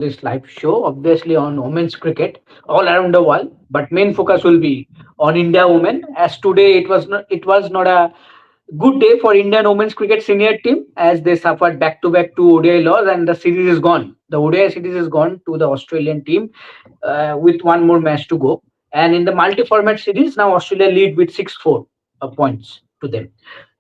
this live show, obviously on women's cricket all around the world. But main focus will be on India women, as today it was not a good day for Indian women's cricket senior team, as they suffered back-to-back two ODI loss and the series is gone. The ODI series is gone to the Australian team with one more match to go. And in the multi-format series, now Australia lead with 6-4 points to them.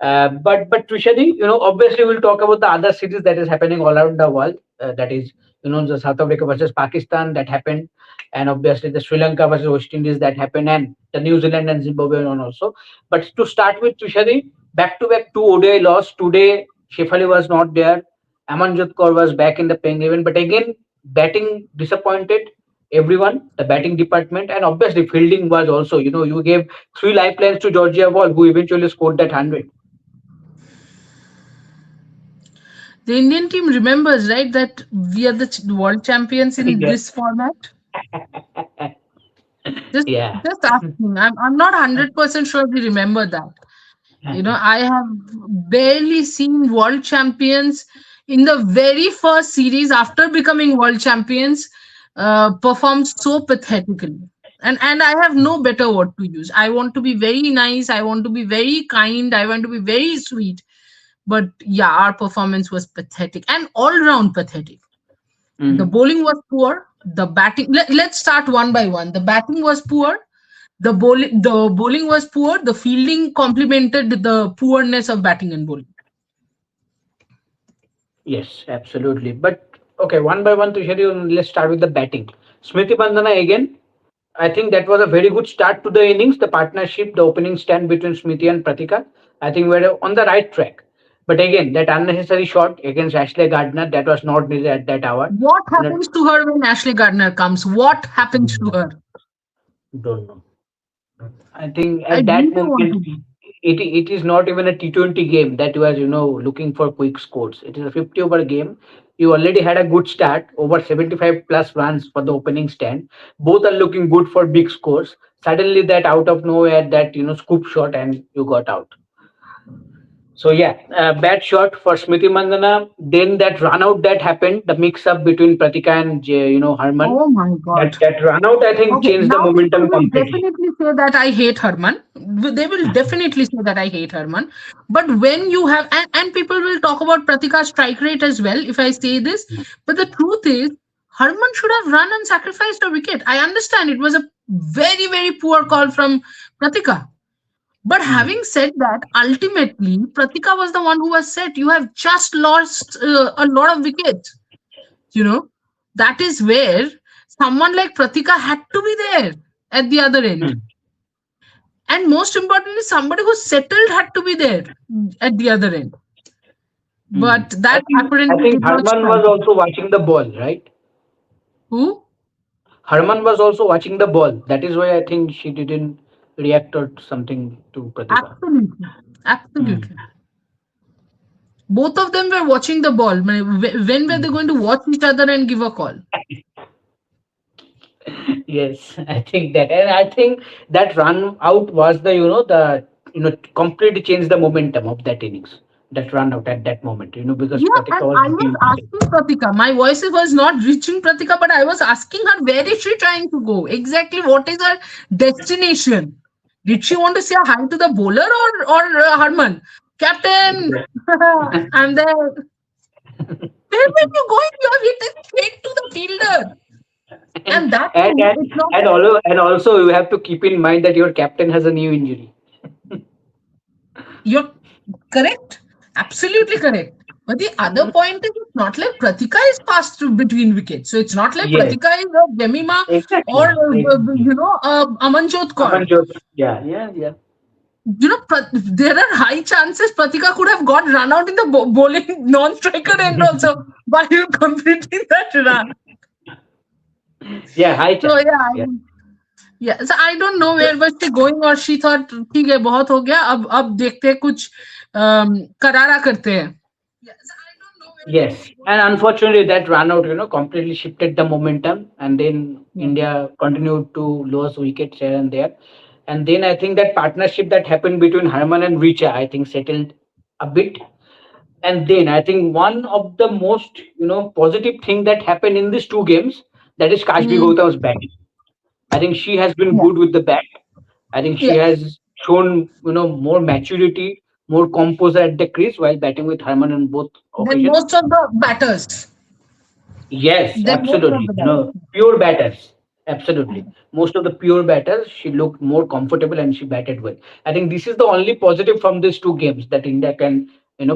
But Trishadi, obviously we'll talk about the other series that is happening all around the world. That is, the South Africa versus Pakistan that happened, and obviously the Sri Lanka versus West Indies that happened, and the New Zealand and Zimbabwe one also. But to start with, Trishadi, back-to-back two ODI loss. Today, Shefali was not there. Amanjot Kaur was back in the playing event, but again, batting disappointed everyone, the batting department, and obviously fielding was also. You gave three lifelines to Georgia Ball, who eventually scored that 100. The Indian team remembers, right, that we are the world champions in Yeah. this format. Just, Yeah. just asking. I'm not 100% sure we remember that. I have barely seen world champions in the very first series after becoming world champions perform so pathetically. And I have no better word to use. I want to be very nice. I want to be very kind. I want to be very sweet. But yeah, our performance was pathetic and all round pathetic. The Mhm. bowling was poor. The batting. Let's start one by one. The batting was poor. The bowling was poor. The fielding complemented the poorness of batting and bowling. Yes, absolutely. But okay, one by one, Tushari, let's start with the batting. Smriti Bandana again. I think that was a very good start to the innings. The partnership, the opening stand between Smriti and Pratika. I think we're on the right track. But again, that unnecessary shot against Ashley Gardner, that was not needed at that hour. What You know, happens to her when Ashley Gardner comes? What happens to her? don't know. I think I at that really want moment, to know. it is not even a T20 game that was, looking for quick scores. It is a 50 over game. You already had a good start, over 75 plus runs for the opening stand. Both are looking good for big scores. Suddenly, that out of nowhere, that, scoop shot, and you got out. So yeah, bad shot for Smriti Mandana. Then that run out that happened, the mix up between Pratika and Harman. Oh my That God. that run out, I think, Okay, changed the now people momentum will completely. definitely say that I hate Herman. They will definitely say that I hate Herman. But when you have, and people will talk about Pratika's strike rate as well, if I say this. But the truth is, Herman should have run and sacrificed a wicket. I understand it was a very, very poor call from Pratika. But Mhm. having said that, ultimately, Pratika was the one who was set. You have just lost a lot of wickets. You know, that is where someone like Pratika had to be there at the other end. Mhm. And most importantly, somebody who settled had to be there at the other end. Mhm. But I that think I apparently think did not Harman strike was him. also watching the ball, right? Who? Herman was also watching the ball. That is why I think she didn't react or something to Pratika. Absolutely. Mm. Absolutely. Both of them were watching the ball. When were they going to watch each other and give a call? Yes, I think that, and I think that run out was the completely changed the momentum of that innings. That run out at that moment, because Yeah, Pratika and was I looking was better. asking Pratika. My voice was not reaching Pratika, but I was asking her where is she trying to go? Exactly, what is her destination? Did she want to say hi to the bowler or Harman? Captain, I'm there. Where were you going? You're hitting straight to the fielder. and And that and too, and it's not and also you have to keep in mind that your captain has a new injury. you're correct. Absolutely correct. But the other Mm. point is it's not like Pratika is passed through between wickets. So it's not like Yes, Pratika is a Jemima or exactly, exactly. Amanjot Kaur. Amanjot, yeah, yeah, yeah. There are high chances Pratika could have got run out in the bowling non-striker end also while completing that run. Yeah, high So chance. Yeah. yeah. So I don't know where was she going or she thought ठीक है बहुत हो गया अब देखते हैं कुछ करारा करते हैं. Yeah, so I don't know where was Yes, she and going or she unfortunately, that run out, completely shifted the momentum, and then yeah. India continued to lose wickets here and there. And then I think that partnership that happened between Harman and Richa, I think settled a bit. And then I think one of the most positive thing that happened in these two games, that is Kashbi Hmm. Gautam's batting. I think she has been Yeah. good with the bat. I think she Yeah. has shown more maturity, more composure at the crease while batting with Harman on both Then occasions. most of the batters. Yes, Then most of absolutely. the batters. Pure batters. Absolutely. Most of the pure batters, she looked more comfortable and she batted well. I think this is the only positive from these two games that India can,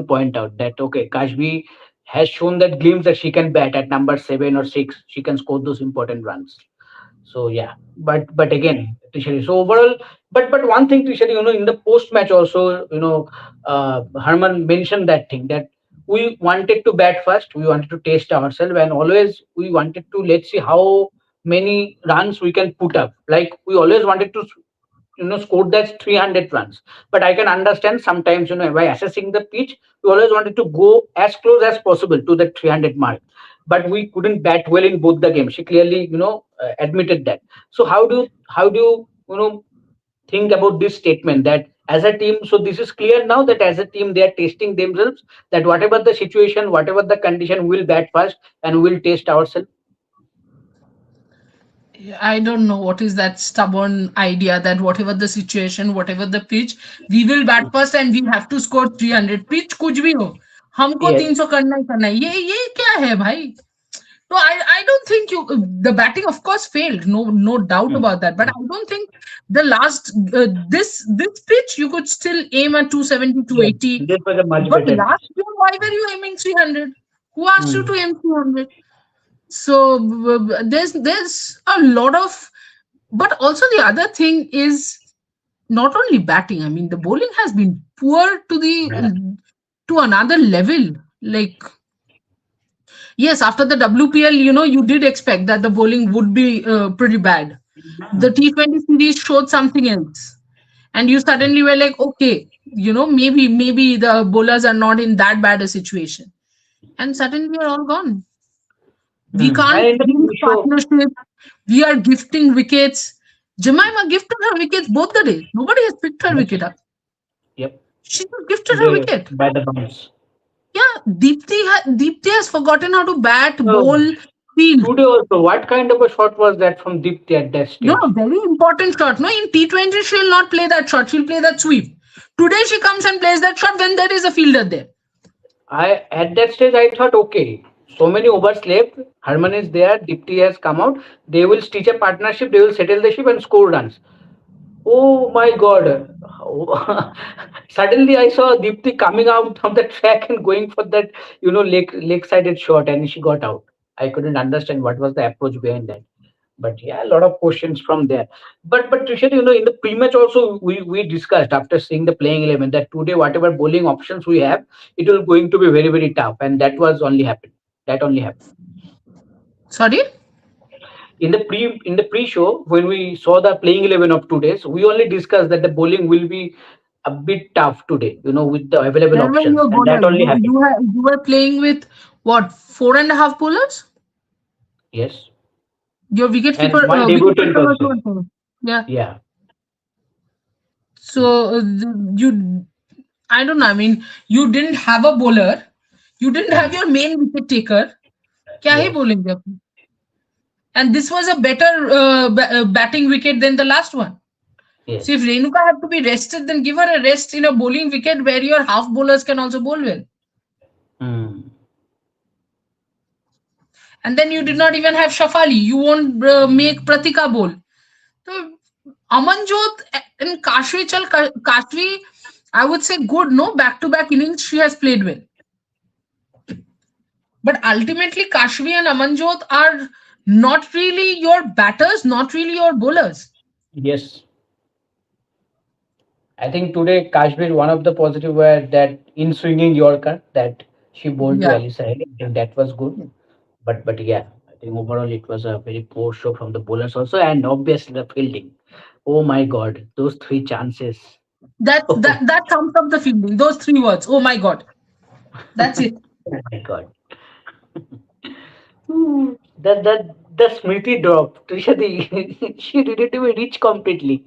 point out that okay, Kashbi has shown that glimpse that she can bat at number 7 or 6. She can score those important runs. So yeah, but again, Trishari. So overall, but one thing, Trishari, in the post match also, Herman mentioned that thing that we wanted to bat first, we wanted to test ourselves, and always we wanted to let's see how many runs we can put up. Like we always wanted to scored that 300 runs. But I can understand sometimes, by assessing the pitch, we always wanted to go as close as possible to the 300 mark. But we couldn't bat well in both the games. She clearly, admitted that. So how do you think about this statement that as a team? So this is clear now that as a team they are testing themselves. That whatever the situation, whatever the condition, we'll bat first and we'll test ourselves. I don't know what is that stubborn idea that whatever the situation, whatever the pitch, we will bat first and we have to score 300. Pitch कुछ भी हो, हमको Yes. 300 करना ही करना है. ये क्या है भाई? No, I don't think the batting of course failed, no doubt Hmm. about that. But I don't think the last this pitch you could still aim at 270, Yes. 280. This was a much But better pitch. last year, why were you aiming 300? Who asked you Hmm. to aim 300? So there's a lot of, but also the other thing is not only batting. I mean, the bowling has been poor to another level. Like yes, after the WPL, you did expect that the bowling would be pretty bad. The T20 series showed something else, and you suddenly were like, okay, maybe the bowlers are not in that bad a situation, and suddenly we are all gone. We And can't in the build pre-show, partnership. We are gifting wickets. Jemima gifted her wickets both the days. Nobody has picked her wicket yes, up. yep, She just gifted her today wicket. by the bounce. Yeah, Deepti has forgotten how to bat, So bowl, field. today also, what kind of a shot was that from Deepti at that No, stage? very important shot. No, in T20 she'll not play that shot. She'll play that sweep. Today she comes and plays that shot when there is a fielder there. I at that stage I thought, okay, so many overs left. Harman is there. Deepti has come out. They will stitch a partnership. They will settle the ship and score runs. Oh my God! Suddenly I saw Deepti coming out from the track and going for that, leg-sided shot, and she got out. I couldn't understand what was the approach behind that. But yeah, a lot of questions from there. But Trisha, in the pre-match also we discussed after seeing the playing 11 that today whatever bowling options we have, it will going to be very very tough, and that was only happened. That only happened Sorry? in the pre-show when we saw the playing 11 of today's. We only discussed that the bowling will be a bit tough today, with the available Where were options, your and that bowlers? only happened. You were playing with what, four and a half bowlers? Yes, Your and one wicket debutant keeper was also. one. Yeah. Yeah. So you, I don't know. I mean, you didn't have a bowler. You didn't have Hmm. your main wicket taker. क्या ही Yes. बोलेंगे अपन? And this was a better batting wicket than the last one. So if Yes. Renuka had to be rested, then give her a rest in a bowling wicket where your half bowlers can also bowl well. Hmm. And then you did not even have Shafali. You won't make Pratika bowl. So Amanjot and Kashvi, I would say good. No, back-to-back innings she has played well. But ultimately, Kashvi and Amanjot are not really your batters, not really your bowlers. Yes. I think today Kashmir one of the positive were that in swinging Yorker that she bowled to Yeah. Alice Healey. I think that was good. But yeah, I think overall it was a very poor show from the bowlers also, and obviously the fielding. Oh my God, those three chances. That Oh that that sums up the feeling. Those three words. Oh my god. That's it. my God. The Smriti drop. Trisha, she didn't even reach completely.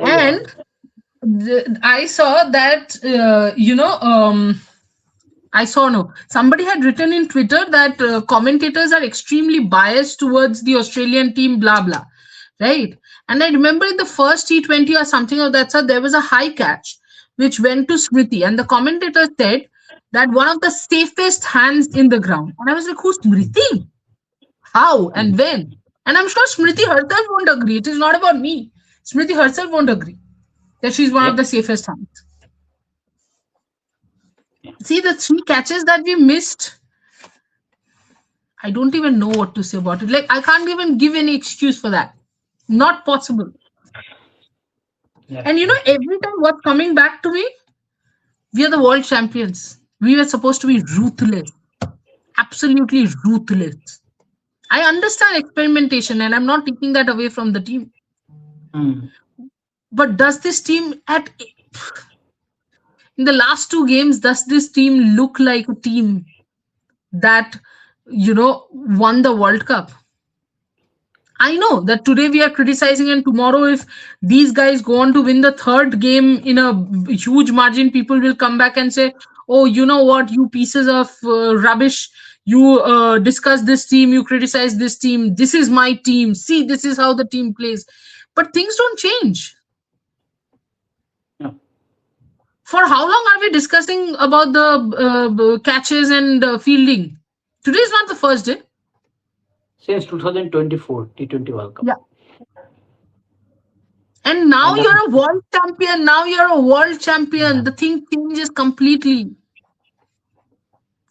Yeah. And I saw that, I saw, no. Somebody had written in Twitter that commentators are extremely biased towards the Australian team, blah, blah. Right. And I remember in the first T20 or something of that sort, there was a high catch which went to Smriti. And the commentator said that one of the safest hands in the ground. And I was like, who's Smriti? How and when? And I'm sure Smriti herself won't agree. It is not about me. Smriti herself won't agree that she's one of Yep. the safest hands. See, the three catches that we missed, I don't even know what to say about it. Like, I can't even give any excuse for that. Not possible. Yes. And every time what's coming back to me, we are the world champions. We were supposed to be ruthless, absolutely ruthless. I understand experimentation, and I'm not taking that away from the team. Mm. But does this team in the last two games, does this team look like a team that won the World Cup? I know that today we are criticizing, and tomorrow, if these guys go on to win the third game in a huge margin, people will come back and say, "Oh, you know what? You pieces of rubbish! You discuss this team, you criticize this team. This is my team. See, this is how the team plays." But things don't change. No. For how long are we discussing about the catches and fielding? Today is not the first day. Since 2024 T20 World Cup. Yeah. And now And you're a world champion. Now you're a world champion. The thing changes completely.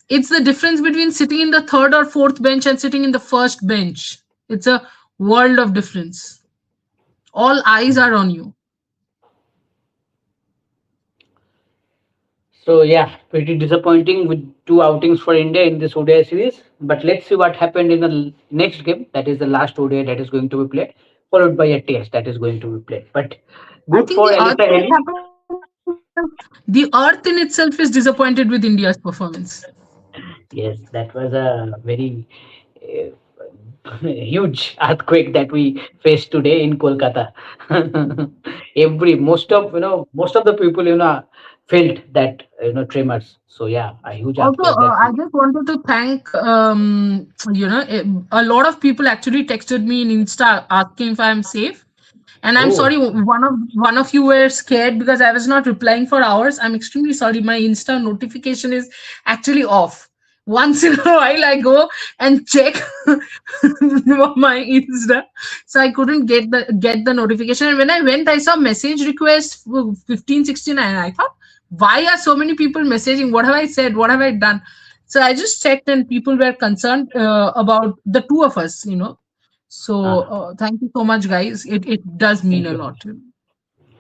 It's the difference between sitting in the third or fourth bench and sitting in the first bench. It's a world of difference. All eyes are on you. so yeah, pretty disappointing with two outings for India in this ODI series. But let's see what happened in the next game. That is the last ODI that is going to be played, followed by a test that is going to be played. But I good think for the Alisa earth thing Healey. happened. The earth in itself is disappointed with India's performance. Yes, that was a very huge earthquake that we faced today in Kolkata. Every most of the people felt that tremors. So yeah, a huge Also, earthquake that I just wanted to thank, a lot of people actually texted me in Insta asking if I'm safe. And I'm oh sorry, one of you were scared because I was not replying for hours. I'm extremely sorry. My Insta notification is actually off. Once in a while, I go and check my Insta, so I couldn't get the notification. And when I went, I saw message request 1569. I thought, why are so many people messaging? What have I said? What have I done? So I just checked, and people were concerned about the two of us. So ah, thank you so much, guys. It does mean thank a you. lot.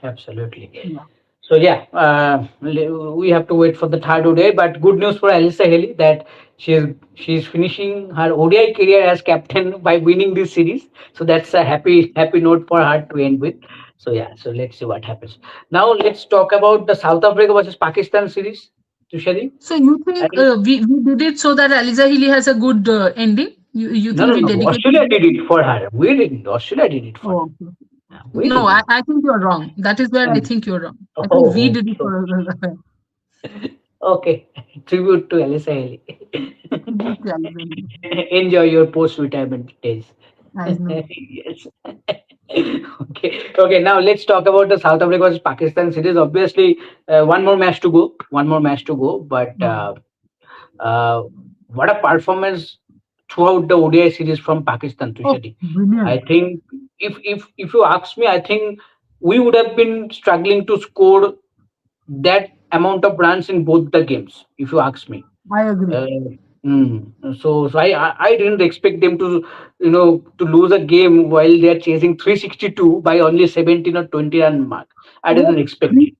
Absolutely. Yeah. So yeah, we have to wait for the third ODI. But good news for Alisa Healey that she's finishing her ODI career as captain by winning this series. So that's a happy note for her to end with. So yeah, so let's see what happens. Now let's talk about the South Africa versus Pakistan series. Tushari, So you I think think we did it so that Aliza Healy has a good ending? You no, think no, we no. dedicated Australia it? did it for her. We didn't. Australia did it for her. Oh, okay. We No, I, didn't. I think you're wrong. That is where I Mm. think you're wrong. I think we Oh, did it okay. for Okay. Tribute to Alisa Haley. Aliza Healy. Enjoy your post-retirement days. I know. Yes. Okay. Okay. Now let's talk about the South Africa versus Pakistan series. Obviously, one more match to go. One more match to go. But Mm. uh, what a performance throughout the ODI series from Pakistan, Oh, Tushadi. I brilliant. think if you ask me, I think we would have been struggling to score that amount of runs in both the games, if you ask me. I agree. Uh, so I didn't expect them to to lose a game while they are chasing 362 by only 17 or 20 run mark. I Oh, didn't expect it.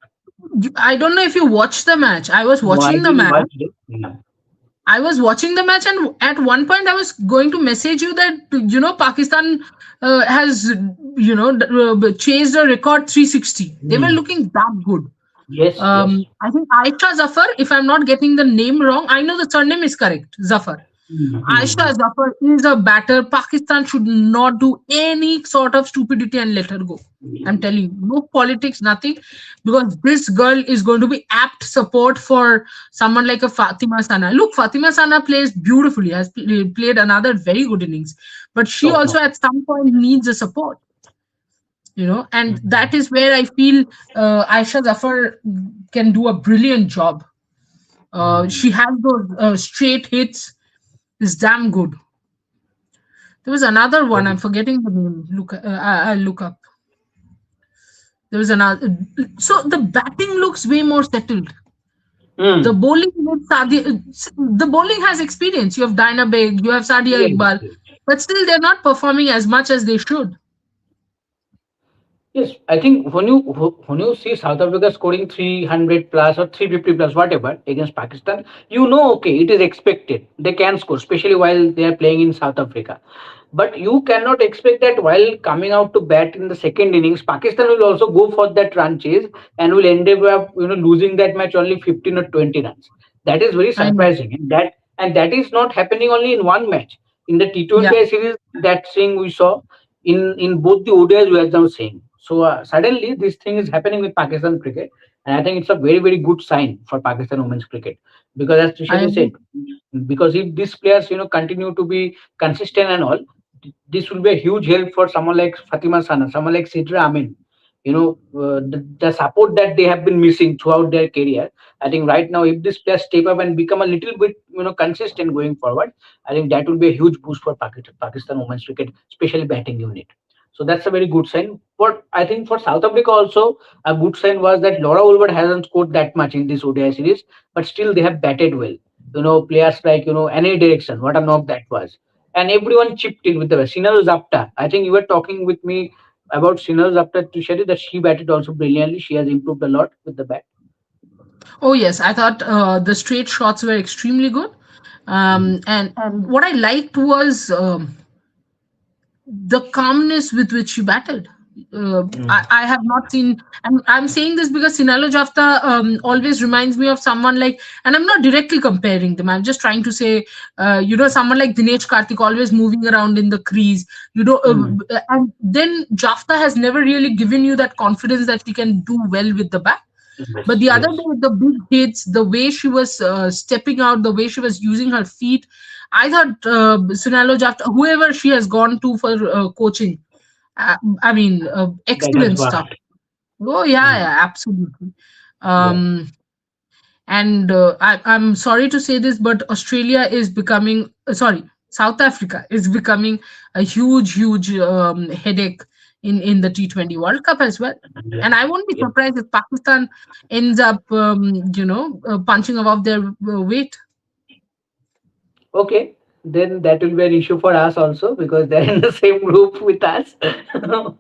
I don't know if you watched the match. I was No, I watching the didn't match. watch it. No. And at one point I was going to message you that Pakistan has chased a record 360. They were Hmm. looking that good. Yes, yes. I think Aisha Zafar, if I'm not getting the name wrong, I know the surname is correct, Zafar. Aisha Zafar is a batter. Pakistan should not do any sort of stupidity and let her go. I'm telling you, no politics, nothing, because this girl is going to be apt support for someone like a Fatima Sana. Look, Fatima Sana plays beautifully, has played another very good innings, but she No, also no. at some point needs a support, and that is where I feel Aisha Zafar can do a brilliant job. She has those straight hits, is damn good. There was another one. I'm forgetting the name. I'll look up. There was another. So the batting looks way more settled. The Mm. bowling with the bowling has experience. You have Dinah Beg, you have Sadia Yes, Iqbal, yes. but still they're not performing as much as they should. Yes, I think when you see South Africa scoring 300 plus or 350 plus whatever against Pakistan, you know, okay, it is expected they can score, especially while they are playing in South Africa. But you cannot expect that while coming out to bat in the second innings, Pakistan will also go for that run chase and will end up losing that match only 15 or 20 runs. That is very I know. surprising, and that is not happening only in one match. In the Yeah, T20I series, that thing we saw in both the ODIs we are now seeing. So suddenly this thing is happening with Pakistan cricket, and I think it's a very very good sign for Pakistan women's cricket, because as I Trishati said, agree. because if these players continue to be consistent and all, this will be a huge help for someone like Fatima Sana, someone like Sidra Amin. The support that they have been missing throughout their career. I think right now, if this players step up and become a little bit consistent going forward, I think that will be a huge boost for Pakistan women's cricket, especially batting unit. So that's a very good sign. What I think for South Africa also a good sign was that Laura Woolward hasn't scored that much in this ODI series, but still they have batted well. Players like any direction, what a knock that was, and everyone chipped in with the Sinal Zapta. I think you were talking with me about Sinal Zapta to Sherry that she batted also brilliantly. She has improved a lot with the bat. Oh yes, I thought the straight shots were extremely good. Mhm. And what I liked was the calmness with which she battled. Mm. I have not seen, and I'm saying this because Sinalo Jafta always reminds me of someone like, and I'm not directly comparing them. I'm just trying to say, someone like Dinesh Karthik always moving around in the crease. Mm. And then Jafta has never really given you that confidence that he can do well with the bat. But Yes, the other yes. day, the big hits, the way she was stepping out, the way she was using her feet, I thought Sunalo Jafta, whoever she has gone to for coaching, I mean, That was excellent stuff. vast. Oh yeah, Mm. yeah, absolutely. Yeah. Um, and I'm sorry to say this, but Australia is becoming, sorry, South Africa is becoming a huge, huge headache in the T20 World Cup as well. Yeah. And I won't be Yeah. surprised if Pakistan ends up, punching above their weight. Okay. Then that will be an issue for us also because they're in the same group with us.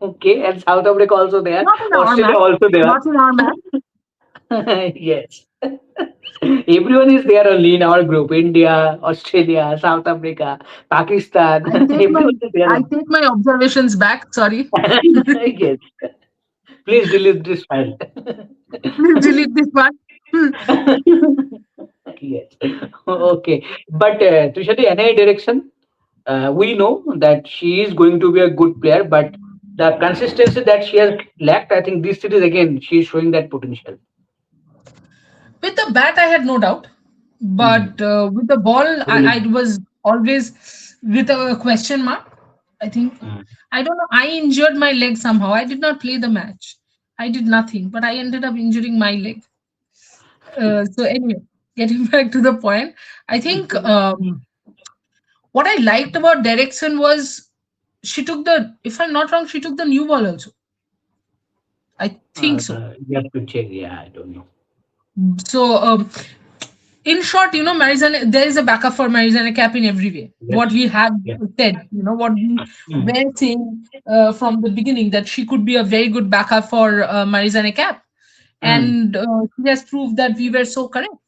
Okay. And South Africa also there. Not in our Australia match. also there. Not in our match. Yes. Everyone is there only in our group. India, Australia, South Africa, Pakistan. I take my Everyone is there I only. take my observations back. Sorry. Yes. Please delete this file. Please delete this one. Hmm. Yes. Okay. But Trishati, any direction, we know that she is going to be a good player, but the consistency that she has lacked, I think this series again, she is showing that potential. With the bat, I had no doubt, Mm. but with the ball, I Really. was always with a question mark. I think Mm. I don't know. I injured my leg somehow. I did not play the match. I did nothing, but I ended up injuring my leg. So anyway, getting back to the point, I think what I liked about Derrickson was she took the. If I'm not wrong, she took the new ball also. I think so. You have to check. Yeah, I don't know. So in short, Marizana, there is a backup for Marizana Cap in every way. Yes. What we have Yeah. said, what we Mm. were saying from the beginning, that she could be a very good backup for Marizana Cap. Mm. And she has proved that we were so correct.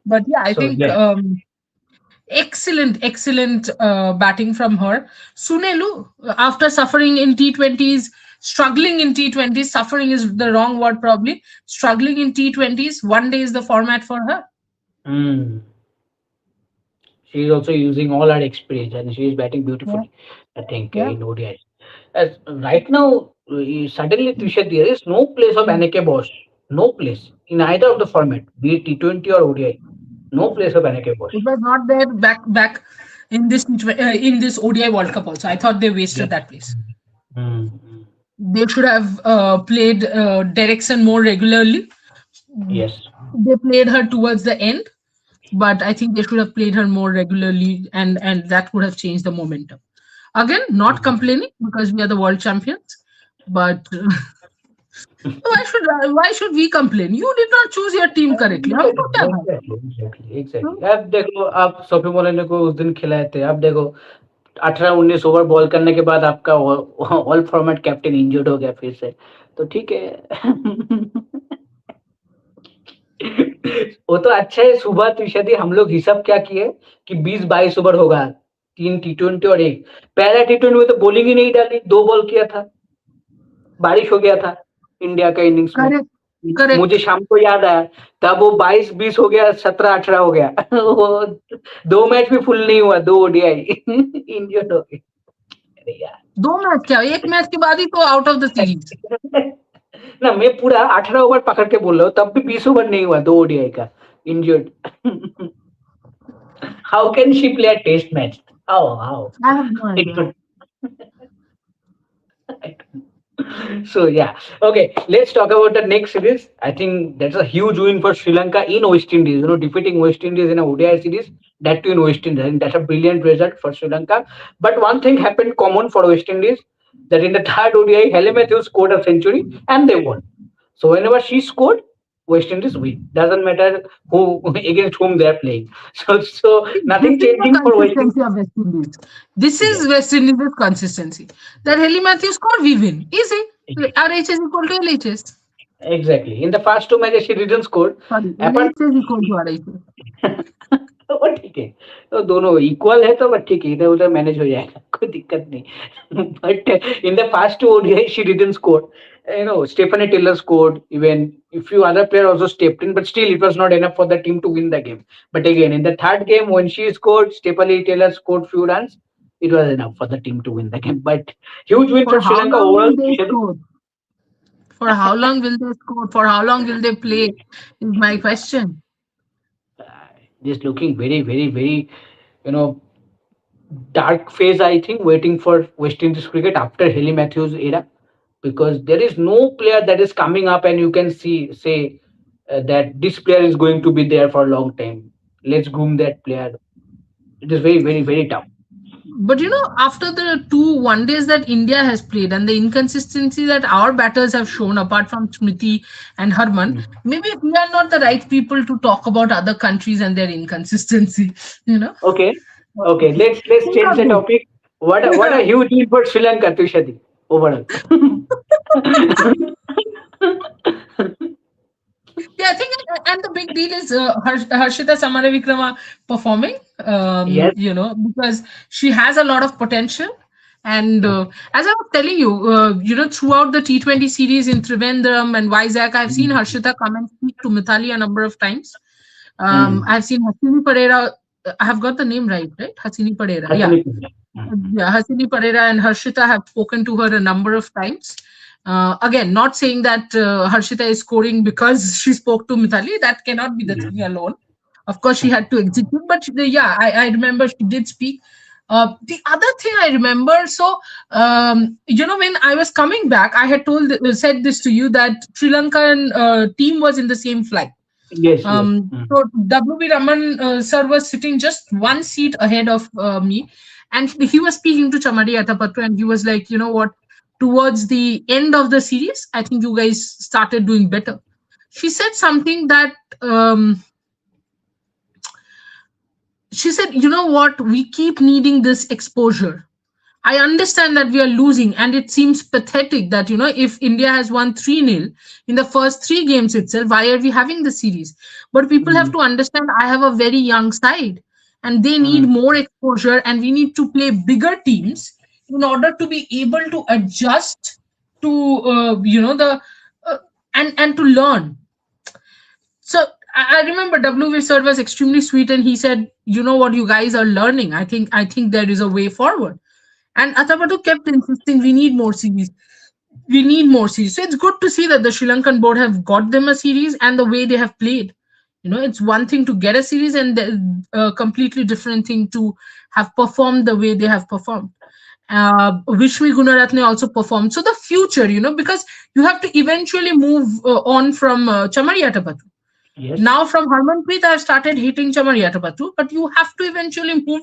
But yeah, I So think yeah. excellent, excellent batting from her. Sunelu, after suffering in T20s, struggling in T20s, suffering is the wrong word probably, struggling in T20s, one day is the format for her. Mm. She is also using all her experience and she is batting Yeah, beautifully, I think, yeah. in ODI. As right now, suddenly, Trisha, there is no place of Anake Bosch. No place in either of the format, be it T20 or ODI. No place of Anake Bosch. It was not there back in this ODI World Cup also. I thought they wasted Yes. that place. Mm. They should have played Derrickson more regularly. Yes. They played her towards the end, but I think they should have played her more regularly, and that would have changed the momentum. Again, not Mm. complaining because we are the world champions, but why should we complain? You did not choose your team correctly. हम तो क्या भाई? Exactly अब देखो, आप Sophie मोलाने को उस दिन खिलाए थे, अब देखो 18-19 ओवर बॉल करने के बाद आपका ऑल फॉर्मेट कैप्टन इंजर्ड हो गया फिर से, तो ठीक है। वो तो अच्छा है। सुबह त्रिशदी हम लोग हिसाब क्या किए कि 20-22 ओवर होगा, 3 T20 और एक पहला T20 में तो बॉलिंग ही नहीं डाली, 2 बॉल किया था, बारिश हो गया था इंडिया का इनिंग्स में। Correct, मुझे correct. शाम को याद आया, तब वो 22-20 हो गया, 17-18 हो गया। वो 2 मैच भी फुल नहीं हुआ, 2 ODI इंडियन हो गई। अरे यार। दो मैच क्या, एक मैच के बाद ही तो आउट ऑफ द सीरीज. ना मैं पूरा 18 ओवर पकड़ के बोल रहा हूँ, तब भी 20 ओवर नहीं हुआ 2 ODI का, injured. How can she play a test match? How I have no it idea. So yeah, okay. Let's talk about the next series. I think that's a huge win for Sri Lanka in West Indies. You know, defeating West Indies in a ODI series, that too in West Indies. I think that's a brilliant result for Sri Lanka. But one thing happened common for West Indies, that in the third ODI, Healey Matthews scored a century and they won. So whenever she scored, West Indies win. Doesn't matter who against whom they are playing. So This nothing is the changing for West Indies. consistency of West Indies. This is Yes, West Indies' consistency. That Healey Matthews score, we win. Easy. RH is equal to LHS. exactly. In the first 2 matches, she didn't score. Sorry, Apart LHS is equal to RH. वो ठीक है, तो दोनों equal है तो but ठीक है, इधर उधर मैनेज हो जाएगा, कोई दिक्कत नहीं। But in the first two ODI she didn't score. You know, Stephanie Taylor scored, even a few other players also stepped in, but still it was not enough for the team to win the game. But again, in the third game when she scored, Stephanie Taylor scored few runs, it was enough for the team to win the game. But huge win For for Sri how Lanka long will overall. they score? For how long will they score? For how long will they play? Is my question. Just looking very, very, very, you know, dark phase, I think, waiting for West Indies cricket after Healey Matthews era, because there is no player that is coming up and you can see say that this player is going to be there for a long time. Let's groom that player. It is very, very, very tough. But after the two one days that India has played and the inconsistency that our batters have shown, apart from Smriti and Harman, Mm. maybe we are not the right people to talk about other countries and their inconsistency. You know, Okay, okay. Let's think change of the topic. What a this. huge win for Sri Lanka, Tushadi, overall. Yeah, I think, and the big deal is Harshita Samaravikrama performing. Yes. Because she has a lot of potential. And Yeah. as I was telling you, throughout the T20 series in Trivandrum and Vizag, I've seen Mm. Harshita come and speak to Mithali a number of times. Mm. I've seen Hasini Pereira. I have got the name right? Hasini Pereira. Yeah. Absolutely. Mm. Yeah, Hasini Pereira and Harshita have spoken to her a number of times. Again, not saying that Harshita is scoring because she spoke to Mithali. That cannot be the thing Mm. alone. Of course, she had to execute, but yeah, I remember she did speak. The other thing I remember, so when I was coming back, I had said this to you that Sri Lankan team was in the same flight. Yes, yes. Mm. So WB Raman sir was sitting just one seat ahead of me, and he was speaking to Chamari Atapattu, and he was like, you know what? Towards the end of the series, I think you guys started doing better. She said something that she said, you know what? We keep needing this exposure. I understand that we are losing, and it seems pathetic that, if India has won 3-0 in the first three games itself, why are we having the series? But people have Mm. to understand I have a very young side, and they need Mm. more exposure, and we need to play bigger teams in order to be able to adjust to, the uh, and to learn. So I remember WV sir was extremely sweet, and he said, "You know what, you guys are learning. I think there is a way forward." And Atabatu kept insisting, "We need more series. We need more series." So it's good to see that the Sri Lankan board have got them a series, and the way they have played. It's one thing to get a series, and a completely different thing to have performed the way they have performed. Vishmi Gunaratne also performed. So the future, because you have to eventually move on from Chamariatapatu. Yes. Now from Harmanpreet, I've started hating Chamariatapatu, but you have to eventually move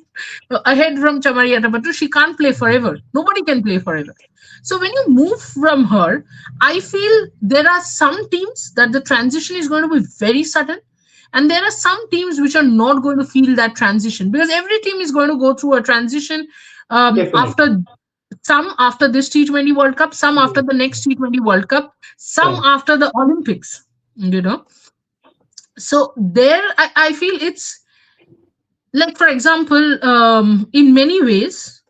ahead from Chamariatapatu. She can't play forever. Nobody can play forever. So when you move from her, I feel there are some teams that the transition is going to be very sudden, and there are some teams which are not going to feel that transition, because every team is going to go through a transition, Definitely. after some after this T20 World Cup, some after Mm. the next T20 World Cup, some Correct. after the Olympics. So there, I feel it's like, for example, in many ways,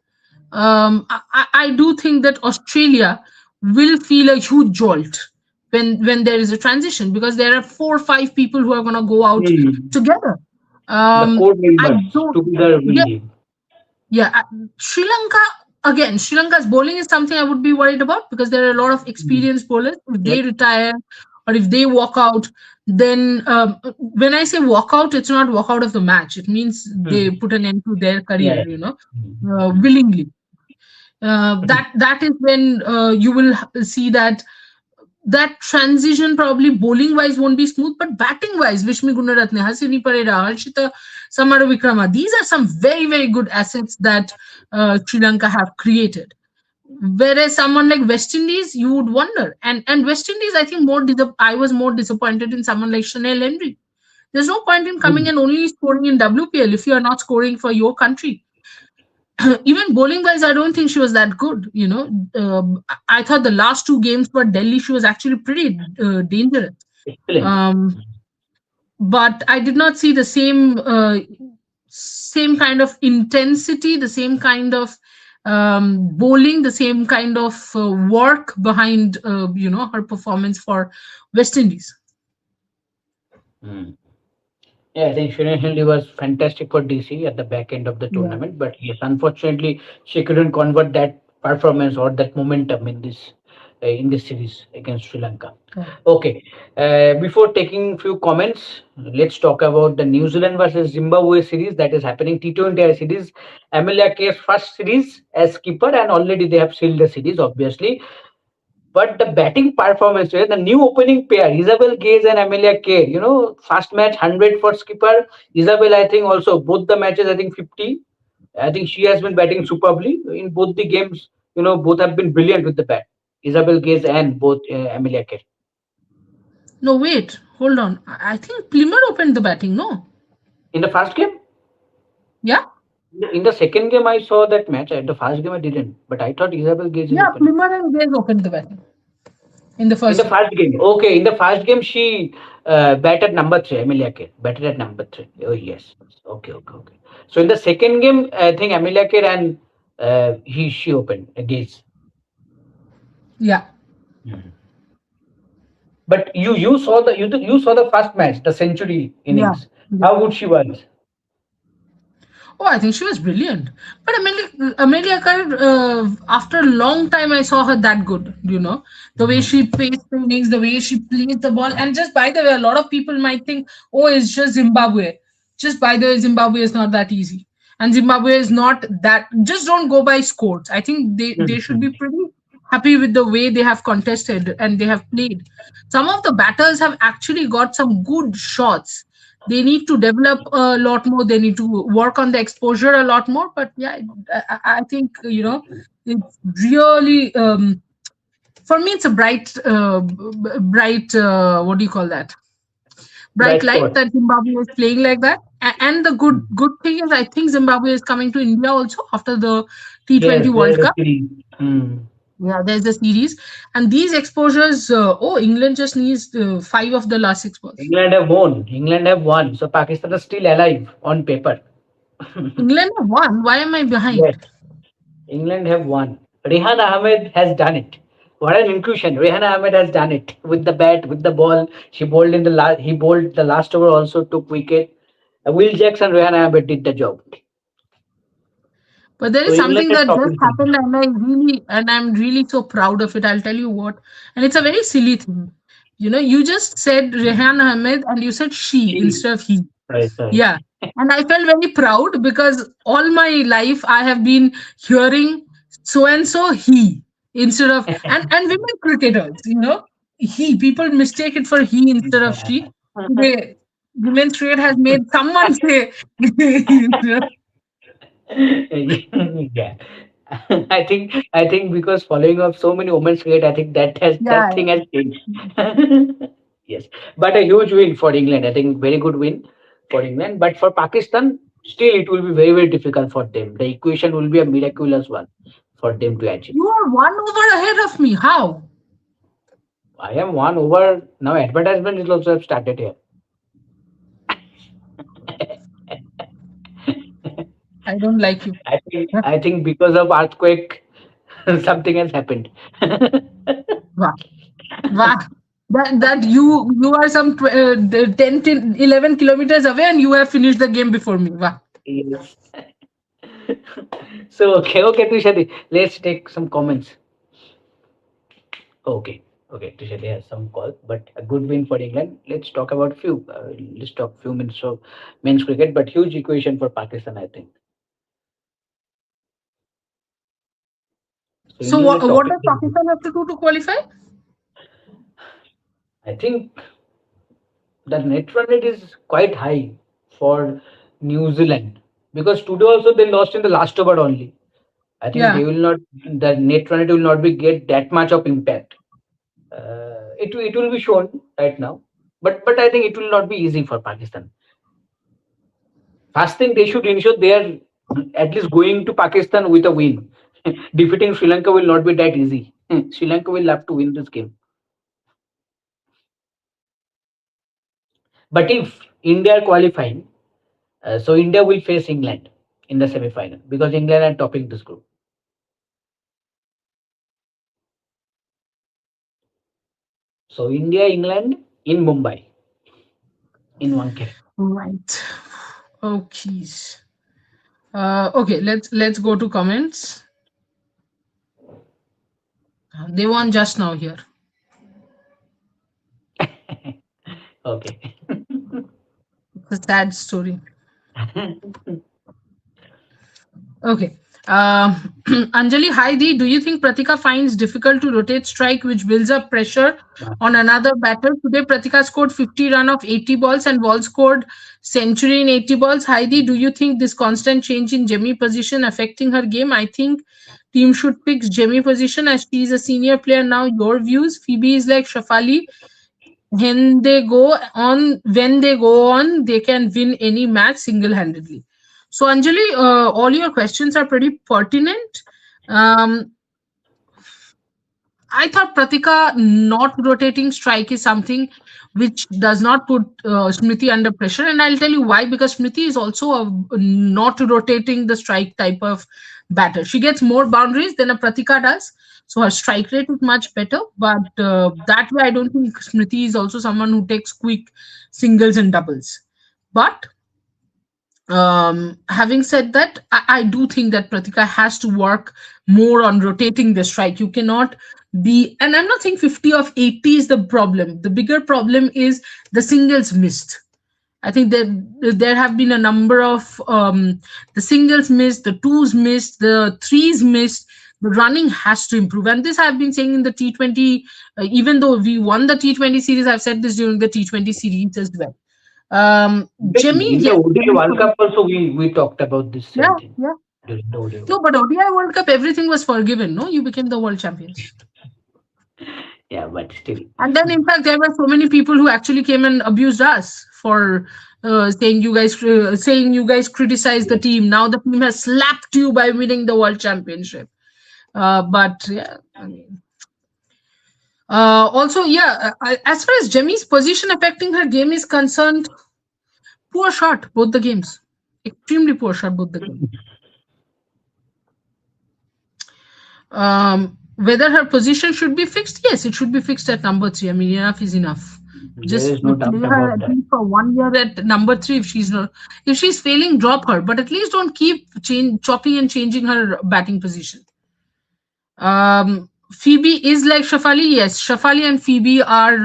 I do think that Australia will feel a huge jolt when there is a transition, because there are 4 or 5 people who are going to go out Mm. together. The um core I members don't. together will Yeah, leave. yeah. Sri Lanka, again, Sri Lanka's bowling is something I would be worried about, because there are a lot of Mm. experienced bowlers. If they Yep. retire or if they walk out, then when I say walk out, it's not walk out of the match. It means they Mm. put an end to their career, Yeah. Mm. willingly. That is when you will see that transition, probably bowling wise won't be smooth, but batting wise, Vishmi Gunaratne, Hasini Pereira, Harshita Samara Vikrama, these are some very, very good assets that Sri Lanka have created. Whereas someone like West Indies, you would wonder. And West Indies, I think I was more disappointed in someone like Chanel Henry. There's no point in coming Mm. and only scoring in WPL if you are not scoring for your country. Even bowling wise, I don't think she was that good. I thought the last 2 games for Delhi, she was actually pretty dangerous. Excellent. Um, but I did not see the same kind of intensity, the same kind of bowling, the same kind of work behind her performance for West Indies. Mm. Yeah, I think Shirin Hindi was fantastic for DC at the back end of the Yeah. tournament, but yes, unfortunately, she couldn't convert that performance or that momentum in this series against Sri Lanka. Correct. Okay, before taking few comments, let's talk about the New Zealand versus Zimbabwe series that is happening. T20 series, Amelia K's first series as keeper, and already they have sealed the series, obviously. But the batting performance, the new opening pair, Isabel Gaze and Amelia Kerr, first match 100 for skipper. Isabel, I think also both the matches, I think 50. I think she has been batting superbly in both the games. Both have been brilliant with the bat. Isabel Gaze and both Amelia Kerr. No, wait, hold on. I think Plymouth opened the batting, no? In the first game, Yeah? in the second game, I saw that match. At the first game, I didn't. But I thought Isabel Gaze is Yeah, opening. Plymouth and Gaze opened the batting in the In the first game. first game. Okay, in the first game, she batted number three, Amelia Kerr. Batted at number three. Oh, yes. Okay, okay, okay. So in the second game, I think Amelia Kerr and she opened against. Yeah. Mhm. But you saw the first match, the century Yeah. innings. Yeah. How good she was. Oh, I think she was brilliant. But Amelia Carr, after a long time, I saw her that good. The way Mhm. she plays the innings, the way she plays the ball. And just by the way, a lot of people might think, oh, it's just Zimbabwe. Just by the way, Zimbabwe is not that easy. And Zimbabwe is not that, just don't go by scores. I think they should be Mhm. pretty happy with the way they have contested and they have played. Some of the batters have actually got some good shots. They need to develop a lot more. They need to work on the exposure a lot more. But yeah, I think it's really, for me, it's a bright, what do you call that, bright Bright light spot. that Zimbabwe is playing like that. And the good thing is, I think Zimbabwe is coming to India also after the T20 Yes, there World is a Cup. series. Hmm. Yeah, there's a series, and these exposures. England just needs 5 of the last 6 balls. England have won. England have won. So Pakistan is still alive on paper. England have won. Why am I Yes, behind? England have won. Rehan Ahmed has done it. What an inclusion! Rehan Ahmed has done it with the bat, with the ball. She bowled in the last. He bowled the last over. Also took wicket. Will Jackson, Rehan Ahmed did the job. But there So is England something is that just topping things. happened, and I'm really so proud of it. I'll tell you what, and it's a very silly thing. You just said Rehan Ahmed and you said she She, instead of he. sorry. Yeah. And I felt very proud because all my life I have been hearing so and so he instead of and women cricketers. He people mistake it for he instead of Yeah. she. Today, women's cricket has made someone say you know, Yeah. I think because following up so many women's cricket, I think that yeah. thing has changed. Yes, but a huge win for England. I think very good win for England. But for Pakistan, still it will be very difficult for them. The equation will be a miraculous one for them to achieve. You are one over ahead of me. How? I am one over now. Advertisement is also have started here. I don't like you. I think because of earthquake, something has happened. Wow. Wow. That you are some 10 to 11 kilometers away and you have finished the game before me. Wow. Yes. So okay, Tushadi. Let's take some comments. Okay, Tushadi has some call, but a good win for England. Let's talk about few. Let's talk few minutes of men's cricket, but huge equation for Pakistan. I think so. So England is what topping does the group. Pakistan have to do to qualify? I think the net run rate is quite high for New Zealand because today also they lost in the last over only. I think they Yeah. will not. The net run rate will not be get that much of impact. It will be shown right now, but I think it will not be easy for Pakistan. First thing they should ensure they are at least going to Pakistan with a win. Defeating Sri Lanka will not be that easy. Sri Lanka will have to win this game. But if India are qualifying, so India will face England in the semi-final because England are topping this group. So India England in Mumbai in Wankhede. Right. Okay. Okay, let's go to comments. They won just now here. Okay. It's a sad story. Okay. Anjali, hi Dee. Do you think Pratika finds difficult to rotate strike, which builds up pressure on another batter? Today, Pratika scored 50 run of 80 balls and Wall scored century in 80 balls. Heidi, do you think this constant change in Jemmy position affecting her game? I think team should pick Jemmy position as she is a senior player now. Your views? Phoebe is like Shafali. When they go on, they can win any match single-handedly. So Anjali, all your questions are pretty pertinent. um, I thought Pratika not rotating strike is something which does not put Smriti under pressure, and I'll tell you why. Because Smriti is also a not rotating the strike type of batter. She gets more boundaries than a Pratika does, so her strike rate is much better. But that way, I don't think Smriti is also someone who takes quick singles and doubles. But having said that, I do think that Pratika has to work more on rotating the strike. You cannot be, and I'm not saying 50 of 80 is the problem. The bigger problem is the singles missed. I think that there have been a number of the singles missed, the twos missed, the threes missed. The running has to improve, and this I've been saying in the T20. Even though we won the T20 series, I've said this during the T20 series as well. Jimmy, In the yes, ODI World Cup also we talked about this yeah, same thing yeah. during the ODI No, World but Cup. ODI World Cup, everything was forgiven. No, you became the world champions. Yeah, but still. And then, in fact, there were so many people who actually came and abused us for saying you guys criticized the Yes. team. Now the team has slapped you by winning the world championship. But yeah, I mean, also yeah. As far as Jemmy's position affecting her game is concerned, poor shot both the games. Extremely poor shot both the games. Whether her position should be fixed, yes, it should be fixed at number three. I mean, enough is enough. There Just is no play doubt her about at that. least for 1 year at number three. If she's not, if she's failing, drop her. But at least don't keep chopping and changing her batting position. Phoebe is like Shafali. Yes, Shafali and Phoebe are,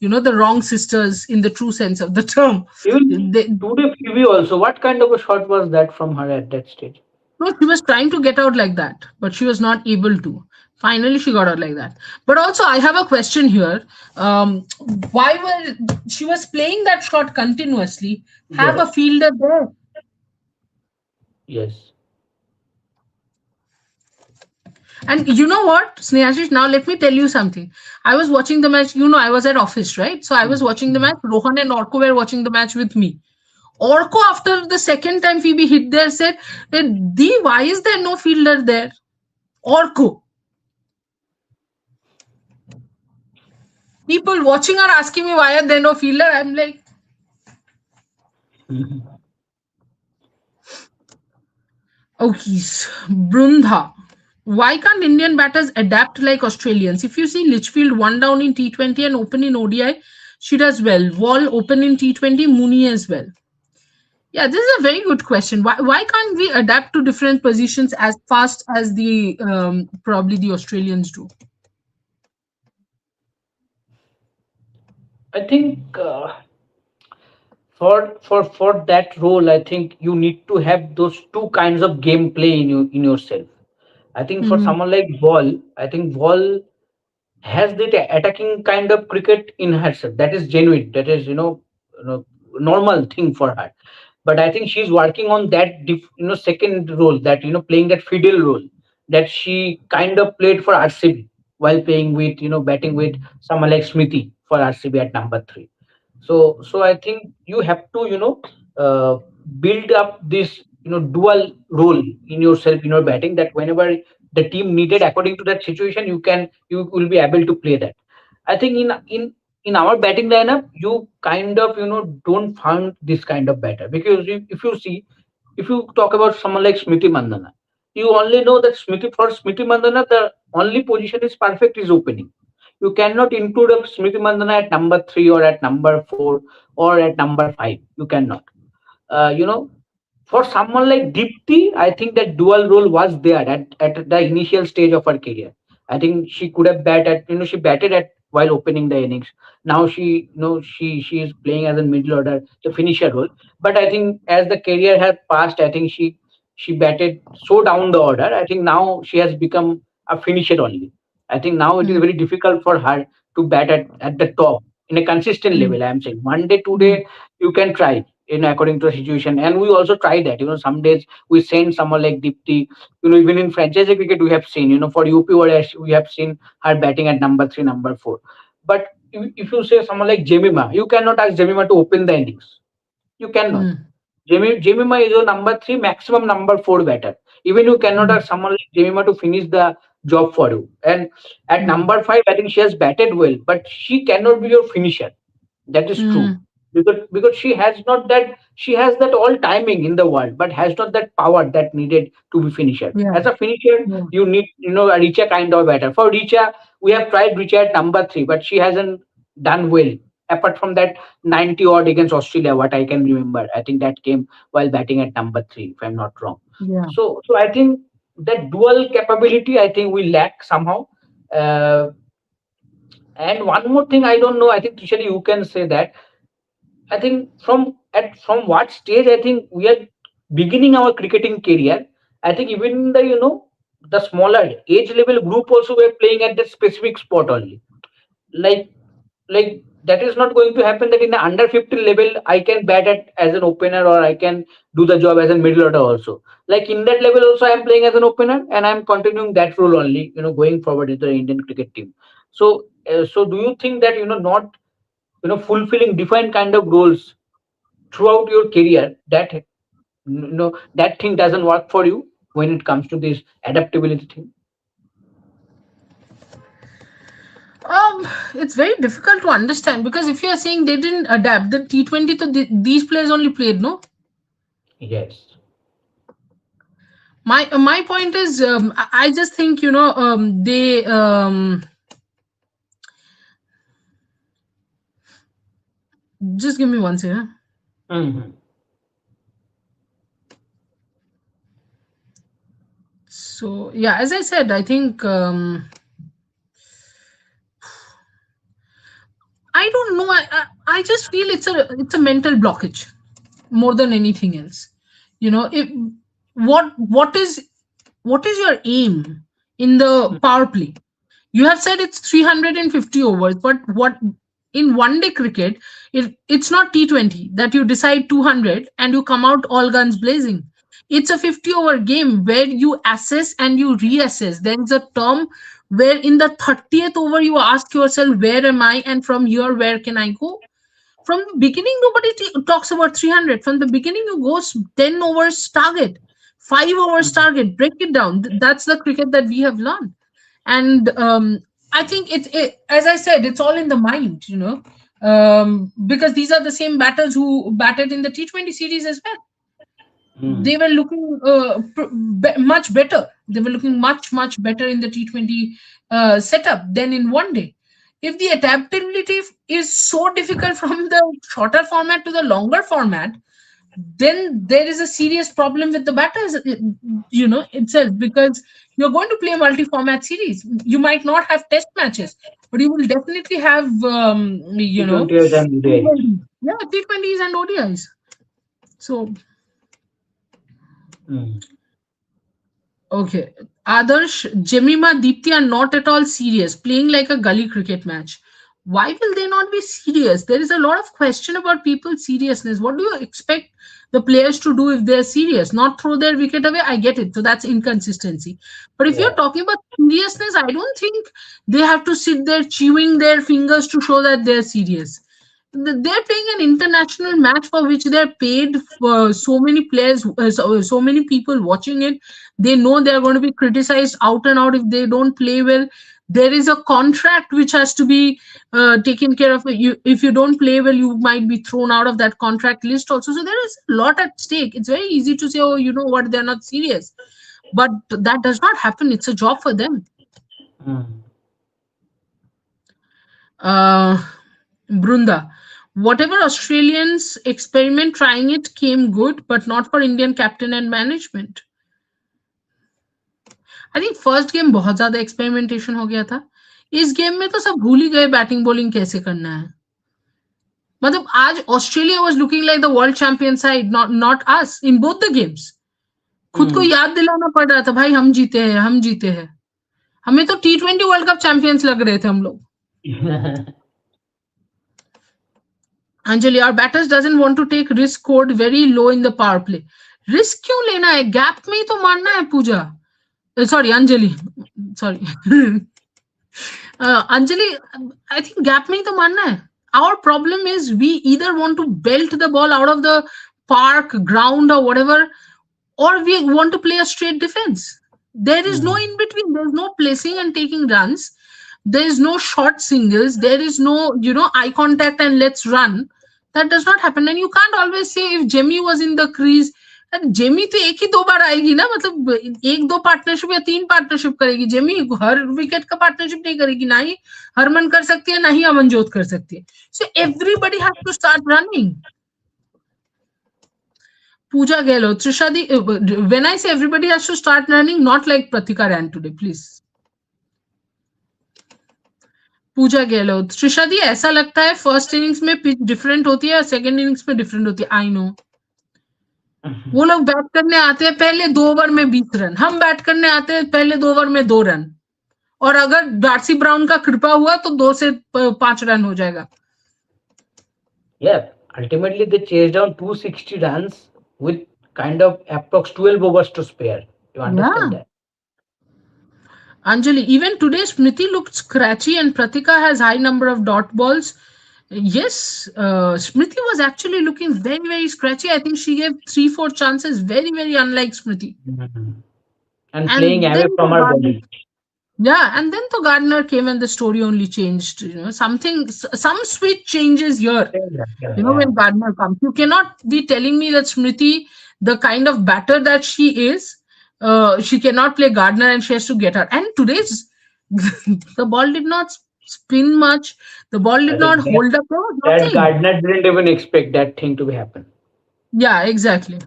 the wrong sisters in the true sense of the term. Even They, today, Phoebe also. What kind of a shot was that from her at that stage? no, she was trying to get out like that, but she was not able to. Finally, she got out like that. But also, I have a question here. Um, why were she was playing that shot continuously? Have a Yes, fielder there. yes. And you know what, Snehashish, now let me tell you something. I was watching the match, I was at office, right? So I was watching the match. Rohan and Orko were watching the match with me. Orko, after the second time Phoebe hit there, said, Di, why is there no fielder there? Orko. People watching are asking me why are there no fielder. I'm like, okay, Brundha. Why can't Indian batters adapt like Australians? If you see Litchfield one down in T20 and open in ODI, she does well. Wall open in T20, Mooney as well. Yeah, this is a very good question. Why can't we adapt to different positions as fast as the probably the Australians do? I think for that role, I think you need to have those two kinds of gameplay in yourself. I think for Hmm. someone like Wall, I think Wall has that attacking kind of cricket in herself. That is genuine. That is normal thing for her. But I think she's working on that second role, that playing that fiddle role that she kind of played for RCB while playing with batting with someone like Smriti for RCB at number three. So I think you have to uh, build up this dual role in yourself in your batting, that whenever the team needed according to that situation, you will be able to play that. I think in our batting lineup, you kind of don't find this kind of batter, because if you see, if you talk about someone like Smriti Mandana, you only know that Smriti Mandana, the only position is perfect is opening. You cannot include a Smriti Mandana at number three or at number four or at number five. You cannot. Uh, you know, for someone like Deepti, I think that dual role was there at the initial stage of her career. I think she could have she batted at while opening the innings. Now she is playing as a middle order, the finisher role. But I think as the career has passed, I think she batted so down the order. I think now she has become a finisher only. I think now it is Hmm. very difficult for her to bat at the top in a consistent Hmm. level. I am saying 1 day, two Hmm. day you can try according to the situation, and we also try that. Some days we send someone like Dipti. Even in franchise cricket we have seen. For UP Warriors we have seen her batting at number three, number four. But if you say someone like Jemima, you cannot ask Jemima to open the innings. You cannot. Hmm. Jemima is a number three, maximum number four batter. Even you cannot Hmm. ask someone like Jemima to finish the job for you. And at Hmm. number five, I think she has batted well, but she cannot be your finisher. That is true, Hmm. because she has that all timing in the world, but has not that power that needed to be finisher. Yeah. As a finisher, Yeah. you need a Richa kind of batter. For Richa, we have tried Richa at number three, but she hasn't done well. Apart from that 90 odd against Australia, what I can remember, I think that came while batting at number three, if I'm not wrong. Yeah. So I think that dual capability, I think we lack somehow. Uh, and one more thing, I don't know. I think Trishali, you can say that. I think from what stage I think we are beginning our cricketing career. I think even the the smaller age level group also were playing at that specific spot only. Like like that is not going to happen that in the under 15 level I can bat at as an opener, or I can do the job as a middle order also. Like in that level also I am playing as an opener, and I am continuing that role only. Going forward into the Indian cricket team. So do you think that not fulfilling different kind of roles throughout your career, that thing doesn't work for you when it comes to this adaptability thing? It's very difficult to understand because if you are saying they didn't adapt, the T20, so these players only played, no? Yes. My point is, I just think, they just give me one second. Mhm. So yeah, as I said, I think, I don't know. I just feel it's a mental blockage more than anything else. If what is what is your aim in the power play? You have said it's 350 overs, but what in one day cricket, it's not T20 that you decide 200 and you come out all guns blazing. It's a 50-over game where you assess and you reassess. There is a term where in the 30th over you ask yourself, where am I? And from here, where can I go? From the beginning, nobody talks about 300. From the beginning, you go 10 overs target, 5 overs Mhm. target, break it down. That's the cricket that we have learned. And I think as I said, it's all in the mind, because these are the same batters who batted in the T20 series as well. Mhm. They were looking much better. They were looking much better in the T20 setup than in one day. If the adaptability is so difficult from the shorter format to the longer format, then there is a serious problem with the batters, itself, because you're going to play a multi-format series. You might not have test matches, but you will definitely have, T20s and ODIs. T20s. Yeah, T20s and ODIs. So Mhm. okay. Adarsh, Jemima, Deepthi are not at all serious, playing like a gully cricket match. Why will they not be serious? There is a lot of question about people's seriousness. What do you expect the players to do if they're serious? Not throw their wicket away? I get it. So that's inconsistency. But if you're Yeah. talking about seriousness, I don't think they have to sit there chewing their fingers to show that they're serious. They're playing an international match for which they're paid for so many players, so many people watching it. They know they're going to be criticized out and out if they don't play well. There is a contract which has to be taken care of. If you don't play well, you might be thrown out of that contract list also. So there is a lot at stake. It's very easy to say, oh, you know what, they're not serious, but that does not happen. It's a job for them. Mhm. uh, Brunda, whatever Australians experiment trying it came good, but not for Indian captain and management. I think first game बहुत ज्यादा experimentation हो गया था. इस game में तो सब भूल ही गए बैटिंग बॉलिंग कैसे करना है. मतलब आज Australia was looking like the world champion side, not us in both the games. खुद को Mhm. याद दिलाना पड़ रहा था, भाई हम जीते हैं, हम जीते हैं. हमें तो T20 वर्ल्ड कप चैंपियंस लग रहे थे हम लोग. Anjali, our batters doesn't want to take risk scored very low in the power play. Risk क्यों लेना है, गैप में ही तो मारना है. Pooja, sorry Anjali, sorry. Anjali, I think gap में ही तो मारना है. Our problem is we either want to belt the ball out of the park, ground, or whatever, or we want to play a straight defense. There is no Mhm. in between. There's no placing and taking runs. There is no short singles. There is no, eye contact and let's run. That does not happen. And you can't always say if Jemmy was in the crease. Jamie तो एक ही दो बार आएगी ना, मतलब एक दो partnership या तीन पार्टनरशिप करेगी. जेमी हर विकेट का पार्टनरशिप नहीं करेगी, ना ही हरमन कर सकती है, ना ही अमनजोत कर सकती है. So everybody has to start running. Pooja Gehlot, Trishadi, when I say everybody has to start running, not like Pratika ran today, please. पूजा गहलोत, त्रिशा दी ऐसा लगता है फर्स्ट इनिंग्स में पिच डिफरेंट होती है और सेकंड इनिंग्स में डिफरेंट होती है. आई नो, वो लोग बैट करने आते हैं पहले 2 ओवर में 20 रन, हम बैट करने आते हैं पहले 2 ओवर में 2 रन, और अगर डार्सी ब्राउन का कृपा हुआ तो 2 से 5 रन हो जाएगा. Yeah, ultimately they chased down 260 runs with kind of approx 12 overs to spare. You understand Yeah. that? Anjali, even today Smriti looked scratchy and Pratika has high number of dot balls. Yes, Smriti was actually looking very scratchy. I think she gave 3-4 chances, very unlike Smriti. Mhm. And playing And away then from the our Gardner, body. yeah, and then the Gardner came and the story only changed. Something, some switch changes here. Yeah, yeah, yeah. When Gardner comes, you cannot be telling me that Smriti, the kind of batter that she is, She cannot play Gardner and she has to get her. And today's the ball did not spin much. The ball I did not think hold up. No, that nothing. Gardner didn't even expect that thing to happen. Yeah, exactly.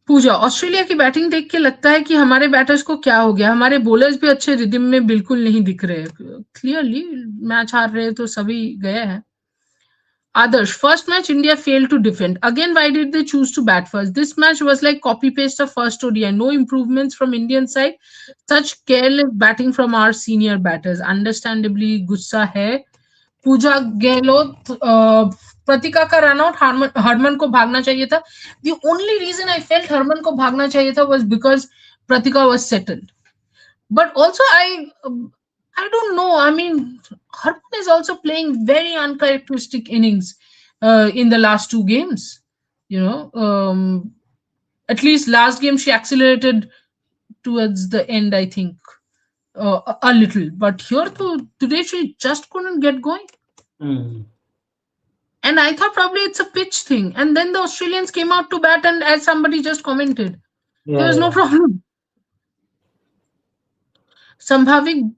Pooja Australia की batting देख के लगता है कि हमारे batters को क्या हो गया हमारे बॉलर्स भी अच्छे रिदम में बिल्कुल नहीं दिख रहे क्लियरली मैच हार रहे तो सभी गए हैं Adarsh, first match India failed to defend. Again, why did they choose to bat first? This match was like copy paste of first ODI. No improvements from Indian side. Such careless batting from our senior batters. Understandably, गुस्सा है. पूजा गहलोत प्रतिका का run out Harman को भागना चाहिए था the only reason I felt Harman को भागना चाहिए था was because Pratika was settled but also I don't know. I mean, Harman is also playing very uncharacteristic innings in the last two games. You know, at least last game she accelerated towards the end. I think a little, but here today she just couldn't get going. Mm. And I thought probably it's a pitch thing. And then the Australians came out to bat, and as somebody just commented, there Yeah, was no yeah. problem. Sambhavi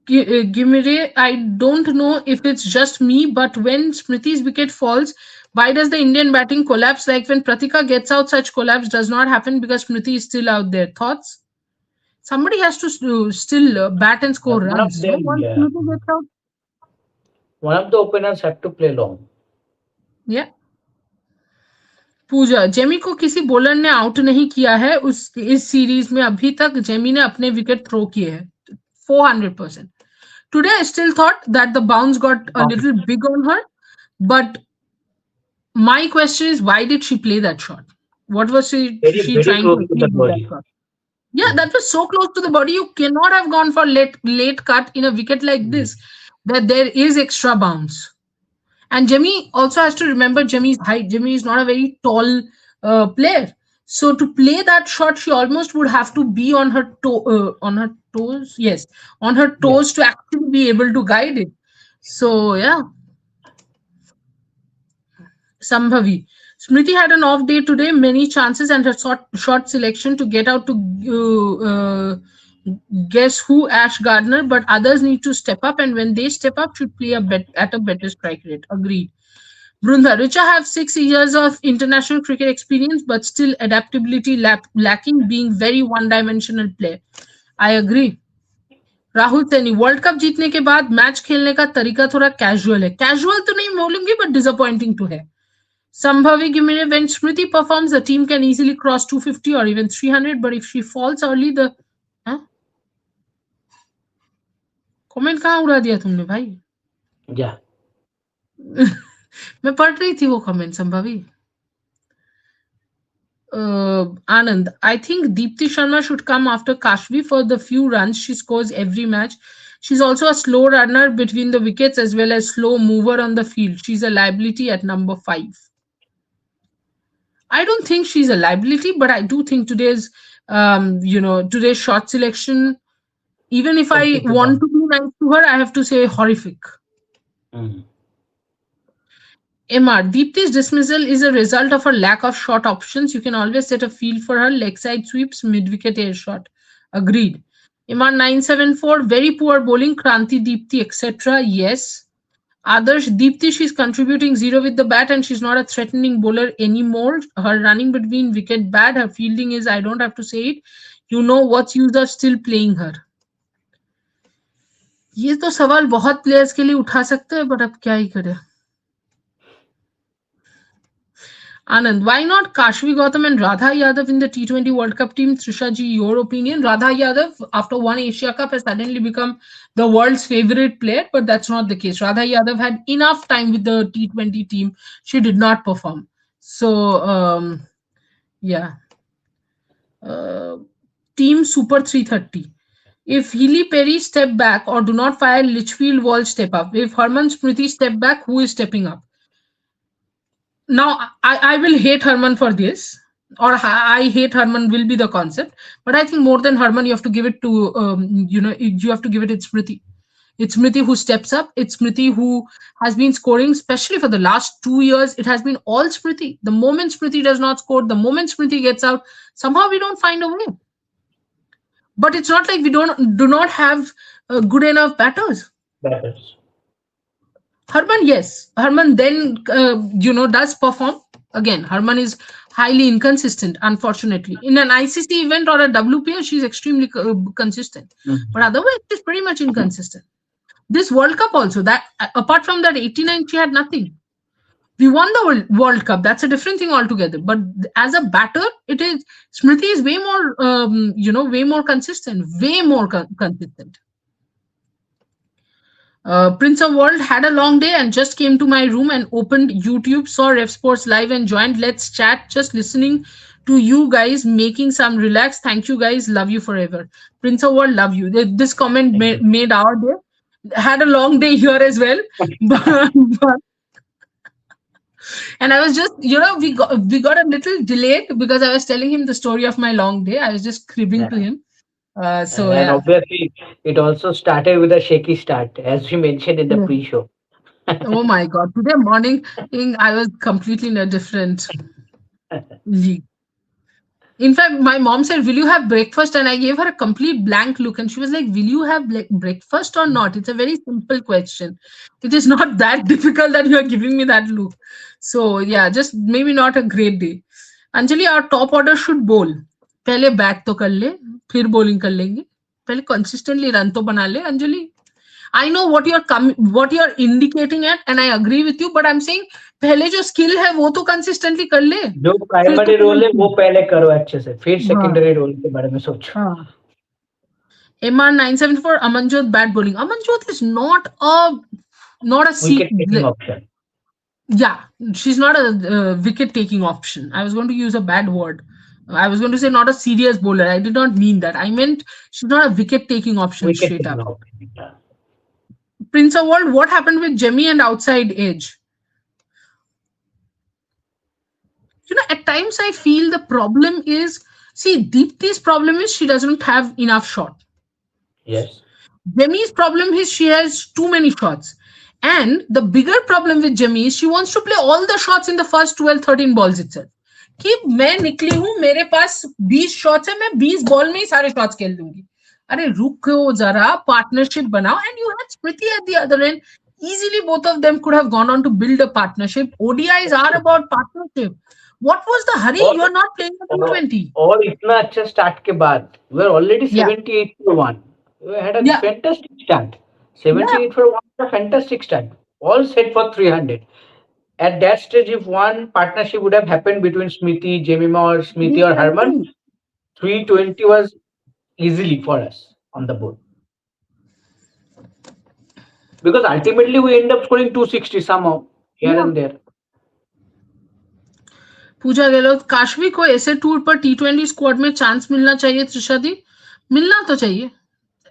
Gimire, I don't know if it's just me, but when Smriti's wicket falls, why does the Indian batting collapse? Like when Pratika gets out, such collapse does not happen because Smriti is still out there. Thoughts? Somebody has to still bat and score One of runs. No, them, once yeah. Smriti gets out, One of the openers had to play long. yeah. Pooja Jemi को किसी bowler ने out नहीं किया है उस इस series में अभी तक जेमी ने अपने विकेट थ्रो किए हैं 400%. Today, I still thought that the bounce got a Long. little big on her, but my question is, why did she play that shot? What was Very, she very trying to close to the achieve with that body. shot? Yeah, Mm. that was so close to the body. You cannot have gone for late cut in a wicket like Mm. this. That there is extra bounce. And Jimmy also has to remember Jimmy's height. Jimmy is not a very tall player. So to play that shot, she almost would have to be on her toes. Yes, on her Yeah. toes to actually be able to guide it. So yeah, Sambhavi. Smriti had an off day today, many chances, and her short selection to get out to guess who Ash Gardner, but others need to step up, and when they step up, should play at a better strike rate. Agreed. Brunda, Richa have 6 years of international cricket experience, but still adaptability lacking, being very one-dimensional player. I agree. Rahul Saini world cup जीतने के बाद match खेलने का तरीका थोड़ा casual है casual तो नहीं बोलूंगी बट डिसअपॉइंटिंग टू है Sambhavi Gimire, when Smriti performs, the team can easily cross 250 or even 300, but if she falls early, the. हाँ? कमेंट कहाँ उड़ा दिया तुमने भाई Yeah. मैं पढ़ रही थी वो comment संभावी Anand, I think Deepti Sharma should come after Kashvi for the few runs she scores every match. She's also a slow runner between the wickets as well as slow mover on the field. She's a liability at number 5. I don't think she's a liability, but I do think today's shot selection, even if I Completely want wrong. to be nice to her, I have to say horrific. Mm. MR, Deepti's dismissal is a result of her lack of shot options. You can always set a field for her leg side sweeps, mid wicket air shot. Agreed. MR 974, very poor bowling, Kranti, Deepti, etc. Yes. Others, Deepti, she's contributing zero with the bat and she's not a threatening bowler anymore. Her running between wicket bad. Her fielding is, I don't have to say it. You know what's use of still playing her. ये तो सवाल बहुत players के लिए उठा सकते हैं but अब क्या ही करें Anand, why not Kashvi Gautam and Radha Yadav in the T20 World Cup team? Trisha ji, your opinion? Radha Yadav, after one Asia Cup, has suddenly become the world's favorite player, but that's not the case. Radha Yadav had enough time with the T20 team. She did not perform. So, yeah. Uh, team Super 330. If Healy Perry step back or do not fire Litchfield Wall step up. If Harman Smriti step back, who is stepping up? Now I will hate Herman for this, or I hate Herman will be the concept, but I think more than Herman, you have to give it to you have to give it. It's Smriti. It's Smriti who steps up. It's Smriti who has been scoring, especially for the last 2 years. It has been all Smriti. The moment Smriti does not score, the moment Smriti gets out, somehow we don't find a way. But it's not like we do not have good enough batters. batters. Harman, yes, Harman then does perform. Again, Harman is highly inconsistent, unfortunately. In an ICC event or a WPO, she's extremely consistent, but Mhm. otherwise she's pretty much inconsistent. This World Cup also, that apart from that 89, she had nothing. We won the World Cup. That's a different thing altogether. But as a batter, it is Smriti is way more, way more consistent, way more consistent. Prince of World had a long day and just came to my room and opened YouTube, saw Rev Sports live and joined. Let's chat. Just listening to you guys, making some relax. Thank you guys. Love you forever. Prince of World, love you. This comment Thank you. made our day. Had a long day here as well, but and I was just, we got a little delayed because I was telling him the story of my long day. I was just cribbing to Yeah. him. So And yeah. obviously, it also started with a shaky start, as we mentioned in the Yeah. pre-show. Oh my God! Today morning, I was completely in a different league. In fact, my mom said, "Will you have breakfast?" And I gave her a complete blank look, and she was like, "Will you have breakfast or not?" It's a very simple question. It is not that difficult that you are giving me that look. So yeah, just maybe not a great day. Anjali, our top order should bowl. पहले bat तो कर ले, फिर bowling कर लेंगे. पहले consistently run तो बना ले, Anjali. I know what you're indicating at, and I agree with you. But I'm saying पहले जो skill है वो तो consistently कर ले. जो फिर तो प्राइमरी रोल है वो पहले करो अच्छे से, फिर हाँ सेकेंडरी रोल के बारे में सोचो. हाँ. MR974 Amanjot bat bowling. Amanjot is not a seat. Wicket taking option. Yeah, she's not a wicket taking option. I was going to use a bad word. I was going to say not a serious bowler. I did not mean that. I meant she's not a wicket taking option wicket straight taking up. Option. Prince of World, what happened with Jemmy and outside edge? At times I feel the problem is, see, Deepti's problem is she doesn't have enough shot. Yes. Jemmy's problem is she has too many shots. And the bigger problem with Jemmy is she wants to play all the shots in the first 12, 13 balls itself. कि मैं निकली हूं, मेरे पास 20 shots है, मैं 20 ball में ही सारे shots खेल दूंगी. अरे रुको जरा, पार्टनरशिप बनाओ. And you had Smriti at the other end. Easily both of them could have gone on to build a partnership. ODIs are about partnership. What was the hurry? और You're not playing a T20. और इतना अच्छा start के बाद we were already Yeah. 78 for 1. We had a Yeah. fantastic start. Yeah. 78 for 1 was a fantastic start. All set for 300. At that stage, if one partnership would have happened between Smriti, Jemima, or Smriti or Harman, 320 was easily for us on the board. Because ultimately we end up scoring 260 somehow here Yeah. and there. पूछा गहलोत, काशवी को ऐसे tour पर T20 squad में chance मिलना चाहिए. त्रिशा दी, मिलना तो चाहिए.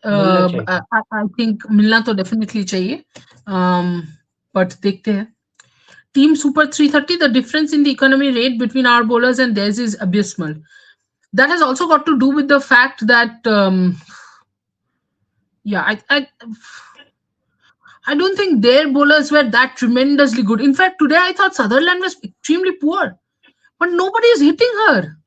मिलना चाहिए. आई थिंक मिलना तो डेफिनेटली चाहिए. बट देखते हैं. Team Super 330, the difference in the economy rate between our bowlers and theirs is abysmal. That has also got to do with the fact that, yeah, I don't think their bowlers were that tremendously good. In fact, today I thought Sutherland was extremely poor, but nobody is hitting her.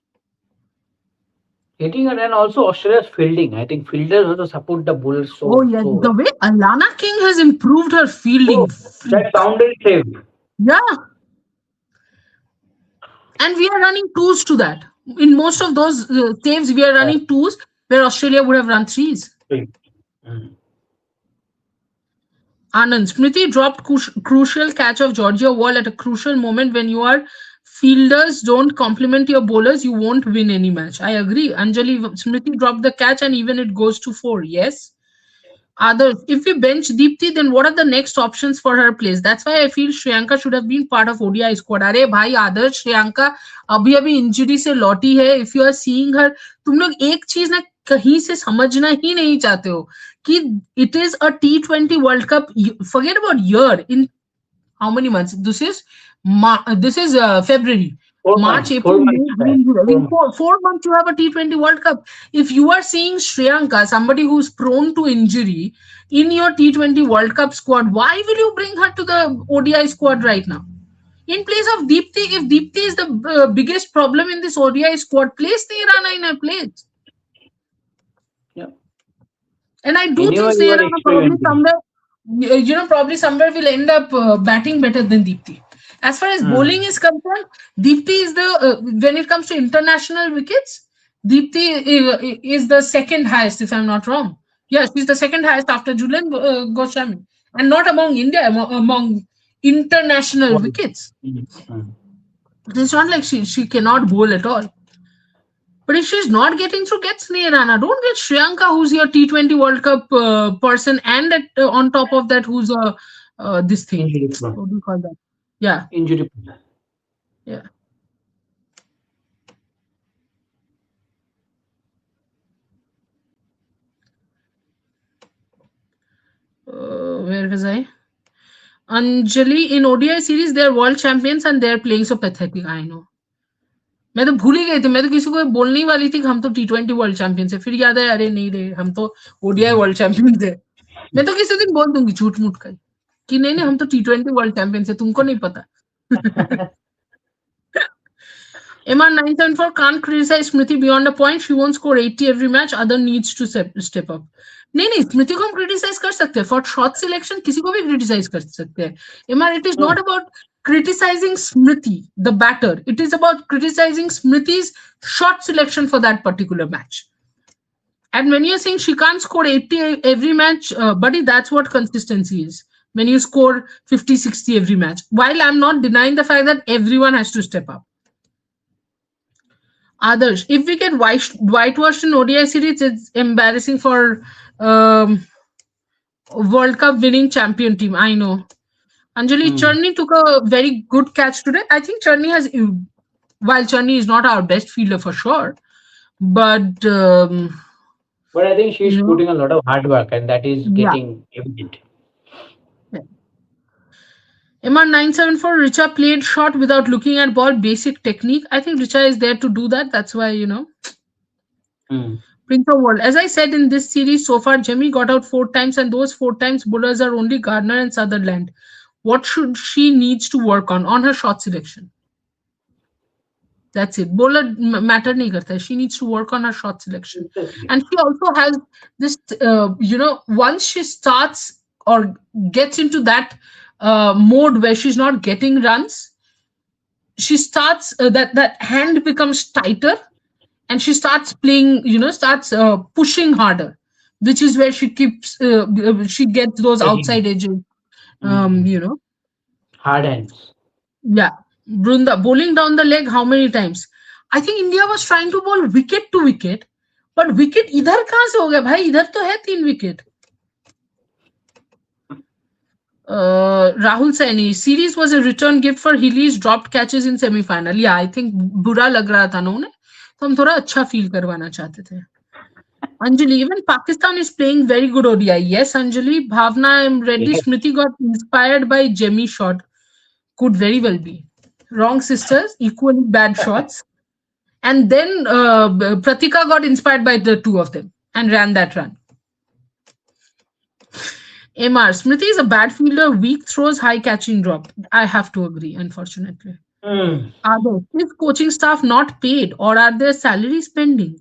Hitting and also Australia's fielding. I think fielders have to support the bowlers Oh, so yes. so The well. way Alana King has improved her fielding. Oh, that boundary save. Yeah. And we are running twos to that. In most of those saves, we are running twos where Australia would have run threes. Mm. Anand, Smriti dropped crucial catch of Georgia Wall at a crucial moment. When your fielders don't complement your bowlers, you won't win any match. I agree. Anjali, Smriti dropped the catch and even it goes to 4. Yes. Others, if we bench Deepti, then what are the next options for her place? That's why I feel Shriyanka should have been part of ODI squad. अरे भाई आदर्श, श्रेयांका अभी अभी injury से लौटी है. If you are seeing her, तुम लोग एक चीज ना कहीं से समझना ही नहीं चाहते हो कि it is a T20 World Cup. Forget about year. In how many months? This is February. 4 March, months. April, 4 May, months. June, July. 4 In months. four months, you have a T20 World Cup. If you are seeing Shriyanka, somebody who's prone to injury, in your T20 World Cup squad, why will you bring her to the ODI squad right now? In place of Deepti, if Deepti is the biggest problem in this ODI squad, place Tirana in her place. And I do Anyway, think you are Sneha probably experimenting. somewhere, probably somewhere will end up batting better than Deepti. As far as bowling Hmm. is concerned, Deepti is the when it comes to international wickets, Deepti is the second highest, if I'm not wrong. Yes, she's the second highest after Julian Goswami, and not among India, among international What is- wickets. Hmm. It's not like she cannot bowl at all. But if she's not getting through, get Sneha Rana. Don't get Shriyanka, who's your T20 World Cup person, and on top of that, who's a this thing. Injury prone. What do you call that? Yeah, Injury prone. yeah. Where was I? Anjali in ODI series, they're world champions and they're playing so pathetic. I know. मैं तो भूल ही गई थी, मैं तो किसी को बोलने ही वाली थी कि हम तो T20 वर्ल्ड चैंपियंस है, फिर याद है अरे नहीं रे, हम तो ओडीआई वर्ल्ड चैंपियंस है. मैं तो किसी दिन बोल दूंगी झूठ मूठ का कि नहीं नहीं हम तो T20 वर्ल्ड चैंपियंस है, तुमको नहीं पता. MR974 can't criticize Smriti beyond a point. She won't score 80 every match. Other needs to step up. नहीं नहीं, स्मृति को हम क्रिटिसाइज कर सकते हैं फॉर शॉट सिलेक्शन, किसी को भी क्रिटिसाइज कर सकते हैं. MR, it is not about criticizing Smriti, the batter. It is about criticizing Smriti's shot selection for that particular match. And when you're saying she can't score 80 every match, buddy, that's what consistency is. When you score 50, 60 every match. While I'm not denying the fact that everyone has to step up. Others, if we get whitewashed in ODI series, it's embarrassing for World Cup winning champion team. I know. Anjali, Hmm. Charni took a very good catch today. I think Charni has, while Charni is not our best fielder for sure, but But I think she's you know, putting a lot of hard work, and that is yeah. getting evident. MR974, Richa played shot without looking at ball, basic technique. I think Richa is there to do that. That's why, Hmm. Prince of World. As I said in this series so far, Jemmy got out 4 times, and those 4 times bowlers are only Gardner and Sutherland. What should she needs to work on her shot selection? That's it. Bowler matter nahi karta hai. She needs to work on her shot selection, Exactly. and she also has this. Once she starts or gets into that mode where she's not getting runs, she starts that hand becomes tighter, and she starts playing. Starts pushing harder, which is where she keeps. She gets those Taking. outside edges. Hmm. You know. Hard hands. Yeah. Brunda bowling down the leg how many times? I think India was trying to bowl wicket to wicket, but wicket इधर कहाँ से हो गया भाई? इधर तो है 3 wicket. Rahul Saini, series was a return gift for Healey's dropped catches in semi-final. Yeah, I think बुरा लग रहा था ना उन्हें, तो हम थोड़ा अच्छा फील करवाना चाहते थे. Anjali, even Pakistan is playing very good ODI. Yes, Anjali, Bhavna Reddy Yes. Smriti got inspired by Jemmy shot. Could very well be. Wrong sisters, equally bad shots. And then Pratika got inspired by the two of them and ran that run. MR, Smriti is a bad fielder, weak throws, high catching drop. I have to agree, unfortunately. Hmm. Is coaching staff not paid or are their salaries pending?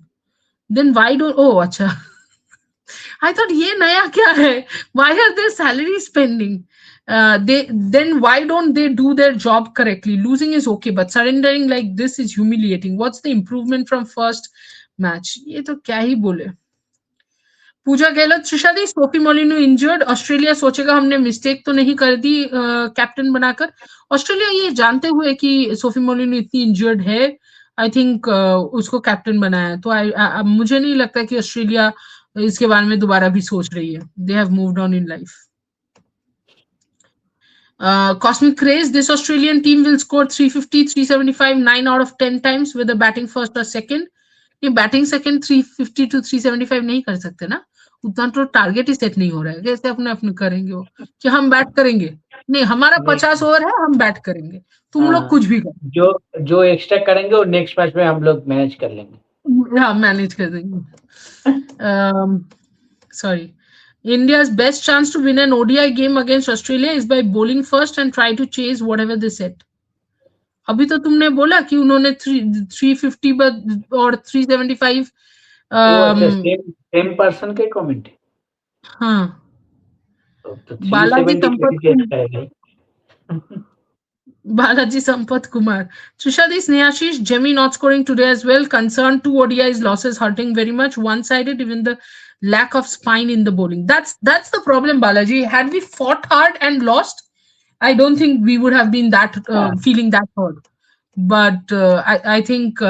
Then why don't, oh, acha. I thought, ye naya kya hai? Why are their salaries pending? Then why don't they do their job correctly? Losing is okay, but surrendering like this is humiliating. What's the improvement from first match? ये तो क्या ही बोले. पूजा Gehlot, त्रिशादी, Sophie मोलिनो injured, Australia सोचेगा हमने mistake तो नहीं कर दी captain बनाकर. ऑस्ट्रेलिया ये जानते हुए कि सोफी मोलिनो इतनी इंजर्ड है, आई थिंक उसको कैप्टन बनाया. तो मुझे नहीं लगता कि ऑस्ट्रेलिया इसके बारे में दोबारा भी सोच रही है. They have moved on in life. Cosmic Craze, this Australian team will score 350, 375, 9 out of 10 times with a batting first or second. ये बैटिंग सेकंड 350 to 375 नहीं कर सकते ना, उतना तो टारगेट ही सेट नहीं हो रहा है. कैसे अपने अपने करेंगे वो कि हम बैट करेंगे? नहीं, हमारा 50 ओवर है, हम बैट करेंगे, तुम लोग कुछ भी करो. जो जो एक्स्ट्रा करेंगे वो नेक्स्ट मैच में हम लोग मैनेज कर लेंगे. हाँ, मैनेज कर देंगे. Sorry. India's best chance to win an ODI game against Australia is by bowling first and try to chase whatever they set. अभी तो तुमने बोला कि उन्होंने 350 और 375 वो अच्छा सेम पर्सन के comment. Huh. The Balaji 370 Sampat KTCS guy, like, Balaji Sampath Kumar. Trishadi Snehashish, Jemmy not scoring today as well. Concerned two ODIs losses hurting very much. One-sided, even the lack of spine in the bowling. That's the problem, Balaji. Had we fought hard and lost, I don't think we would have been that yeah, feeling that hurt. But I think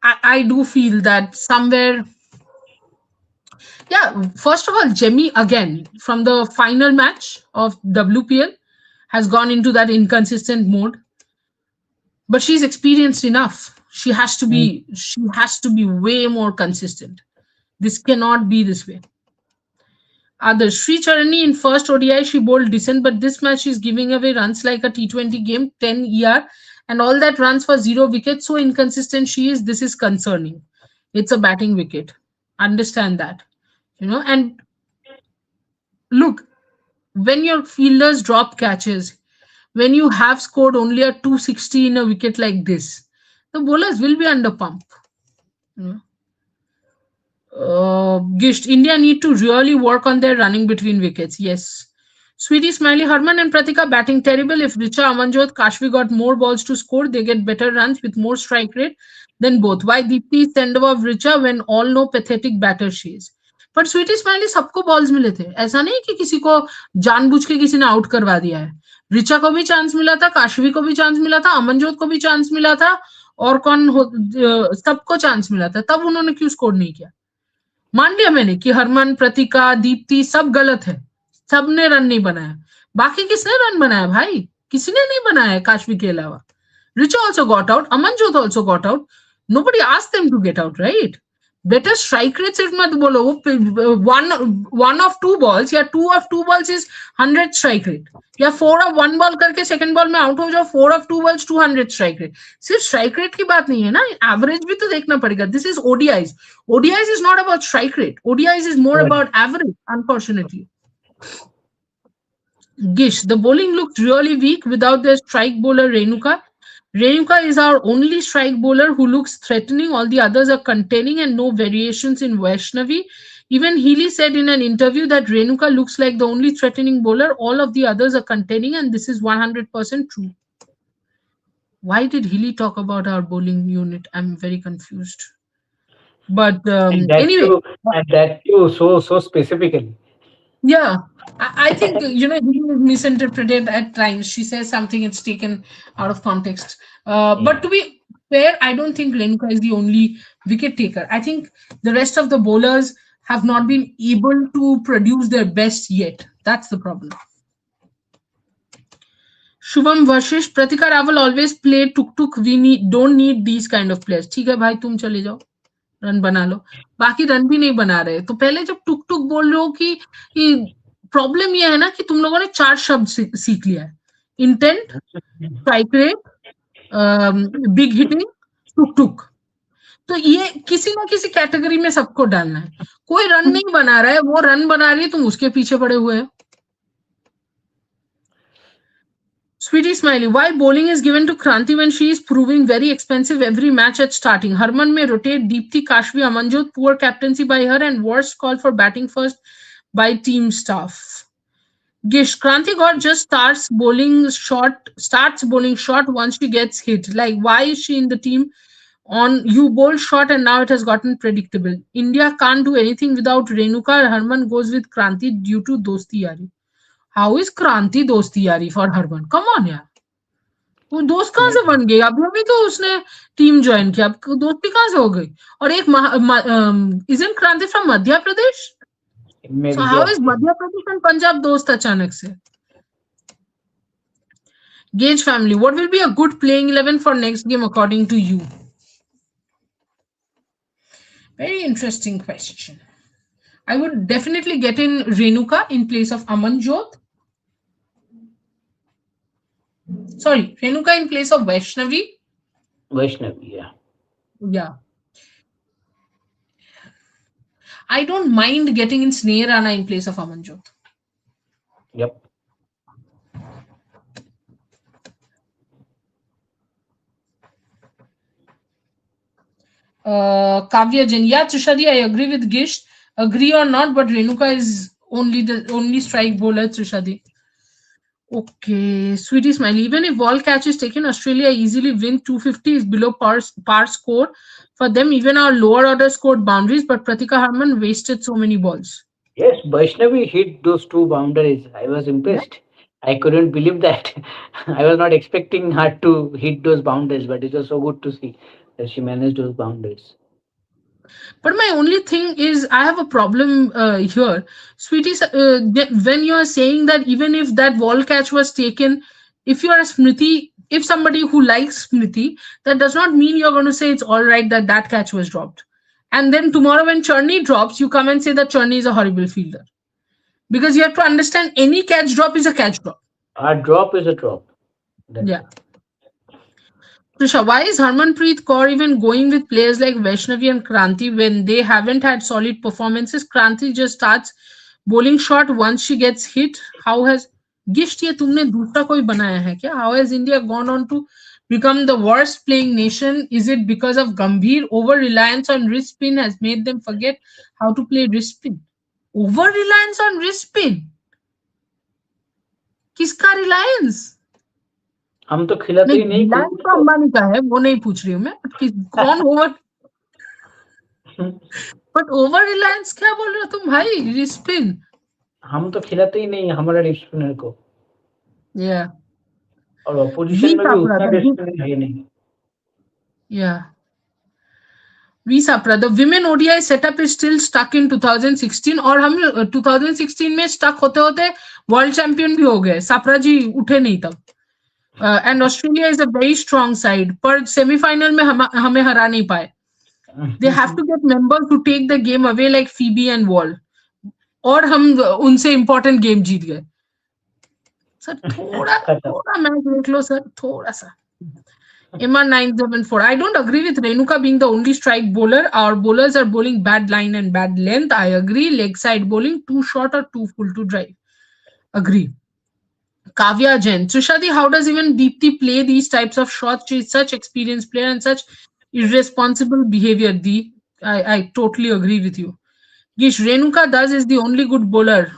I do feel that somewhere, yeah. First of all, Jemmy again from the final match of WPL has gone into that inconsistent mode, but she's experienced enough. mm, She has to be way more consistent. This cannot be this way. Others, Sri Charani in first ODI, she bowled decent, but this match she's giving away runs like a T20 game, 10 ER, and all that runs for zero wickets. So inconsistent she is. This is concerning. It's a batting wicket. Understand that. And look, when your fielders drop catches, when you have scored only a 260 in a wicket like this, the bowlers will be under pump. You know. Gisht, India need to really work on their running between wickets. Yes. Sweetie, Smiley, Harman, and Pratika batting terrible. If Richa, Amanjot, Kashvi got more balls to score, they get better runs with more strike rate than both. Why Deepti is send above Richa when all know pathetic batter she is? पर Sweety smiley सबको balls मिले थे. ऐसा नहीं कि किसी को जानबूझ के किसी ने आउट करवा दिया है. रिचा को भी चांस मिला था, काशवी को भी चांस मिला था, अमनजोत को भी चांस मिला था, और सबको चांस मिला था, तब उन्होंने क्यों स्कोर नहीं किया? मान लिया मैंने कि हरमन, प्रतिका, दीप्ति सब गलत है, सबने रन नहीं बनाया. बाकी किसने रन बनाया भाई? किसी ने नहीं बनाया है काशवी के अलावा. Richa also got out. Amanjot also got out. Nobody asked them to get out, right? Better strike rate सिर्फ मत बोलो. वो वन ऑफ टू बॉल्स या two of two balls is 100 strike rate, या 4 ऑफ 1 बॉल करके second ball में out हो जाओ, 4 ऑफ 2 बॉल्स 200 स्ट्राइक रेट. सिर्फ स्ट्राइक रेट की बात नहीं है ना, एवरेज भी तो देखना पड़ेगा. This is ODIs. ODIs is not about strike rate. ODIs is more right. About average, unfortunately. Gish, the bowling looked really weak without their strike bowler Renuka. Renuka is our only strike bowler who looks threatening. All the others are containing and no variations in Vaishnavi. Even Healey said in an interview that Renuka looks like the only threatening bowler. All of the others are containing, and this is 100% true. Why did Healey talk about our bowling unit? I'm very confused. But and that anyway, too, and that too, so specifically. yeah, I think he misinterpreted at times. She says something, it's taken out of context. But Yeah, to be fair, I don't think Renuka is the only wicket taker. I think the rest of the bowlers have not been able to produce their best yet. That's the problem. Shubham Vashish, Pratika Raval always play tuk tuk. We don't need these kind of players. ठीक है भाई, तुम चले जाओ, run बना लो. बाकी run भी नहीं बना रहे. तो पहले जब टुक टुक बोल रहे हो कि प्रॉब्लम ये है ना कि तुम लोगों ने 4 शब्द सीख लिया है: intent, strike rate, big hitting, टुक टुक. तो ये किसी ना किसी कैटेगरी में सबको डालना है. कोई रन नहीं बना रहा है, वो रन बना रही है, तुम उसके पीछे पड़े हुए हैं. Sweetie Smiley, why bowling is given to Kranti when she is proving very expensive every match at starting? Harman may rotate Deepthi, Kashvi, Amanjot, poor captaincy by her, and worst call for batting first by team staff. Gish, Kranti God just starts bowling short once she gets hit. Like, why is she in the team? On you bowl short and now it has gotten predictable. India can't do anything without Renuka. Harman goes with Kranti due to Dosti Yari. How is Kranti Dosti Yari for Harman? Come on, यार. वो दोस्त कहाँ से बन गई? अभी अभी तो उसने टीम ज्वाइन किया, अब दोस्ती कहाँ से हो गई? और एक isn't Kranti from Madhya Pradesh? So maybe, how yes, is yes. Madhya Pradesh and Punjab दोस्त अचानक से? Gage family, what will be a good playing 11 for next game according to you? Very interesting question. I would definitely get in Renuka in place of Amanjot. Sorry, Renuka in place of Vaishnavi. Vaishnavi, yeah. Yeah. I don't mind getting in Sneh Rana in place of Amanjot. Yep. Kavya Jain. Yeah, Trishadi, I agree with Gish. Agree or not, but Renuka is only strike bowler, Trishadi. Okay, sweetie smile. Even if ball catch is taken, Australia easily win. 250 is below par score for them. Even our lower order scored boundaries, but Pratika Harman wasted so many balls. Yes, Vaishnavi hit those two boundaries. I was Yeah. impressed. I couldn't believe that. I was not expecting her to hit those boundaries, but it was so good to see that she managed those boundaries. But my only thing is, I have a problem here, sweetie. When you are saying that even if that wall catch was taken, if you are a Smriti, if somebody who likes Smriti, that does not mean you're going to say it's all right that that catch was dropped. And then tomorrow when Churney drops, you come and say that Churney is a horrible fielder. Because you have to understand any catch drop is a catch drop. A drop is a drop. That's Yeah. it. Trisha, why is Harmanpreet Kaur even going with players like Vaishnavi and Kranti when they haven't had solid performances? Kranti just starts bowling shot once she gets hit. How has gift ये तुमने दूसरा कोई बनाया है क्या? How has India gone on to become the worst playing nation? Is it because of Gambhir over reliance on wrist spin has made them forget how to play wrist spin? Over reliance on wrist spin? किसका रिलायंस? हम तो खिलाते नहीं, ही नहीं रिलायंस किसी तो को। अंबानी का है, वो नहीं पूछ रही हूँ मैं, बट कौन ओवर, बट ओवर रिलायंस क्या बोल रहे हो तुम भाई? रिस्पिन. हम तो खिलाते ही नहीं हमारे डिस्पिनर को, या और वी अपोजिशन में भी सापरा उतना द डिस्पिनर है नहीं। या वी सापरा the women ODI setup is still stuck in 2016 और हम 2016 में स्टक होते होते वर्ल्ड चैंपियन भी हो गए, सापरा जी उठे नहीं तब. And Australia is a very strong side, पर सेमीफाइनल में हमें हरा नहीं पाए. They have to get members to take the game away like Phoebe and Voll, और हम उनसे इंपॉर्टेंट गेम जीत गए. सर थोड़ा खत्म। थोड़ा मैच देख लो सर, थोड़ा सा. MR974. I don't agree with Renuka being the only strike bowler. Our bowlers are bowling bad line and bad length. I agree. Leg side bowling, too short or too full to drive. Agree. Kavya Jain. Trishadi, how does even Deepthi play these types of shots? She is such experienced player and such irresponsible behavior. I totally agree with you. Gish, Renuka does is the only good bowler.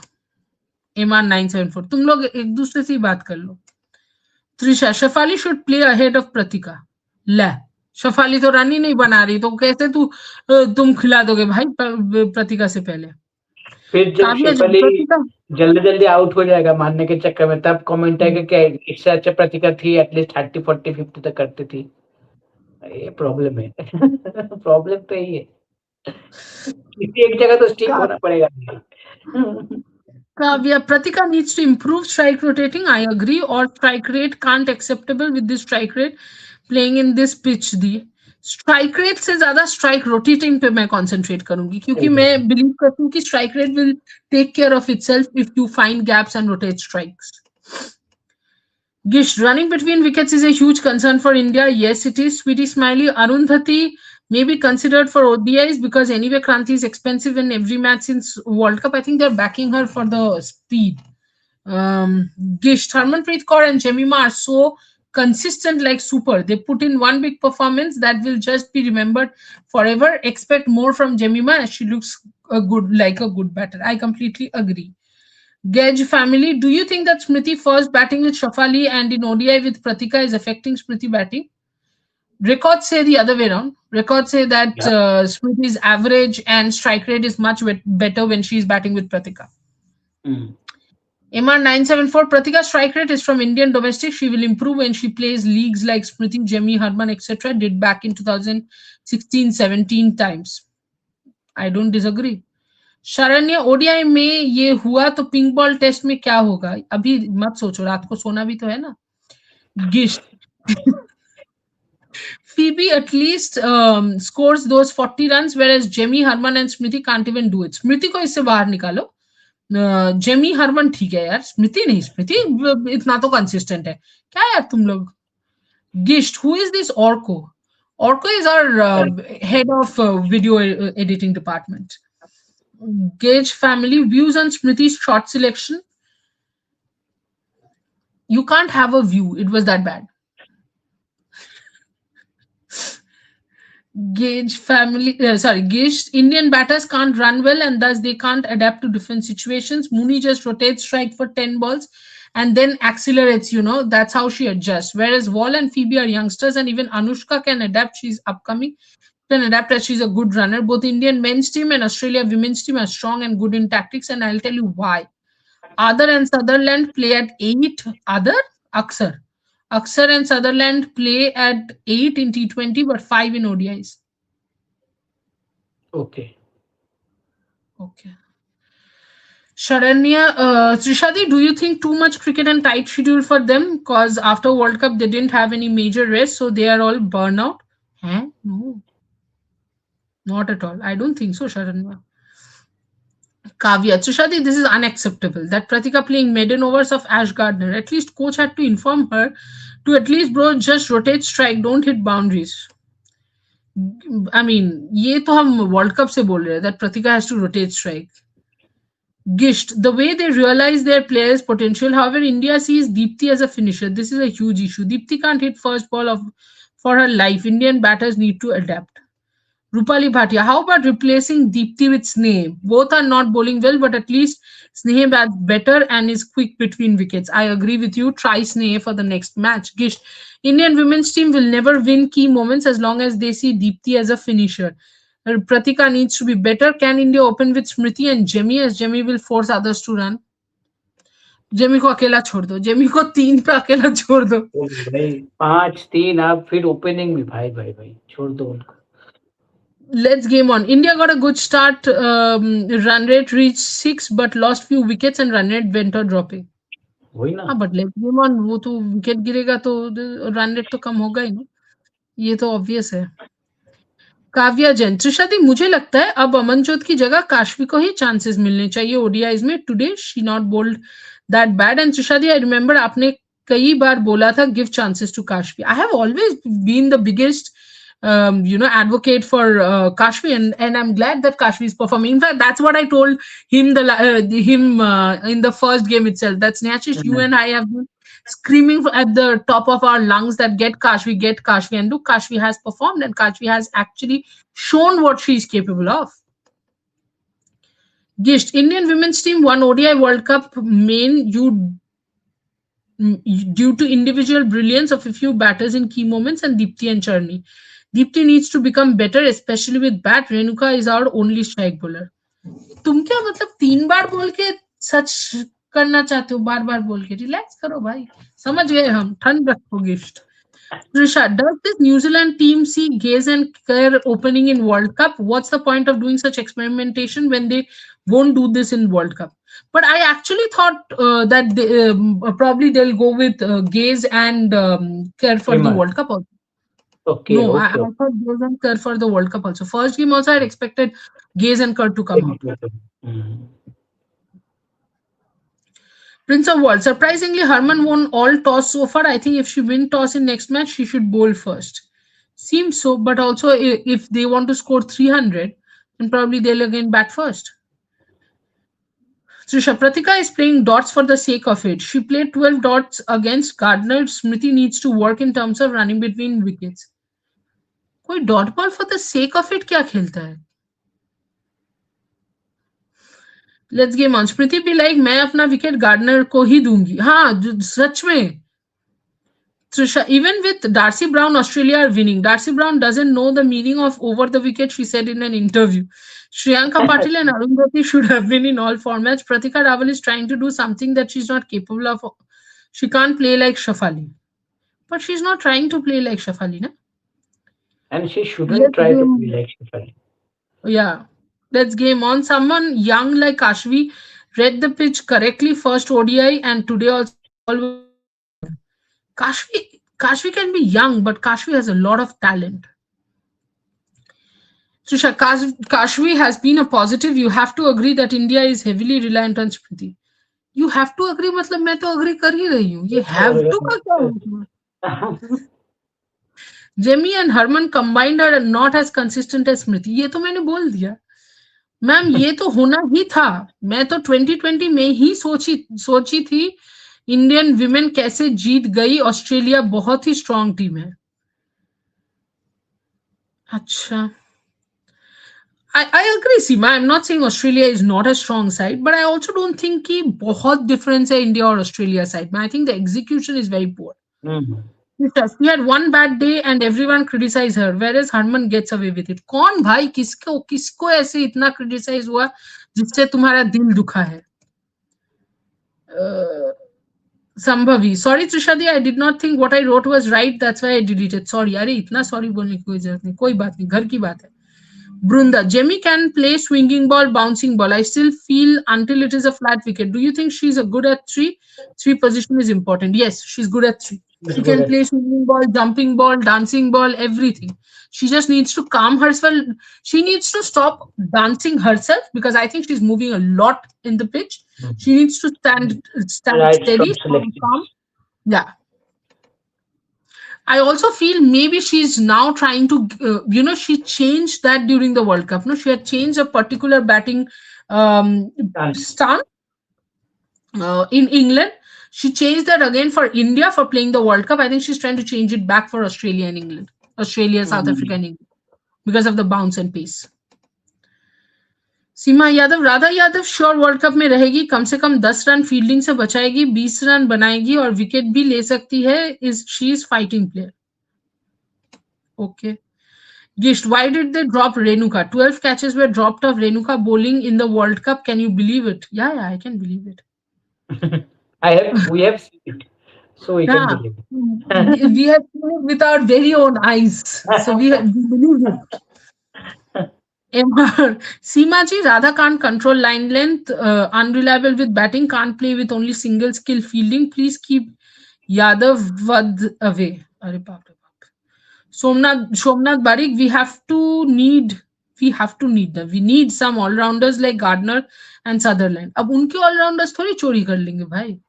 MR974. तुम लोग एक दूसरे से ही बात कर लो. Trisha, Shafali should play ahead of Pratika. ला, शफाली तो run ही नहीं बना रही, तो कैसे तुम खिला दोगे भाई प्रतिका से पहले? फिर जब काव्या जी, शेफाली प्रतिका जल्दी जल्दी आउट हो जाएगा मारने के चक्कर में, तब कमेंट आएगा कि इससे अच्छा प्रतिका थी, एटलीस्ट 30 40 50 तक करती थी। ये प्रॉब्लम है। प्रॉब्लम तो यही है, किसी एक जगह तो स्टिक का, होना पड़ेगा। Kavya, Pratika needs to improve strike rotating. I agree. Or strike rate can't acceptable with this strike rate playing in this pitch. The strike rate से ज्यादा स्ट्राइक रोटेटिंग पे मैं कंसंट्रेट करूंगी, क्योंकि मैं बिलीव करती हूँ कि strike rate will take care of itself if you find gaps and rotate strikes. Gish, running between wickets is a huge concern for India. Yes, it is. Sweetie Smiley, Arundhati may be considered for ODIs because anyway Kranti is expensive in every match since World Cup. I think they're backing her for the speed. Gish, Harmanpreet Kaur and Jemima are so consistent like super. They put in one big performance that will just be remembered forever. Expect more from Jemima as she looks like a good batter. I completely agree. Gage family, do you think that Smriti first batting with Shafali and in ODI with Pratika is affecting Smriti batting? Records say the other way around. Records say that Yeah. Smriti's average and strike rate is much better when she is batting with Pratika. Mm. MR974, Pratika's strike rate is from Indian domestic. She will improve when she plays leagues like Smriti, Jemmy, Harman, etc. did back in 2016-17 times. I don't disagree. Sharanya, ODI में ये हुआ तो pink ball test में क्या होगा? अभी मत सोचो, रात को सोना भी तो है ना. गिश, Phoebe at least scores those 40 runs, whereas Jemmy, Harman and Smriti can't even do it. स्मृति को इससे बाहर निकालो. जेमी हरमन ठीक है यार, स्मृति नहीं. स्मृति इतना तो कंसिस्टेंट है क्या यार तुम लोग. Gist, who is this Arko? Arko is our head of video editing department. Gage family, views on Smriti's shot selection. You can't have a view. It was that bad. Gage, Indian batters can't run well and thus they can't adapt to different situations. Mooney just rotates strike for 10 balls and then accelerates, that's how she adjusts. Whereas Wall and Phoebe are youngsters and even Anushka can adapt. She's upcoming, can adapt as she's a good runner. Both Indian men's team and Australia women's team are strong and good in tactics, and I'll tell you why. Other and Sutherland play at 8. Aksar. Aksar and Sutherland play at 8 in T20 but 5 in ODIs. Okay. Okay. Sharanya, Trishadi, do you think too much cricket and tight schedule for them? Because after World Cup, they didn't have any major rest, so they are all burnout. Huh? No, not at all. I don't think so, Sharanya. Kavya, Trishadi, this is unacceptable. That Pratika playing maiden overs of Ash Gardner. At least coach had to inform her to at least bro just rotate strike, don't hit boundaries. I mean, ये तो हम World Cup से बोल रहे हैं that Pratika has to rotate strike. Gisht, the way they realize their players' potential. However, India sees Deepthi as a finisher. This is a huge issue. Deepthi can't hit first ball of for her life. Indian batters need to adapt. Rupali Bhatia, how about replacing Deepthi with Sneh? Both are not bowling well, but at least Sneh bats better and is quick between wickets. I agree with you. Try Sneh for the next match. Gisht, Indian women's team will never win key moments as long as they see Deepthi as a finisher. Pratika needs to be better. Can India open with Smriti and Jemmy as Jemmy will force others to run? Jamie को अकेला छोड़ दो Jamie को 3 पे अकेला छोड़ दो ओ भाई 5-3 आप फिर ओपनिंग में भाई भाई भाई छोड़ दो उनको. Let's game on. India got a good start. Run rate reached 6 but lost few wickets and run rate went on dropping. वही ना. हाँ बट लेट्स गेम ऑन. वो तो विकेट गिरेगा तो रन रेट तो कम होगा ही ना. ये तो ऑब्वियस है. काव्या जैन, त्रिशादी, मुझे लगता है अब अमनजोत की जगह काशवी को ही चांसेस मिलने चाहिए ओडीआईज में. Today she not bowled that bad. And त्रिशादी, आई रिमेंबर आपने कई बार बोला था give chances to Kashvi. I have always been the biggest advocate for Kashvi, and I'm glad that Kashvi is performing. In fact, that's what I told him in the first game itself. That's Snehashish, you and I have been screaming at the top of our lungs that get Kashvi, and look, Kashvi has performed, and Kashvi has actually shown what she is capable of. Gisht, Indian women's team won ODI World Cup due to individual brilliance of a few batters in key moments and Deepthi and Charni. Deepthi needs to become better, especially with bat. Renuka is our only strike bowler. तुम क्या मतलब 3 बार बोल के सच करना चाहते हो? बार बोल के रिलैक्स करो भाई. समझ गए हम. ठंड रखो. Gift. Trisha, does this New Zealand team see Gaze and Kerr opening in World Cup? What's the point of doing such experimentation when they won't do this in World Cup? But I actually thought that probably they'll go with Gaze and Kerr for the World Cup also. Okay, No, okay. I thought Gaze and Kerr for the World Cup also. First game also I had expected Gaze and Kerr to come out. Prince of Wales. Surprisingly, Harman won all toss so far. I think if she wins toss in next match, she should bowl first. Seems so, but also if they want to score 300, then probably they'll again bat first. Trisha, Pratika is playing dots for the sake of it. She played 12 dots against Gardner. Smriti needs to work in terms of running between wickets. कोई dot ball for the sake of it क्या खेलता है? Let's game on. Smriti be like, मैं अपना wicket gardener को ही दूंगी. हाँ, सच में. Trisha, even with Darcy Brown, Australia are winning. Darcy Brown doesn't know the meaning of over the wicket, she said in an interview. Shriyanka Patil and Arundhati should have been in all formats. Pratika Rawal is trying to do something that she's not capable of. She can't play like Shafali. But she's not trying to play like Shafali, na? And she shouldn't try to play like Shafali. Yeah. Let's game on. Someone young like Kashvi read the pitch correctly first ODI and today also the ball was Kashvi can be young, but Kashvi has a lot of talent. Trisha, Kashvi has been a positive. You have to agree that India is heavily reliant on Smriti. You have to agree, मतलब मैं तो agree कर ही रही हूँ. ये have to का क्या होता? Jemmy and Harman combined are not as consistent as Smriti. ये तो मैंने बोल दिया. मैम ये तो होना ही था. मैं तो 2020 में ही सोची थी इंडियन विमेन कैसे जीत गई. ऑस्ट्रेलिया बहुत ही स्ट्रांग टीम है. Acha. I agree, Seema. I'm not saying Australia is not a strong side, but I also don't think कि बहुत difference है India or Australia side. But I think the execution is very poor. Hmm. She had one bad day and everyone criticized her, whereas Harman gets away with it. कौन भाई किसको किसको ऐसे इतना criticize हुआ जिससे तुम्हारा दिल दुखा है? Uh, Shambhavi. Sorry Trishadi, I did not think what I wrote was right. That's why I deleted. Sorry. अरे इतना sorry बोलने की कोई जरूरत नहीं. कोई बात नहीं. घर की बात है. Brunda, Jemmy can play swinging ball, bouncing ball. I still feel until it is a flat wicket. Do you think she's a good at three? Three position is important. Yes, she's good at three. It's She good can at play swinging ball, jumping ball, dancing ball, everything. She just needs to calm herself. She needs to stop dancing herself because I think she's moving a lot in the pitch. She needs to stand right steady, shot stand selection. calm. Yeah, I also feel maybe she's now trying to, she changed that during the World Cup. No, she had changed a particular batting um, Done. stance in England. She changed that again for India for playing the World Cup. I think she's trying to change it back for Australia and England, Australia, South Africa, Hmm. and England because of the bounce and pace. Seema Yadav Radha Yadav sure world cup में रहेगी कम से कम 10 run fielding से बचाएगी 20 run बनाएगी और wicket भी ले सकती है is she is fighting player okay Gisht, why did they drop Renuka? 12 catches were dropped of Renuka bowling in the World Cup. Can you believe it? Yeah, yeah, I can believe it. We have seen it, so we can Yeah, believe we have seen it with our very own eyes. So we believe it. MR. Seema ji, Radha can't control line length, unreliable with batting, can't play with only single skill fielding. Please keep Yadav Vad away. Arre baap re baap. Somnath Barik, we have to need them. We need some all-rounders like Gardner and Sutherland. अब उनके all-rounders थोड़ी चोरी कर लेंगे भाई.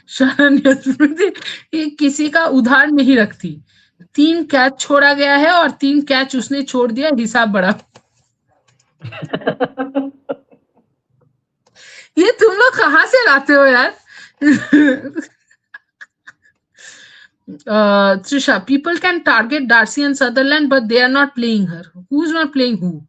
शरण्य स्मृति ये किसी का उधार नहीं रखती. 3 कैच छोड़ा गया है और 3 कैच उसने छोड़ दिया हिसाब बड़ा. ये तुम लोग कहाँ से लाते हो यार? Trisha, people can target Darcy and Sutherland, but they are not playing her. Who's not playing who?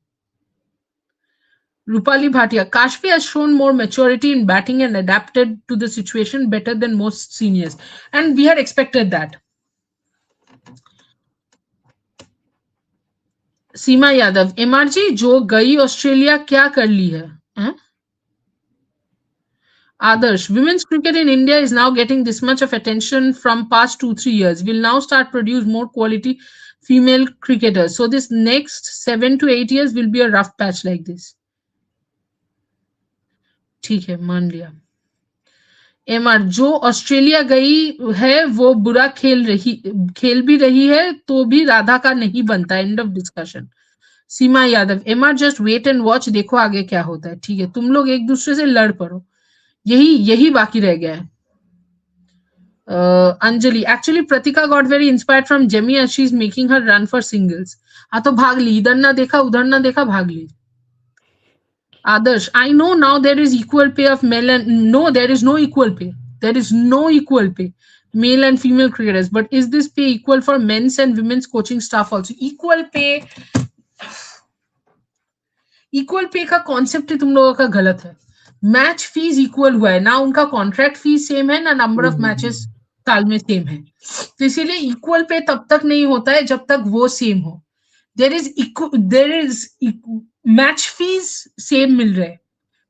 Rupali Bhatia, Kashfi has shown more maturity in batting and adapted to the situation better than most seniors. And we had expected that. Seema Yadav, MRG जो गई Australia क्या कर ली है? Adarsh, women's cricket in India is now getting this much of attention from past 2-3 years. We'll now start produce more quality female cricketers. So this next 7 to 8 years will be a rough patch like this. ठीक है मान लिया. MR जो Australia गई है वो बुरा खेल भी रही है तो भी राधा का नहीं बनता. End of discussion. Seema Yadav, MR just wait and watch देखो आगे क्या होता है. ठीक है तुम लोग एक दूसरे से लड़ पड़ो. यही बाकी रह गया है. Anjali, actually Pratika got very inspired from Jemmy as she's making her run for singles. हाँ तो भाग ली. इधर ना देखा उधर ना देखा भाग ली. Adarsh, I know now there is equal pay of male and no, there is no equal pay. There is no equal pay, male and female cricketers. But is this pay equal for men's and women's coaching staff also? Equal pay का concept ही तुम लोगों का गलत है. Match fees equal हुआ है ना उनका कॉन्ट्रैक्ट फीस सेम है ना नंबर ऑफ मैचेस साल में सेम है. तो इसीलिए इक्वल पे तब तक नहीं होता है जब तक वो सेम हो. There is match fees same मिल रहे हैं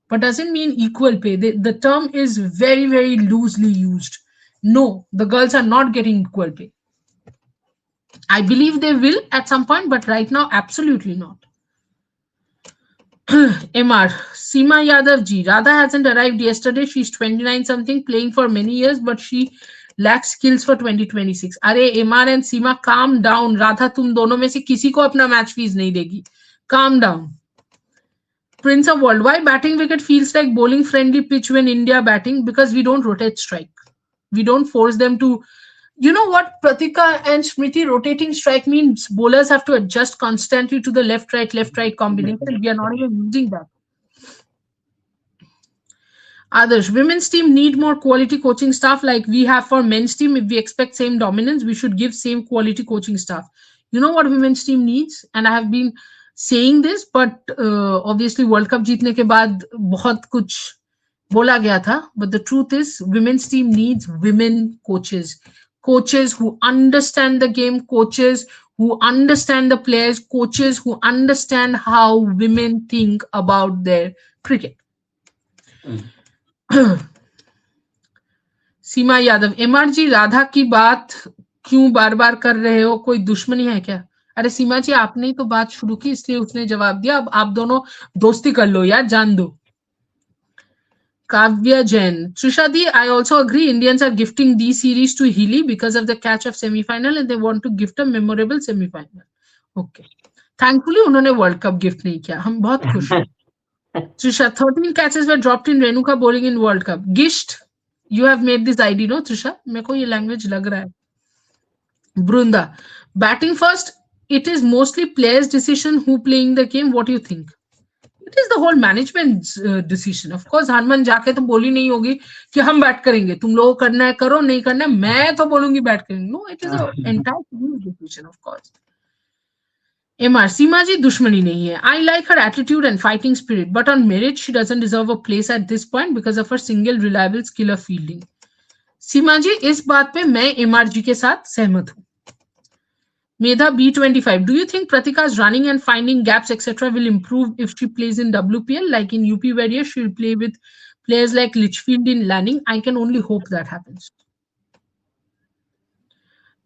but doesn't mean equal pay. The term is very, very loosely used. No, the girls are not getting equal pay. I believe they will at some point, but right now, absolutely not. MR, Seema Yadav ji, Radha hasn't arrived yesterday. She's 29 something, playing for many years, but she lacks skills for 2026. अरे MR and Seema, calm down. Radha तुम दोनों में से किसी को अपना match fees नहीं देगी. Calm down. Prince of World, why batting wicket feels like bowling friendly pitch when India batting? Because we don't rotate strike. We don't force them to. You know what Pratika and Smriti rotating strike means? Bowlers have to adjust constantly to the left right combination. We are not even using that. Others, women's team need more quality coaching staff like we have for men's team. If we expect same dominance, we should give same quality coaching staff. You know what women's team needs? And I have been saying this, but obviously World Cup जीतने के बाद बहुत कुछ बोला गया था. But the truth is, women's team needs women coaches. Coaches who understand the game, coaches who understand the players, coaches who understand how women think about their cricket. Seema Yadav, एमआर जी राधा की बात क्यों बार बार कर रहे हो, कोई दुश्मनी है क्या? अरे सीमा जी आपने ही तो बात शुरू की इसलिए उसने जवाब दिया, अब आप दोनों दोस्ती कर लो यार, जान दो. Kavya Jain, Trishadi, I also agree Indians are gifting these series to Healey because of the catch of semi-final and they want to gift a memorable semi-final. Okay. Thankfully उन्होंने World Cup gift नहीं किया, हम बहुत खुश हैं. Trisha, 13 catches were dropped in Renuka bowling in World Cup. Gisht, you have made this ID, no Trisha? मेरे को ये language लग रहा है. Brunda, batting first, it is mostly players' decision who playing the game. What do you think? It is the whole management's decision. Of course, Harman जाके तो बोली नहीं होगी कि हम बैट करेंगे, तुम लोग करना है करो, नहीं करना है मैं तो बोलूंगी बैट करेंगे. No, it is an entire team decision, of course. MR, सीमा जी दुश्मनी नहीं है. I like her attitude and fighting spirit, but on merit she doesn't deserve a place at this point because of her single reliable skill of fielding. सीमा जी इस बात पे मैं MR जी के साथ सहमत हूँ. Medha B25, do you think Pratika's running and finding gaps, etc., will improve if she plays in WPL? Like in UP Warriors, she'll play with players like Litchfield in Lanning. I can only hope that happens.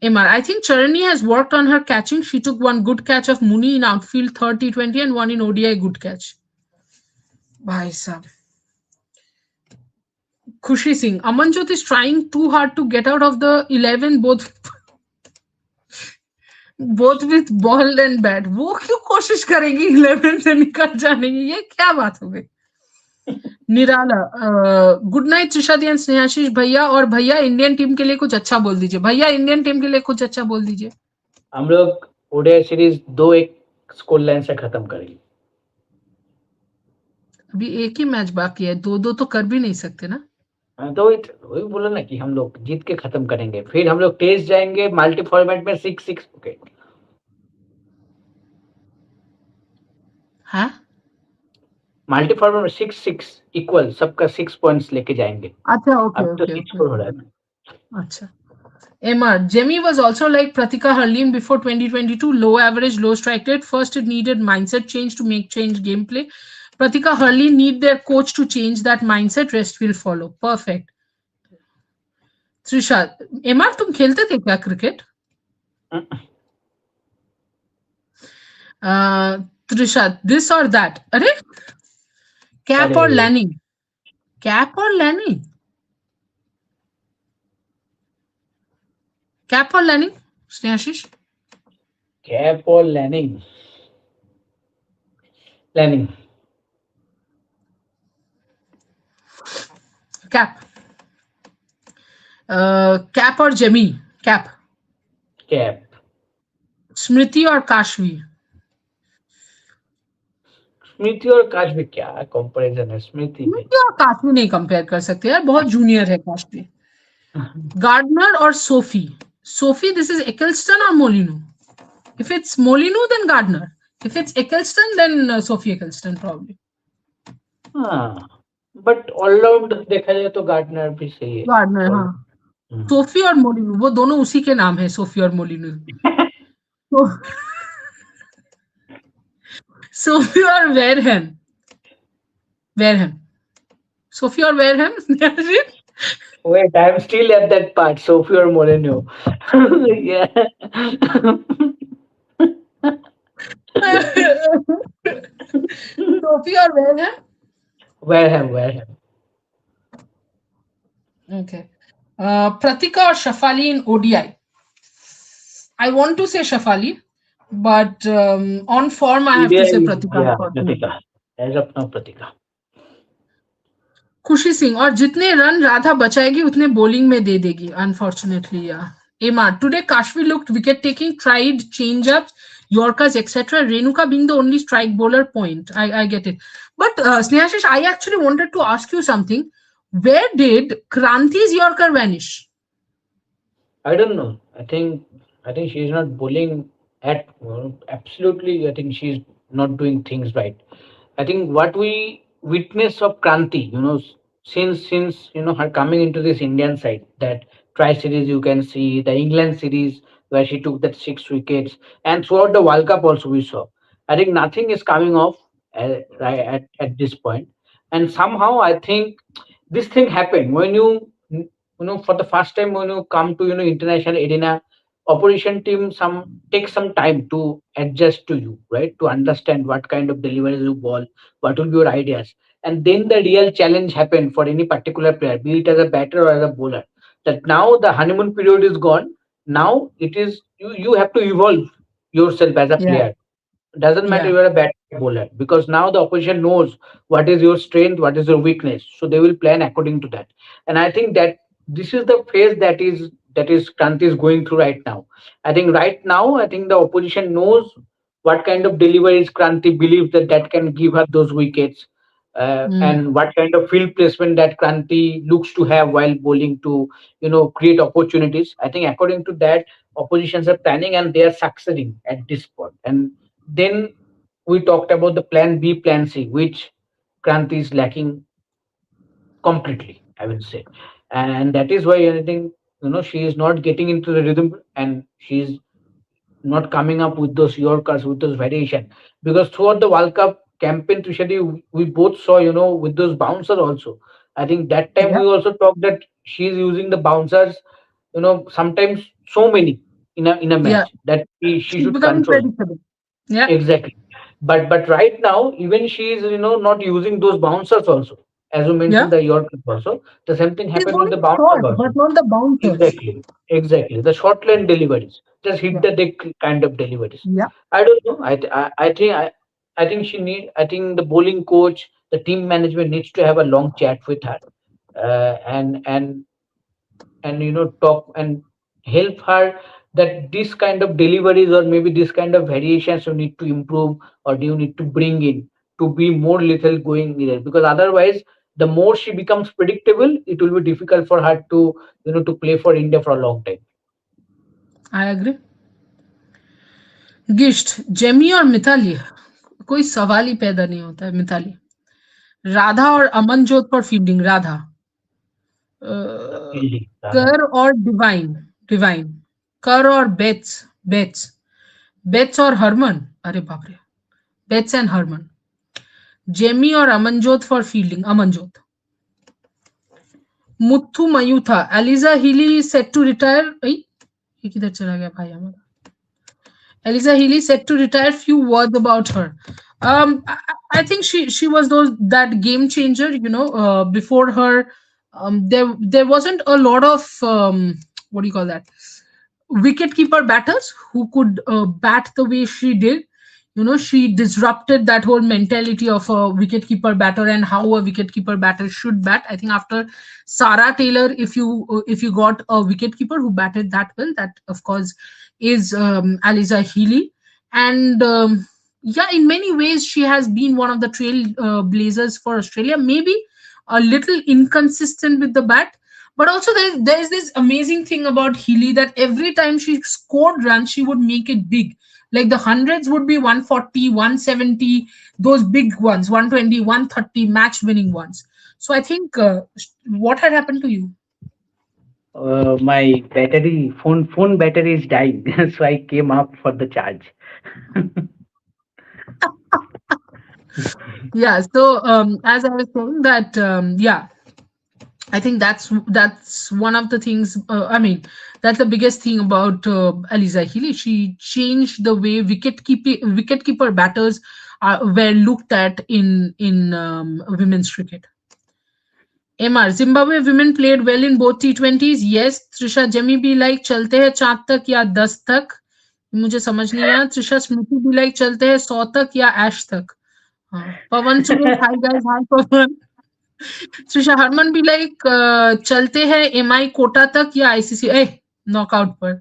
MR, I think Charani has worked on her catching. She took one good catch of Muni in outfield, third T20, and one in ODI good catch. Bhai sahab. Khushi Singh, Amanjot is trying too hard to get out of the 11, both with ball and bat. वो क्यों कोशिश करेगी 11 से निकल जाने की, ये क्या बात हो गई? निराला, गुड नाइट त्रिशादी एंड स्नेहाशीष भैया, और भैया इंडियन टीम के लिए कुछ अच्छा बोल दीजिए. भैया इंडियन टीम के लिए कुछ अच्छा बोल दीजिए. हम लोग ओडीआई सीरीज 2-1 स्कोर लाइन से खत्म करेंगे. अभी एक ही मैच बाकी है, 2-2 तो कर भी नहीं सकते ना. तो वही बोला ना कि हम लोग जीत के खत्म करेंगे, फिर हम लोग टेस्ट जाएंगे मल्टी फॉर्मेट में 6-6. ओके हाँ, मल्टी फॉर्मेट में 6-6 इक्वल, सबका 6 पॉइंट्स लेके जाएंगे. अच्छा ओके अब तो ओके 6 स्कोर हो रहा है. अच्छा. MR, Jemmy was also like Pratika Harleen before 2022. Low average, low strike rate. First, it needed mindset change to make change gameplay. Pratika Harleen need their coach to change that mindset. Rest will follow. Perfect. Trisha, MR, तुम खेलते थे क्या cricket? Trisha, this or that. अरे cap और Lanning, cap और Lanning, cap और Lanning. Snehashish, cap और Lanning, Lanning. Cap, cap और जेमी, कैप. कैप. स्मृति और काशवी, स्मृति और काशवी क्या कंपैरिजन है? स्मृति और काशवी नहीं कंपेयर कर सकते यार, बहुत जूनियर है काशवी. गार्डनर और Sophie, Sophie this is Ecclestone और Molineux. If it's Molineux then Gardner, if it's Ecclestone then Sophie Ecclestone probably. हाँ, बट ऑलराउंड देखा जाए तो गार्डनर भी सही है. गार्डनर, हाँ. सोफी और मोलिनो वो दोनों उसी के नाम है, सोफी और मोलिनो. सोफी और वेरहम, वेरहम, सोफी और Wareham. Wait, I'm still at that part. Sophie or Molyneux. Yeah. Sophie और Wareham. Wareham. Okay. Pratika or Shafali in ODI? I want to say Shafali, but on form I have to say Pratika. Yeah, Pratika. As of now, Pratika. खुशी सिंह, और जितने run Radha बचाएगी उतने bowling में दे देगी. Unfortunately या. MR, today Kashvi looked wicket taking, tried change ups, Yorkers, etc. Renuka being the only strike bowler point. I get it. But Snehashish, I actually wanted to ask you something. Where did Kranti's Yorker vanish? I don't know. I think she's not bowling at absolutely. I think she's not doing things right. I think what we witness of Kranti, since her coming into this Indian side, that Tri series you can see the England series where she took that 6 wickets, and throughout the World Cup also we saw. I think nothing is coming off at this point, and somehow I think this thing happened when for the first time when you come to international arena, opposition team take some time to adjust to you, right, to understand what kind of deliveries you ball, what will be your ideas, and then the real challenge happened for any particular player, be it as a batter or as a bowler, that now the honeymoon period is gone. Now it is you have to evolve yourself as a Yeah, player. Doesn't matter yeah, you're a bad bowler, because now the opposition knows what is your strength, what is your weakness, so they will plan according to that. And I think that this is the phase that is Kranti is going through right now. I think right now, I think the opposition knows what kind of deliveries Kranti believes that can give her those wickets, mm, and what kind of field placement that Kranti looks to have while bowling to create opportunities. I think according to that, oppositions are planning and they are succeeding at this point. And then we talked about the plan B, plan C, which Kranti is lacking completely, I will say. And that is why I think she is not getting into the rhythm, and she's not coming up with those Yorkers, with those variation. Because throughout the World Cup campaign, Trishadi, we both saw, with those bouncers also. I think that time yeah, we also talked that she's using the bouncers, sometimes so many in a yeah. match that she She's should becoming control. predictable. Yeah, Exactly. But right now, even she is not using those bouncers also. As you yeah. mentioned, the Yorkers also. The same thing She's happened with going the bouncers short, but also. not the bouncers. Exactly. Exactly. The short line deliveries, just hit Yeah, the deck kind of deliveries. yeah. I don't know. I think she need. I think the bowling coach, the team management needs to have a long chat with her, and talk and help her that this kind of deliveries or maybe this kind of variations you need to improve, or do you need to bring in to be more little going there, because otherwise the more she becomes predictable, it will be difficult for her to play for India for a long time. I agree. Gist Jamie और मिताली, कोई सवाल ही पैदा नहीं होता है। मिताली, राधा और अमनजोत पर fielding. Radha, Fielding, Radha. कर और डिवाइन, डिवाइन, कर और बेट्स, बेट्स, बेट्स और हरमन, अरे बाप रे, बेट्स एंड हरमन। जेमी और अमनजोत फॉर फील्डिंग। अमनजोत, मुथु मयूथा, Alyssa Healy set to retire. ये किधर चला गया भाई हमारा? Eliza Healey said to retire. Few words about her. I think she was that game changer. Before her, there wasn't a lot of what do you call that, wicket keeper batters who could bat the way she did. She disrupted that whole mentality of a wicket keeper batter and how a wicket keeper batter should bat. I think after Sarah Taylor, if you got a wicket keeper who batted that well, that of course is Aliza Healey. And yeah, in many ways, she has been one of the trail blazers for Australia. Maybe a little inconsistent with the bat, but also there's this amazing thing about Healy that every time she scored runs, she would make it big. Like the hundreds would be 140, 170, those big ones, 120, 130 match winning ones. So I think what had happened to you? My phone battery is dying, so I came up for the charge. Yeah. So as I was saying that, yeah, I think that's one of the things. I mean, that's the biggest thing about Aliza Healy. She changed the way wicketkeeper batters were looked at in women's cricket. MR, Zimbabwe women played well in both T20s. Yes, Trisha Jemmy भी like चलते हैं 4 तक या 10 तक, मुझे समझ नहीं आया। त्रिशा स्मृति भी like चलते हैं 100 तक या ऐश तक। हाँ, पवन सुरेश, हाय गाइस, हाय पवन। त्रिशा हरमन भी लाइक चलते हैं एमआई कोटा तक या आईसीसी नॉकआउट पर।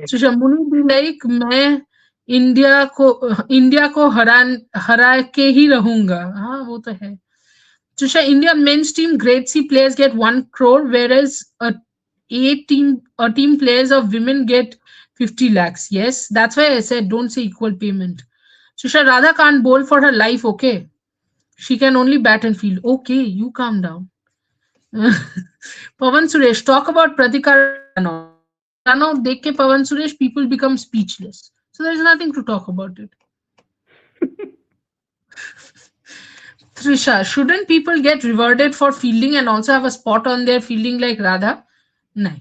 त्रिशा मुनि भी लाइक मैं इंडिया को हरा के ही रहूंगा। हाँ, वो तो है। Trisha, India men's team grade C players get 1 crore, whereas a team players of women get 50 lakhs. Yes, that's why I said don't say equal payment. Trisha, Radha can't bowl for her life, okay? She can only bat and field. Okay, you calm down. Pavan Suresh, talk about Pratikara's run out. That run out, dekh ke Pavan Suresh, people become speechless. So there's nothing to talk about it. Trisha, shouldn't people get rewarded for fielding and also have a spot on their fielding like Radha? No.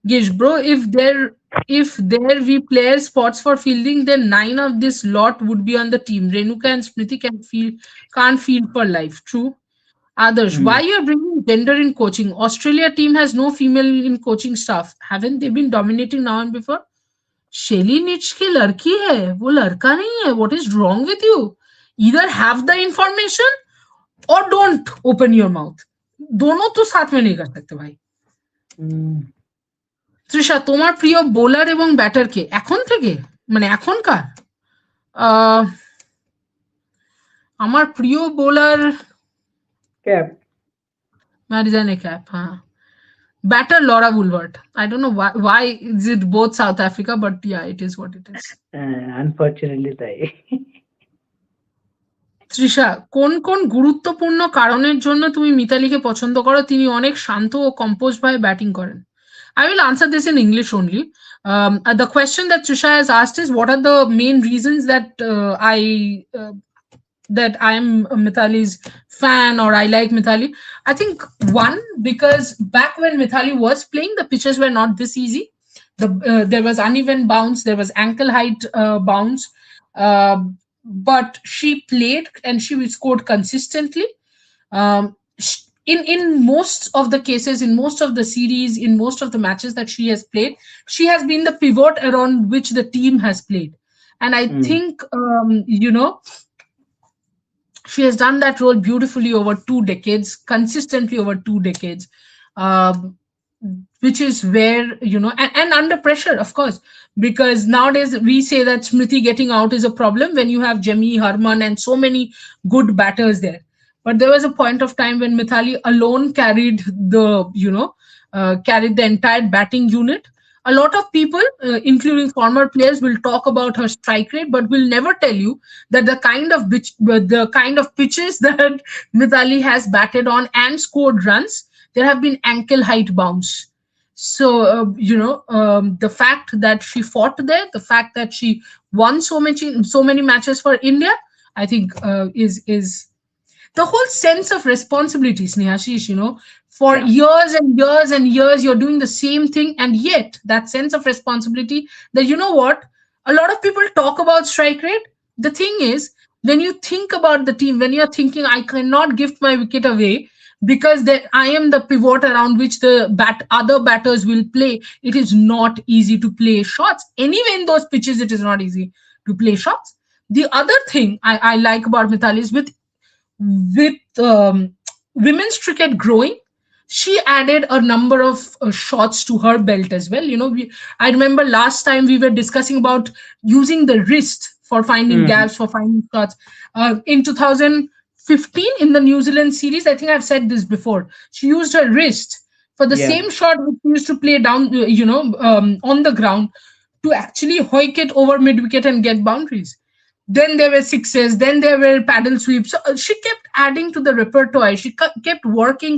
Gish, bro, if there we player spots for fielding, then 9 of this lot would be on the team. Renuka and Smriti can't field for life. True. Others, why Mm. you're bringing gender in coaching? Australia team has no female in coaching staff. Haven't they been dominating now and before? Shelly Nitch की लड़की है वो लड़का नहीं है. What is wrong with you? Either have the information or don't open your mouth. दोनों तो साथ में नहीं कर सकते भाई. Mm. তৃষা, তোমার প্রিয় বোলার এবং ব্যাটার কে এখন থেকে, মানে এখনকার? আহ, আমার প্রিয় বোলার Cap. ম্যারিজানে ক্যাপ, হ্যাঁ. Batter Laura Woolward. I don't know why is it both South Africa, but yeah, it is what it is. Unfortunately, তাই। তৃষা, কোন কোন গুরুত্বপূর্ণ কারণের জন্য তুমি মিতালিকে পছন্দ করো? তিনি অনেক শান্ত ও কম্পোজ ভাবে ব্যাটিং করেন। I will answer this in English only. The question that Trisha has asked is, what are the main reasons that I am Mithali's fan or I like Mithali? I think one, because back when Mithali was playing, the pitches were not this easy. There was uneven bounce, there was ankle height bounce, uh, but she played and she scored consistently. In most of the cases, in most of the series, in most of the matches that she has played, she has been the pivot around which the team has played. And I Mm. think, she has done that role beautifully over 2 decades, consistently over 2 decades, um, which is where, and under pressure, of course, because nowadays we say that Smriti getting out is a problem when you have Jemmy, Harman, and so many good batters there. But there was a point of time when Mithali alone carried the entire batting unit. A lot of people, including former players, will talk about her strike rate, but will never tell you that the kind of pitches that Mithali has batted on and scored runs, there have been ankle height bounce. So the fact that she fought there, the fact that she won so many matches for India, I think is the whole sense of responsibility, Snehashish, for Yeah. years and years and years, you're doing the same thing. And yet, that sense of responsibility that, you know what, a lot of people talk about strike rate. The thing is, when you think about the team, when you're thinking, I cannot give my wicket away because I am the pivot around which the other batters will play, it is not easy to play shots. Anyway, in those pitches, it is not easy to play shots. The other thing I like about Mithali is with women's cricket growing, she added a number of shots to her belt as well. I remember last time we were discussing about using the wrist for finding Mm. gaps, for finding shots. In 2015, in the New Zealand series, I think I've said this before, she used her wrist for the Yeah. same shot which she used to play down, on the ground, to actually hoik it over mid wicket and get boundaries. Then there were sixes, then there were paddle sweeps. So she kept adding to the repertoire. She kept working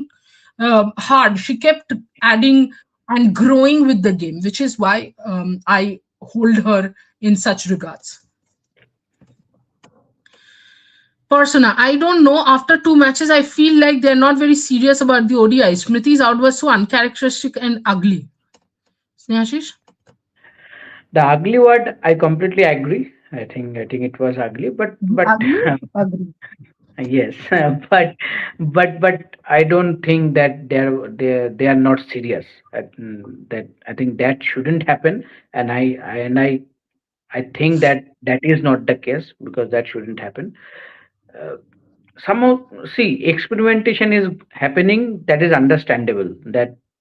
hard. She kept adding and growing with the game, which is why I hold her in such regards. Persona, I don't know. After 2 matches, I feel like they're not very serious about the ODI. Smriti's out was so uncharacteristic and ugly. Snehashish? The ugly word, I completely agree. I think it was ugly, but Ugly? Ugly. yes, but I don't think that they are not serious. That I think that shouldn't happen, and I think that is not the case because that shouldn't happen. Uh, Somehow, see, experimentation is happening. That is understandable.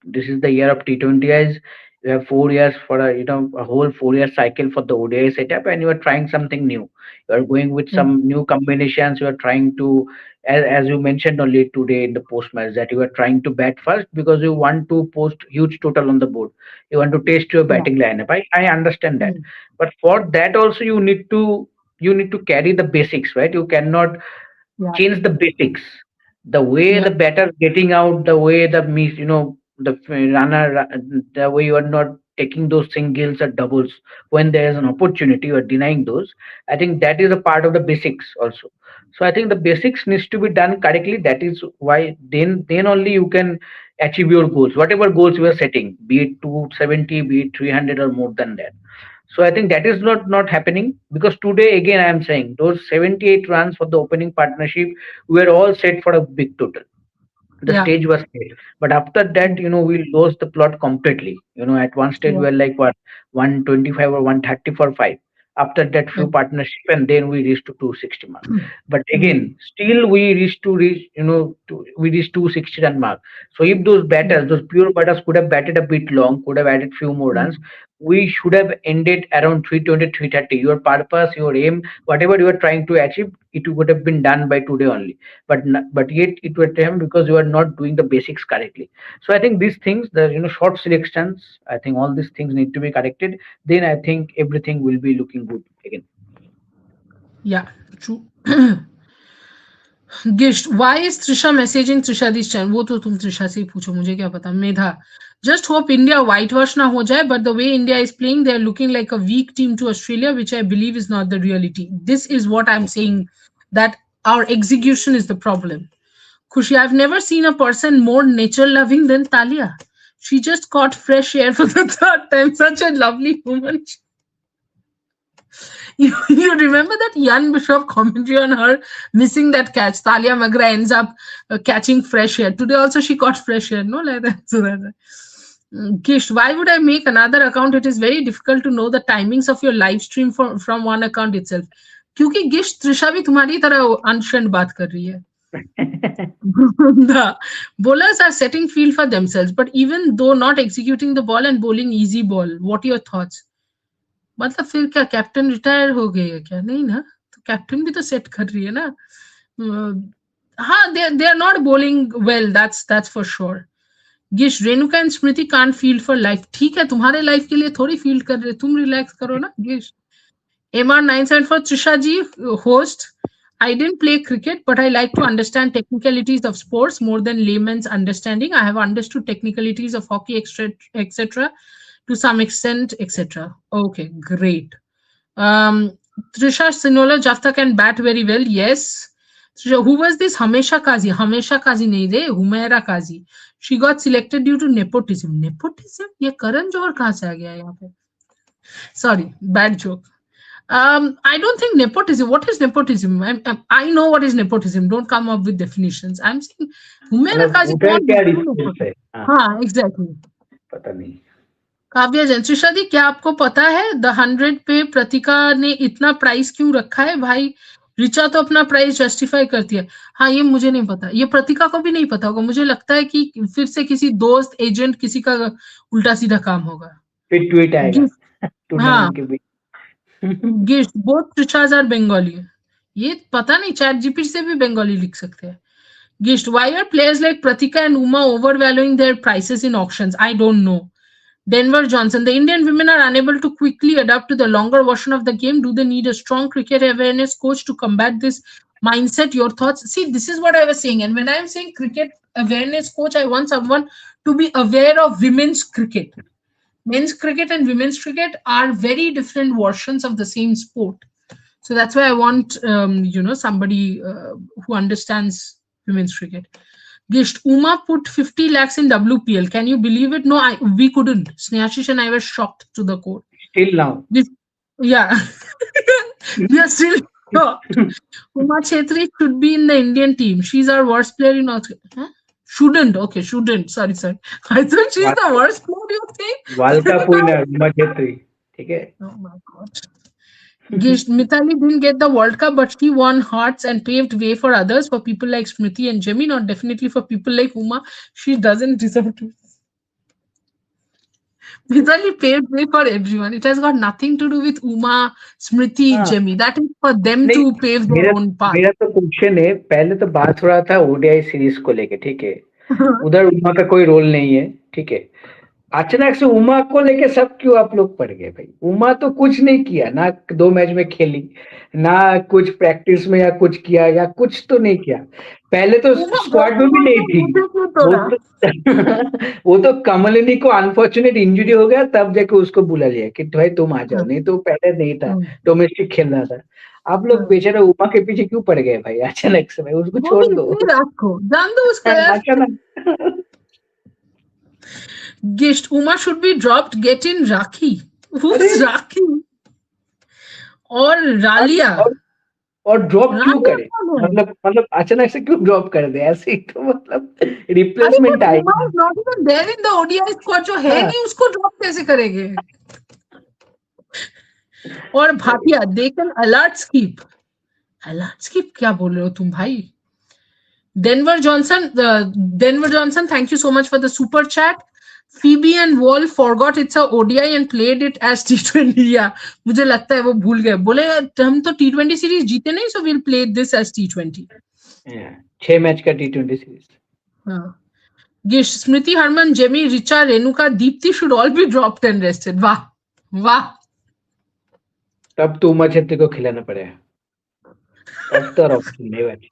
This is the year of T20Is. You have 4 years for a whole 4 year cycle for the ODI setup, and you are trying something new. You are going with Mm. some new combinations. You are trying to, as you mentioned only today in the post match, that you are trying to bat first because you want to post huge total on the board. You want to test your Yeah. batting lineup. I understand that, Mm. but for that also you need to carry the basics, right? You cannot Yeah. change the basics. The way Yeah. the batter getting out, the way the miss, the runner, the way you are not taking those singles or doubles when there is an opportunity, you are denying those. I think that is a part of the basics also. So I think the basics needs to be done correctly. That is why then only you can achieve your goals, whatever goals you are setting, be it 270, be it 300 or more than that. So I think that is not happening, because today again I am saying those 78 runs for the opening partnership were all set for a big total. The Yeah. stage was set, but after that, Mm. we lost the plot completely. At one stage we Yeah. were like what, 125 or 130 for five. After that few Mm. partnership, and then we reached to 260 mark. But Mm. again, still we we reached 260 run mark. So if those Mm. batters, those pure batters could have batted a bit long, could have added few more runs, Mm. we should have ended around 320, 330. Your purpose, your aim, whatever you are trying to achieve, it would have been done by today only. But yet it would have, because you are not doing the basics correctly. So I think these things, the short selections, I think all these things need to be corrected. Then I think everything will be looking good again. Yeah. True. गिस्ट why is Trisha messaging Trisha this चैन वो तो तुम त्रिशा से ही पूछो मुझे क्या पता Medha just hope India whitewash ना हो जाए but the way India is playing they are looking like a weak team to Australia which I believe is not the reality this is what I am saying that our execution is the problem Khushi I have never seen a person more nature loving than Tahlia she just caught fresh air for the third time such a lovely woman you remember that Jan Bishop commentary on her missing that catch? Talia Magra ends up catching fresh air. Today also she caught fresh air, no? Like that. So that Gish, why would I make another account? It is very difficult to know the timings of your live stream from one account itself. क्योंकि गिश त्रिशा भी तुम्हारी तरह अनशन बात कर रही है the bowlers are setting field for themselves but even though not executing the ball and bowling easy ball what are your thoughts मतलब फिर क्या कैप्टन रिटायर हो गए है क्या नहीं ना तो कैप्टन भी तो सेट कर रही है ना हाँ they are not bowling well that's for sure गिश Renuka and Smriti can't field for life ठीक है तुम्हारे लाइफ के लिए थोड़ी फील्ड कर रहे तुम रिलैक्स करो ना गिश MR 974 Trisha ji host I didn't play cricket but I like to understand technicalities of sports more than layman's understanding I have understood technicalities of hockey etc to some extent etc okay great Trisha Sinola Jafta can bat very well. Yes. Trisha, who was this Hamesha Kazi? Hamesha Kazi nahi re, Humaira Kazi. She got selected due to nepotism. Nepotism? ये करण जौहर कहाँ से आ गया यहाँ पे? Sorry, bad joke. I don't think nepotism. What is nepotism? I know what is nepotism. Don't come up with definitions. I'm saying Humaira मतलब Kazi उधर कौन क्या है? डिस्टेंस है? हाँ, हाँ, exactly. पता नहीं. काव्या जैन त्रिशा दी क्या आपको पता है द 100 पे प्रतिका ने इतना प्राइस क्यों रखा है भाई रिचा तो अपना प्राइस जस्टिफाई करती है हाँ ये मुझे नहीं पता ये प्रतिका को भी नहीं पता होगा मुझे लगता है कि फिर से किसी दोस्त एजेंट किसी का उल्टा सीधा काम होगा फिर ट्वीट आएगा गिफ्ट हाँ टूर्नामेंट के बीच. गिफ्ट बोथ त्रिशाज आर बंगाली ये पता नहीं चैट जीपी से भी बंगाली लिख सकते हैं gift why are players like Pratika and Uma over valuing their prices in auctions I don't know Denver Johnson. The Indian women are unable to quickly adapt to the longer version of the game. Do they need a strong cricket awareness coach to combat this mindset? Your thoughts? See, this is what I was saying. And when I'm saying cricket awareness coach, I want someone to be aware of women's cricket. Men's cricket and women's cricket are very different versions of the same sport. So that's why I want, somebody who understands women's cricket. Gisht, Uma put 50 lakhs in WPL. Can you believe it? No, we couldn't. Snehashish and I were shocked to the core. Still now. Yeah. We are still shocked. Uma Chetri should be in the Indian team. She's our worst player in Australia. Huh? Shouldn't. Okay, shouldn't. Sorry. I thought she's the worst player, you think? World cup winner Uma Chhetri. ठीक है. Oh my God. Mithali didn't get the World Cup, but she won hearts and paved way for others, for people like Smriti and Jimmy, not definitely for people like Uma. She doesn't deserve to. Mithali paved way for everyone. It has got nothing to do with Uma, Smriti, हाँ Jemmy. That is for them नहीं, to pave their मेरा own path. मेरा तो question है, पहले तो बात हो रहा था ओडीआई सीरीज को लेके, ठीक है, उधर उमा का कोई रोल नहीं है, ठीक है, अचानक से उमा को लेके सब क्यों आप लोग पड़ गए भाई? उमा तो कुछ नहीं किया ना, 2 मैच में खेली ना, कुछ प्रैक्टिस में या कुछ किया या कुछ तो नहीं किया, पहले तो Uma स्क्वाड में भी नहीं थी मुझे क्यों वो तोड़ा? तो। वो तो कमलिनी को अनफॉर्चुनेट इंजरी हो गया तब जाके उसको बुला लिया कि भाई तुम आ जाओ, नहीं तो पहले नहीं था, डोमेस्टिक खेल रहा था। आप लोग बेचारे उमा के पीछे क्यों पड़ गए भाई अचानक से? भाई उसको वो छोड़ भी दो। इतनी रात को, जान दो उसको यार। अचानक Gisht, Uma should be dropped. Get in Rakhi. अरे Who's Rakhi? और और रालिया। और और ड्रॉप क्यों रालिया करे? कौन है? मतलब अचानक से क्यों ड्रॉप कर दे ऐसे ही? तो मतलब अरे रिप्लेसमेंट but Uma आएगी। is not even there in the ODI squad. जो है हाँ नहीं उसको ड्रॉप कैसे करेंगे? और Bhatia, they can alert skip. Alert skip क्या बोल रहे हो तुम भाई? Denver Johnson, thank you so much for the super chat. Phoebe and Wall forgot it's a ODI and played it as T20. Yeah, मुझे लगता है वो भूल गए, बोले हम तो T20 सीरीज जीते नहीं, so we'll play this as T20. 6 match का T20 सीरीज। हाँ. Gish, Smriti, Harman, Jemmy, Richa, Renuka, Deepti should all be dropped and rested. वाह वाह. तब तो उमा छेत्री को खिलाना पड़ेगा, तब तो ऑप्शन नहीं बची।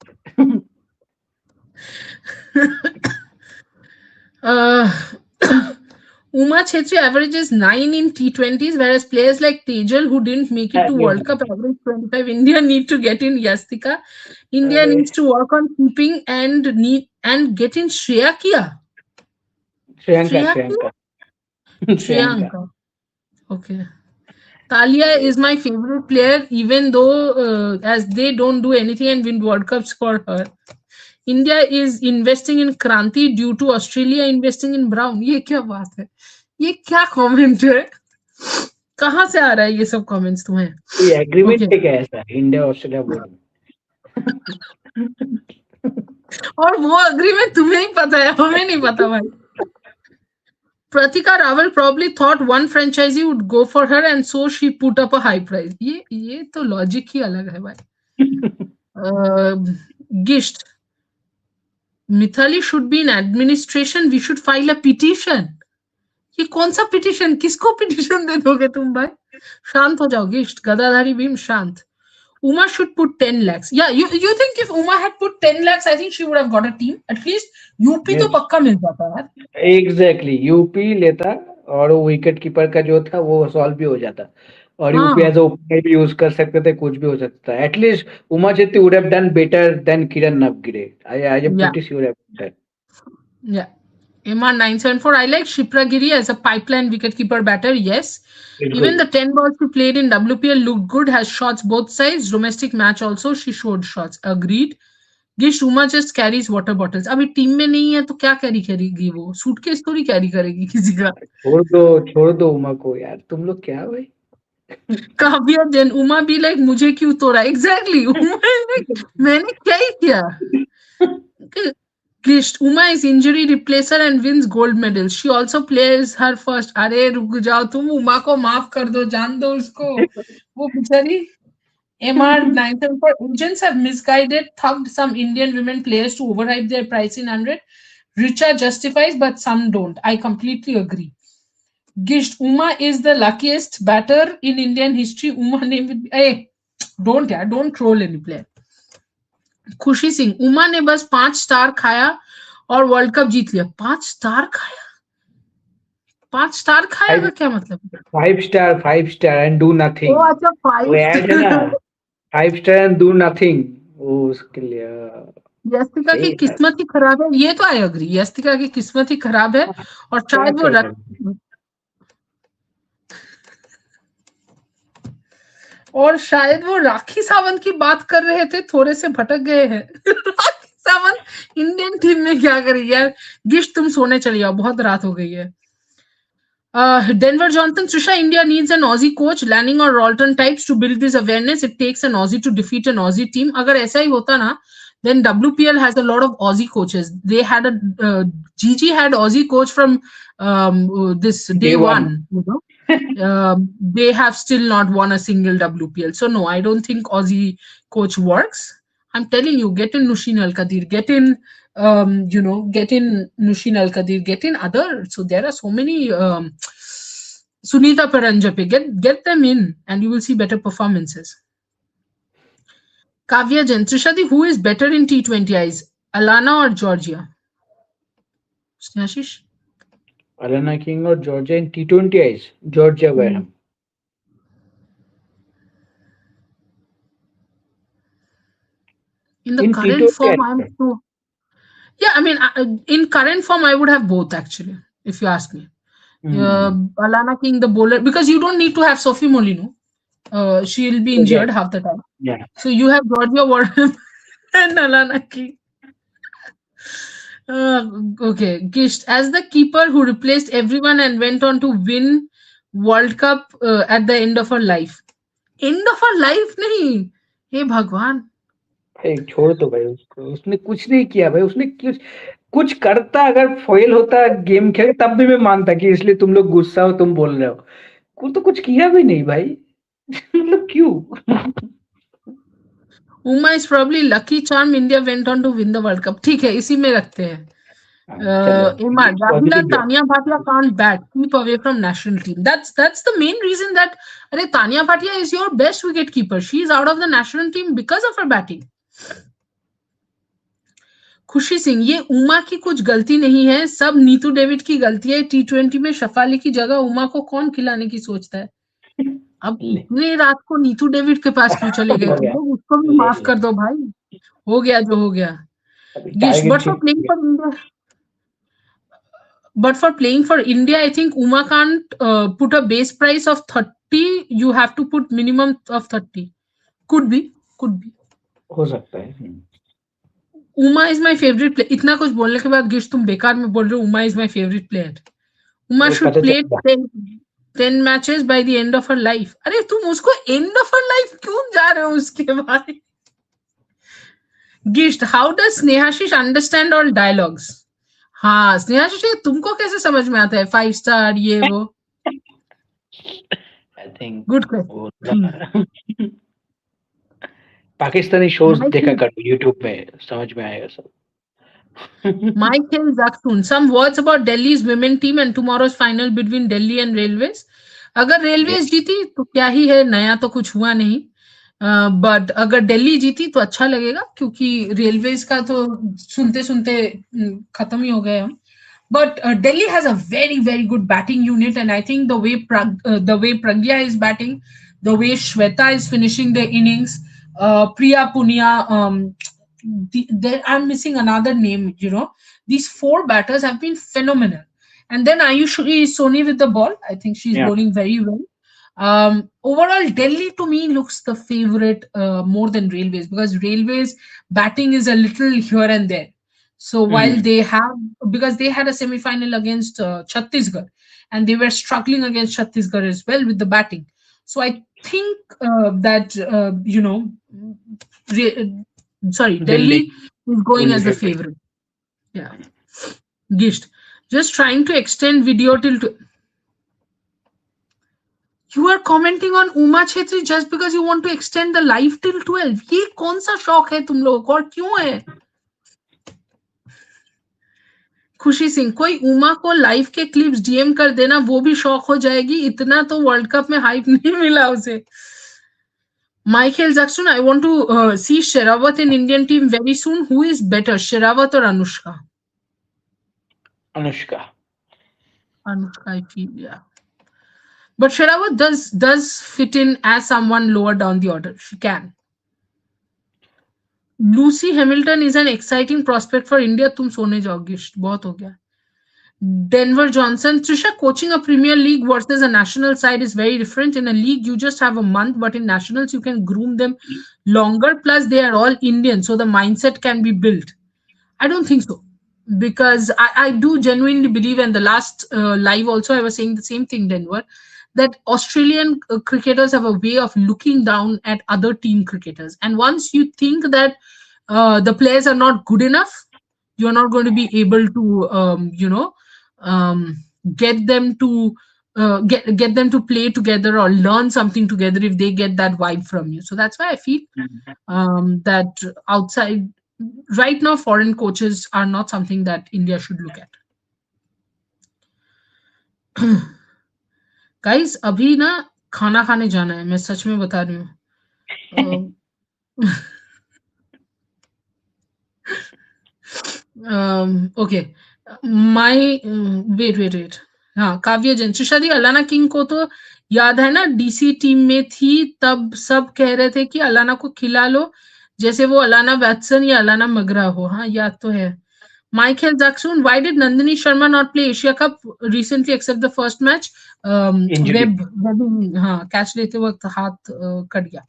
Uma Chetri averages 9 in T20s, whereas players like Tejal, who didn't make it to World Cup, average 25. India need to get in Yastika. India needs to work on keeping and get in Shreya Kia. Shreyanka Shreyanka. Okay. Talia is my favorite player, even though as they don't do anything and win World Cups for her. India is investing in Kranti due to Australia investing in Brown. ये क्या बात है? ये क्या comment है? कहाँ से आ रहा है ये सब कमेंट्स तुम्हें? कोई एग्रीमेंट है क्या ऐसा इंडिया ऑस्ट्रेलिया बोर्ड में? और वो एग्रीमेंट तुम्हें ही पता है, हमें नहीं पता भाई. Pratika Rawal probably thought one franchisee would go for her and so she put up a high price. ये तो लॉजिक ही अलग है भाई. Gisht, Mithali should be in administration. We should file a petition. ये कौन सा पिटिशन? किसको petition दे दोगे तुम भाई? शांत हो जाओ गिस्ट, गदाधारी भीम शांत. Uma should put 10 lakhs. Yeah, you think if Uma had put 10 lakhs, I think she would have got a team. At least UP तो पक्का मिल जाता यार. एग्जैक्टली यूपी लेता और वो विकेट कीपर का जो था वो सॉल्व भी हो जाता और यूपी एज ओपनर भी यूज कर सकते थे, कुछ भी हो सकता है. At least Uma Chhetri would have done better than Kiran Navgire. I am pretty sure about that. Yeah. MR974, I like Shipra Giri as a pipeline wicketkeeper batter. Yes. Even the 10 balls she played in WPL looked good, has shots both sides. Domestic match also, she showed shots. Agreed. Gish, Uma just carries water bottles. अभी team में नहीं है तो क्या carry करेगी वो? Suitcase थोड़ी carry करेगी किसी का. छोड़ दो उमा को यार, तुम लोग क्या भाई. काव्या जैन, उमा भी लाइक मुझे क्यों तोड़ा? एग्जैक्टली. मैंने क्या ही किया? Gisht, Uma is injury replacer and wins gold medals. She also plays her first. अरे रुक जाओ तुम, उमा को माफ कर दो, जान दो उसको, वो बेचारी. MR974, agents have misguided, thugged some Indian women players to overhype their price in 100. Richa justifies, but some don't. I completely agree. Gisht, Uma is the luckiest batter in Indian history. Uma name will be. Hey, don't troll any player. खुशी सिंह, उमा ने बस 5 star खाया और world cup जीत लिया. 5 star खाया? 5 star खाया का क्या मतलब? 5 स्टार एंड डू नथिंग. ओ अच्छा 5 स्टार एंड डू नथिंग. उसके लिए यस्तिका की किस्मत ही खराब है. ये तो आई अग्री, यस्तिका की किस्मत ही खराब है. और शायद वो राखी सावंत की बात कर रहे थे, थोड़े से भटक गए हैं. राखी सावंत इंडियन टीम में क्या करेगी यार? गिश तुम सोने चली जाओ, बहुत रात हो गई है. Denver Johnson, Trisha, India needs an Aussie coach, Lanning or Ralton types to build this awareness. It takes an Aussie to defeat an Aussie team. अगर ऐसा ही होता ना, Then WPL has a lot of Aussie coaches. They had a GG had Aussie coach from this Day day one. one. You know, they have still not won a single WPL. So no, I don't think Aussie coach works. I'm telling you, get in Nushin Al Kadir, get in, get in Nushin Al Kadir, get in other. So there are so many Sunita Paranjape. Get them in, and you will see better performances. Kavya Jain, Trishadi, who is better in T20 eyes, Alana or Georgia? Snashish? Alana King or Georgia in T20 eyes? Georgia Wareham. In the In current T20 form, I'm eyes. so. Yeah, I mean, in current form, I would have both actually, if you ask me. Hmm. Alana King, the bowler, because you don't need to have Sophie Molino. She'll be Yes. injured half the time. Yeah. So you have Georgia Warren and Alana King. Okay, Gisht, as the keeper who replaced everyone and went on to win World Cup at the end of her life. End of her life? नहीं. Hey Bhagwan. भाई छोड़ दो भाई उसको, उसने कुछ नहीं किया भाई, उसने कुछ कुछ करता, अगर फॉइल होता गेम खेल तब भी मैं मानता कि इसलिए तुम लोग गुस्सा हो, तुम बोल रहे हो, वो तो कुछ किया भी नहीं भाई। मतलब क्यों? Uma is probably lucky charm India went on to win the World Cup. ठीक है, इसी में रखते हैं. हाँ, चलो Imad, Rahula, positive Tanya Bhatia can't bat. Keep away from national team. That's the main reason that Tanya Bhatia is your best wicket keeper. She is out of the national team because of her batting. खुशी सिंह, ये उमा की कुछ गलती नहीं है, सब Neetu David की गलती है. T20 में शफाली की जगह उमा को कौन खिलाने की सोचता है? अब इतने रात को नीतू डेविड के पास क्यों चले गए हो तुम गया, लोग? उसको भी ले माफ ले, कर दो भाई. हो गया जो हो गया. अभी Gish, टारगेट जीत गया। but for playing for India, I think Uma can't put a base price of 30. You have to put minimum of 30. Could be. हो सकता है। Uma is my favorite player. इतना कुछ बोलने के बाद गिश तुम बेकार में बोल रहे हो Uma is my favorite player. Uma वो should पता play चलेगा। 10 matches by the end of her life. अरे तुम उसको end of her life क्यों जा रहे हो उसके बारे? Gisht, how does Snehashish understand all dialogues? हाँ, स्नेहाशिष तुमको कैसे समझ में आता है 5 स्टार ये वो? आई थिंक गुड वो क्वेश्चन. पाकिस्तानी शोज देखा Michael, कर यूट्यूब पे, समझ में आएगा सब। Michael Zakhtun, some words about Delhi's women team and tomorrow's final between Delhi and Railways. अगर रेलवेज जीती तो क्या ही है, नया तो कुछ हुआ नहीं. बट अगर दिल्ली जीती तो अच्छा लगेगा क्योंकि रेलवेज का तो सुनते सुनते खत्म ही हो गए हम. But Delhi has a very, very good batting unit, and I think the way Pragya is batting, the way Shweta is finishing the innings, Priya Punia, I'm missing another name. These four batters have been phenomenal, and then Ayushi Soni with the ball. I think she's Yeah. bowling very well. Overall, Delhi to me looks the favorite more than Railways because Railways batting is a little here and there. So while they have, because they had a semi-final against Chhattisgarh, and they were struggling against Chhattisgarh as well with the batting. So I think that Delhi Delhi is going will as the hit. favorite. Yeah, Gisht, just trying to extend video till. You are commenting on Uma Chhetri just because you want to extend the live till 12. ये कौन सा शौक है तुम लोगों को और क्यों है? खुशी सिंह, कोई उमा को लाइव के क्लिप्स डीएम कर देना, वो भी शौक हो जाएगी. इतना तो वर्ल्ड कप में हाइप नहीं मिला उसे. Michael Jackson, I want to see Sherawat in Indian team very soon. Who is better, Sherawat or Anushka? Anushka. Anushka, I feel, yeah. But Sherawat does fit in as someone lower down the order. She can. Lucy Hamilton is an exciting prospect for India. तुम सोने जाओ गिश्त, बहुत हो गया. Denver Johnson, Trisha, coaching a Premier League versus a national side is very different. In a league, you just have a month, but in nationals, you can groom them longer. Plus, they are all Indian, so the mindset can be built. I don't think so. Because I do genuinely believe, and the last live also, I was saying the same thing, Denver, that Australian cricketers have a way of looking down at other team cricketers. And once you think that the players are not good enough, you're not going to be able to um, get them to get them to play together or learn something together if they get that vibe from you. So that's why I feel that outside right now foreign coaches are not something that India should look at. Guys अभी ना खाना खाने जाना है, मैं सच में बता रही हूँ. ओके माय वेट हाँ काव्य जैन त्रिशादी अलाना किंग को तो याद है ना, डीसी टीम में थी तब सब कह रहे थे कि अलाना को खिला लो जैसे वो अलाना वैटसन या अलाना मगरा हो. हाँ याद तो है. Michael Jackson, why did Nandini Sharma not play Asia Cup recently except the first match? Injury. वेब हाँ कैच लेते वक्त हाथ कट गया.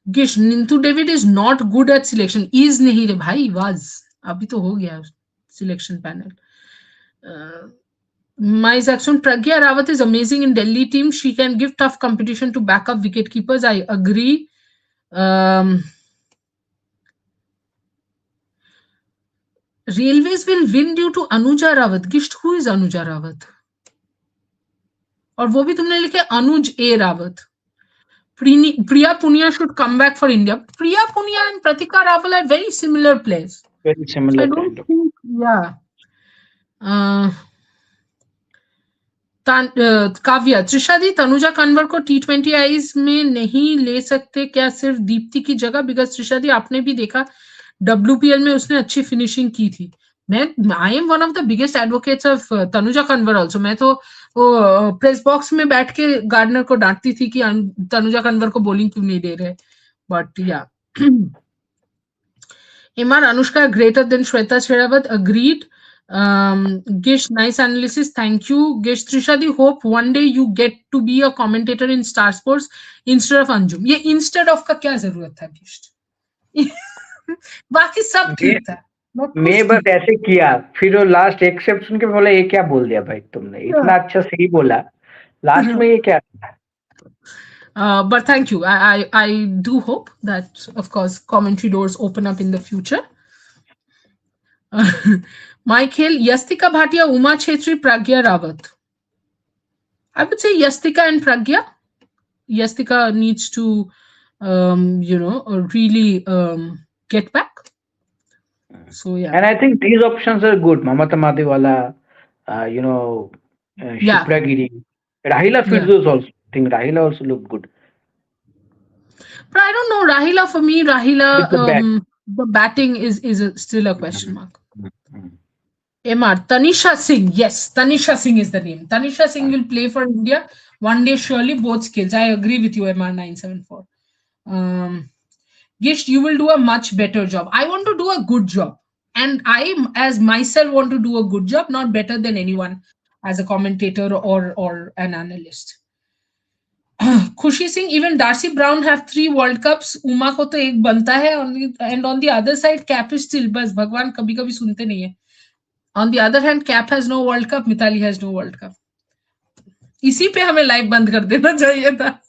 गिश निंतु David is not good at selection. इज नहीं रे भाई, वाज अभी तो हो गया selection panel. My Jackson, Pragya Rawat is amazing in Delhi team. She can give tough competition to backup wicket keepers. I agree. Railways will win due to Anuja Rawat. Gisht, who is Anuja Rawat? और वो भी तुमने लिखे अनुज ए Rawat. Priya Punia should come back for India. Priya Punia and Pratika Rawal are very similar players. Very similar. I don't think, yeah. Kavya त्रिशादी Tanuja Kanwar को T20 eyes में नहीं ले सकते क्या सिर्फ दीप्ति की जगह? बिकॉज त्रिशादी आपने भी देखा WPL में उसने अच्छी फिनिशिंग की थी. I am one of the biggest advocates of Tanuja Kanwar also. मैं तो वो प्रेस बॉक्स में बैठ के गार्डनर को डांटती थी कि तनुजा कन्वर को बॉलिंग क्यों नहीं दे रहे. बट या MR Anushka greater than Shweta Sherawat. Agreed. Gish, nice analysis. Thank you. Gish, Trishadi, hope one day you get to be a commentator in Star Sports instead of Anjum. ये instead of का क्या जरूरत था Gish? बाकी सब ठीक था. मैं बस ऐसे किया, फिर वो लास्ट एक्सेप्ट सुन के बोला ये क्या बोल दिया भाई तुमने, इतना अच्छा सही बोला, लास्ट में ये क्या था? But thank you. I do hope that of course commentary doors open up in the future. Michael, Yastika Bhatia, Uma Chetri, Pragya Rawat. I would say Yastika and Pragya. Yastika needs to, really get back. So yeah. And I think these options are good. Mamata Madiwala, Shipragiri, Rahila fits those also. I think Rahila also looked good. But I don't know, Rahila, for me, the batting is still a question mark. MR, Tanisha Singh. Yes, Tanisha Singh is the name. Tanisha Singh will play for India one day, surely, both skills. I agree with you, MR974. Gish, you will do a much better job. I want to do a good job. And I, as myself, want to do a good job, not better than anyone as a commentator or an analyst. Khushi Singh, even Darcy Brown have 3 World Cups. Uma ko to ek banta hai, and on the other side, Cap is still. Bas Bhagwan kabhi kabhi sunte nahi hai. On the other hand, Cap has no World Cup, Mithali has no World Cup. इसी पे हमें live बंद कर देना चाहिए था.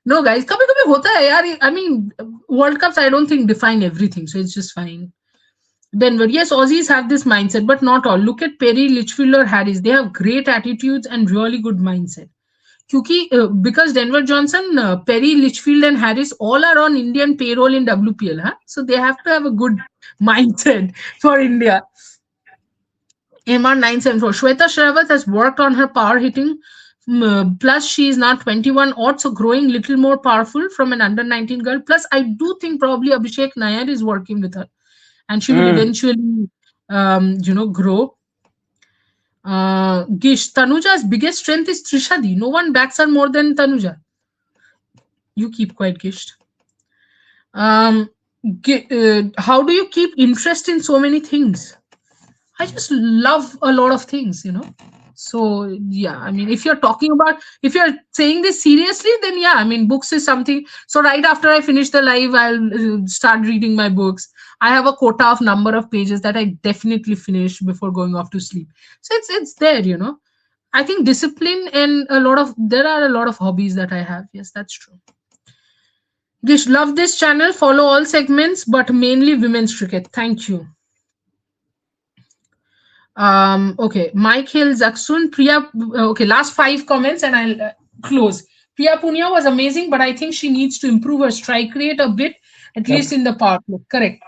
No guys, कभी कभी होता है यार. I mean, World Cups I don't think define everything, so it's just fine. Denver, yes, Aussies have this mindset, but not all. Look at Perry, Litchfield or Harris. They have great attitudes and really good mindset. Because Denver Johnson, Perry, Litchfield and Harris all are on Indian payroll in WPL, huh? So they have to have a good mindset for India. MR974. Shweta Shrawat has worked on her power hitting. Plus, she is now 21 odd, so growing little more powerful from an under 19 girl. Plus, I do think probably Abhishek Nair is working with her, and she will eventually, grow. Gish, Tanuja's biggest strength is Trishadi. No one backs her more than Tanuja. You keep quiet, Gish. How do you keep interest in so many things? I just love a lot of things, So, yeah, I mean, if you're saying this seriously, then yeah, I mean, books is something. So right after I finish the live, I'll start reading my books. I have a quota of number of pages that I definitely finish before going off to sleep. So it's there, I think discipline and there are a lot of hobbies that I have. Yes, that's true. Gish, love this channel. Follow all segments, but mainly women's cricket. Thank you. Okay, Mike Hill, Zaksun, Priya. Okay, last five comments and I'll close. Priya Punia was amazing, but I think she needs to improve her strike rate a bit, at least Yep. in the power play. Correct.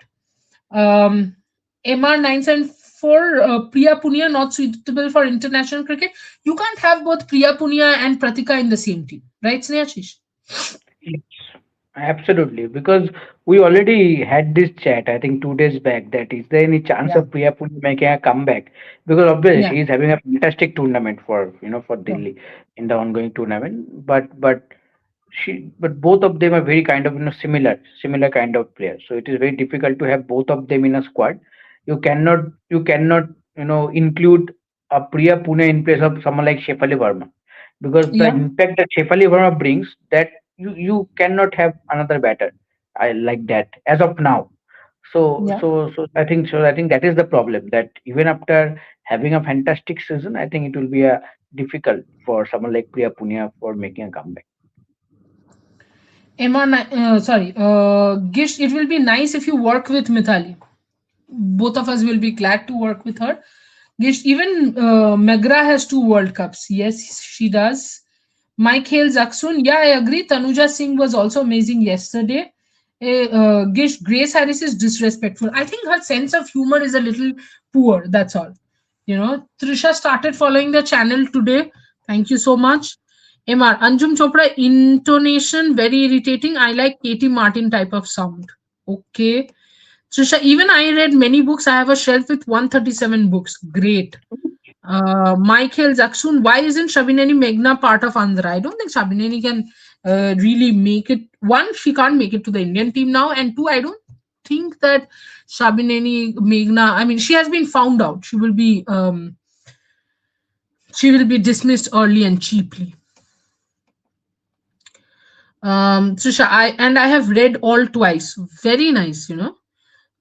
MR 974, Priya Punia not suitable for international cricket. You can't have both Priya Punia and Pratika in the same team, right, Snehashish? Yes, absolutely. Because we already had this chat, I think 2 days back, that is there any chance Yeah, of Priya Punia making a comeback? Because obviously yeah, she is having a fantastic tournament for for yeah, Delhi in the ongoing tournament. But both of them are very kind of similar kind of players. So it is very difficult to have both of them in a squad. You cannot include a Priya Pune in place of someone like Shefali Verma, because the yeah, impact that Shefali Verma brings, that you cannot have another batter I like that as of now. yeah. So I think that is the problem, that even after having a fantastic season, I think it will be a difficult for someone like Priya Punia for making a comeback. Emma, sorry, Gish, it will be nice if you work with Mithali. Both of us will be glad to work with her. Gish, even Megra has two World Cups. Yes, she does. Michael Zaksun, yeah, I agree. Tanuja Singh was also amazing yesterday. Gish, Grace Harris is disrespectful. I think her sense of humor is a little poor. That's all. Trisha started following the channel today. Thank you so much. MR, Anjum Chopra, intonation very irritating. I like Katie Martin type of sound. Okay. Trisha, even I read many books. I have a shelf with 137 books. Great. Michael Zaksun, why isn't Shabineni Meghna part of Andhra? I don't think Shabineni can really make it. One, she can't make it to the Indian team now, and two, I don't think that Shabineni Meghna. I mean, she has been found out. She will be dismissed early and cheaply. Trisha, I have read all twice. Very nice.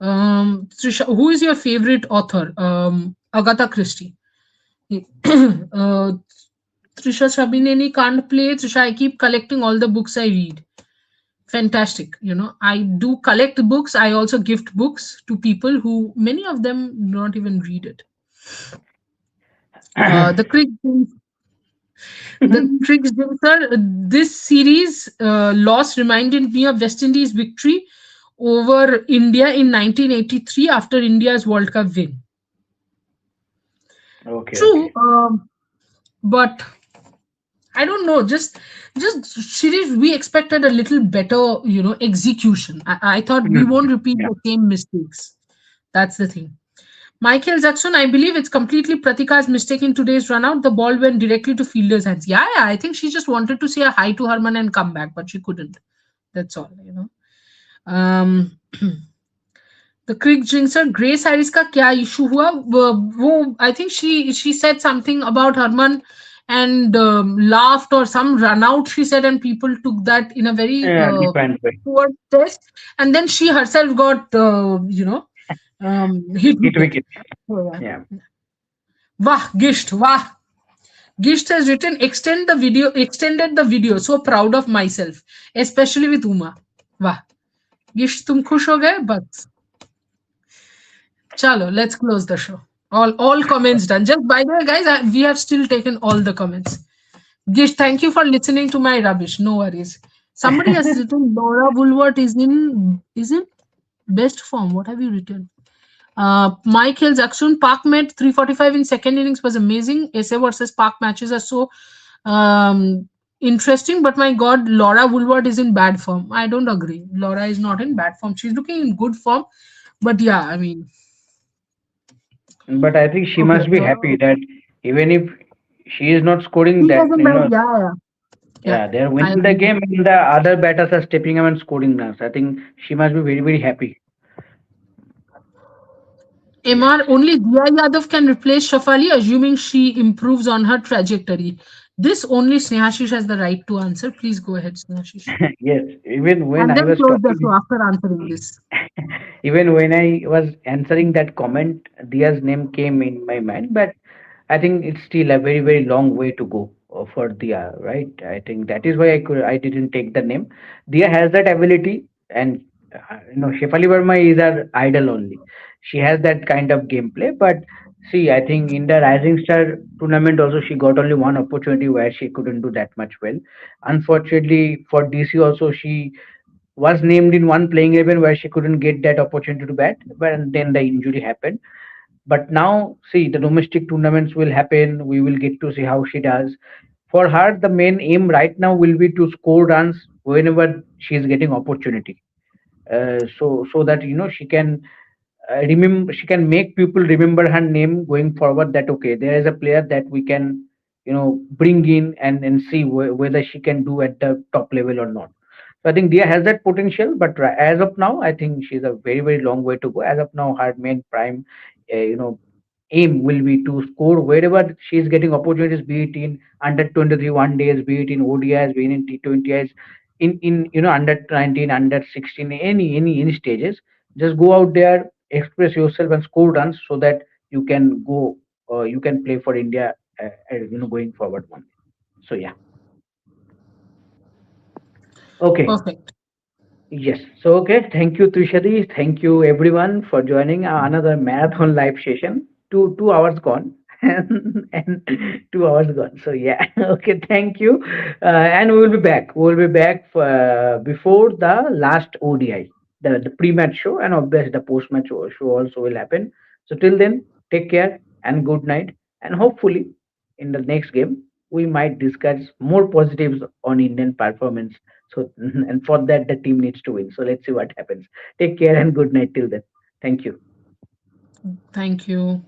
Trisha, who is your favorite author? Agatha Christie. uh, Trisha Shabineni can't play. Trisha, I keep collecting all the books I read. Fantastic. I do collect books. I also gift books to people who, many of them, do not even read it. The Crick, the Crick Sir, this series loss reminded me of West Indies victory over India in 1983 after India's World Cup win. Okay, True, okay. but I don't know. Just series we expected a little better, execution. I thought we Mm, won't repeat yeah. the same mistakes. That's the thing. Michael Jackson, I believe it's completely Pratika's mistake in today's run out. The ball went directly to fielder's hands. Yeah, yeah. I think she just wanted to say a hi to Herman and come back, but she couldn't. That's all. Um, the Crick Jinxer, Grace Harris का क्या issue हुआ? I think she said something about Herman and laughed or some run out she said, and people took that in a very Yeah, different way. poor test, and then she herself got hit Hit wicket. wicket. So, yeah. Yeah. Wah, Gisht, wah. Gisht has written extended the video. So proud of myself, especially with Uma. Wah. Gisht, तुम खुश हो गए? बस Chalo, let's close the show. All comments done. Just by the way, guys, we have still taken all the comments. Gish, thank you for listening to my rubbish. No worries. Somebody has written Laura Woolworth is in best form. What have you written? Mike Hills Akshun Park met 345 in second innings was amazing. SA versus Park matches are so interesting, but my god, Laura Woolworth is in bad form. I don't agree. Laura is not in bad form. She's looking in good form, but yeah, I mean, But I think she okay. must be happy that even if she is not scoring He that, doesn't matter. Yeah, yeah, yeah. yeah, they're I winning the agree. game and the other batters are stepping up and scoring runs. I think she must be very, very happy. Yes. MR only Dia Yadav can replace Shafali, assuming she improves on her trajectory. This only Snehashish has the right to answer. Please go ahead, Snehashish. Yes. Even when And I then was close the show talking, after answering this. even when I was answering that comment, Dia's name came in my mind, but I think it's still a very, very long way to go. for Dia, right? I think that is why I didn't take the name. Dia has that ability, and Shefali Verma is our idol only. She has that kind of gameplay. But see, I think in the Rising Star tournament also she got only one opportunity where she couldn't do that much well. Unfortunately for DC also, she was named in one playing 11 where she couldn't get that opportunity to bat, but then the injury happened. But now, see, the domestic tournaments will happen. We will get to see how she does. For her, the main aim right now will be to score runs whenever she is getting opportunity. So that she can remember, she can make people remember her name going forward. That okay, there is a player that we can bring in and see whether she can do at the top level or not. So I think Dia has that potential, but as of now, I think she's a very very long way to go. As of now, her main prime, uh, you know, aim will be to score wherever she is getting opportunities, be it in under 23 one days, be it in ODIs, be it in T20s, in under 19, under 16, any stages. Just go out there, express yourself, and score runs so that you can go, you can play for India, going forward one. So yeah, okay. Perfect. Yes. So, okay. Thank you, Trishadi. Thank you, everyone, for joining another marathon live session. 2 hours gone, and 2 hours gone. So, yeah. Okay. Thank you. And we will be back. We will be back before the last ODI, the pre-match show, and obviously the post-match show also will happen. So, till then, take care and good night. And hopefully, in the next game, we might discuss more positives on Indian performance. So, and for that, the team needs to win. So, let's see what happens. Take care and good night till then. Thank you. Thank you.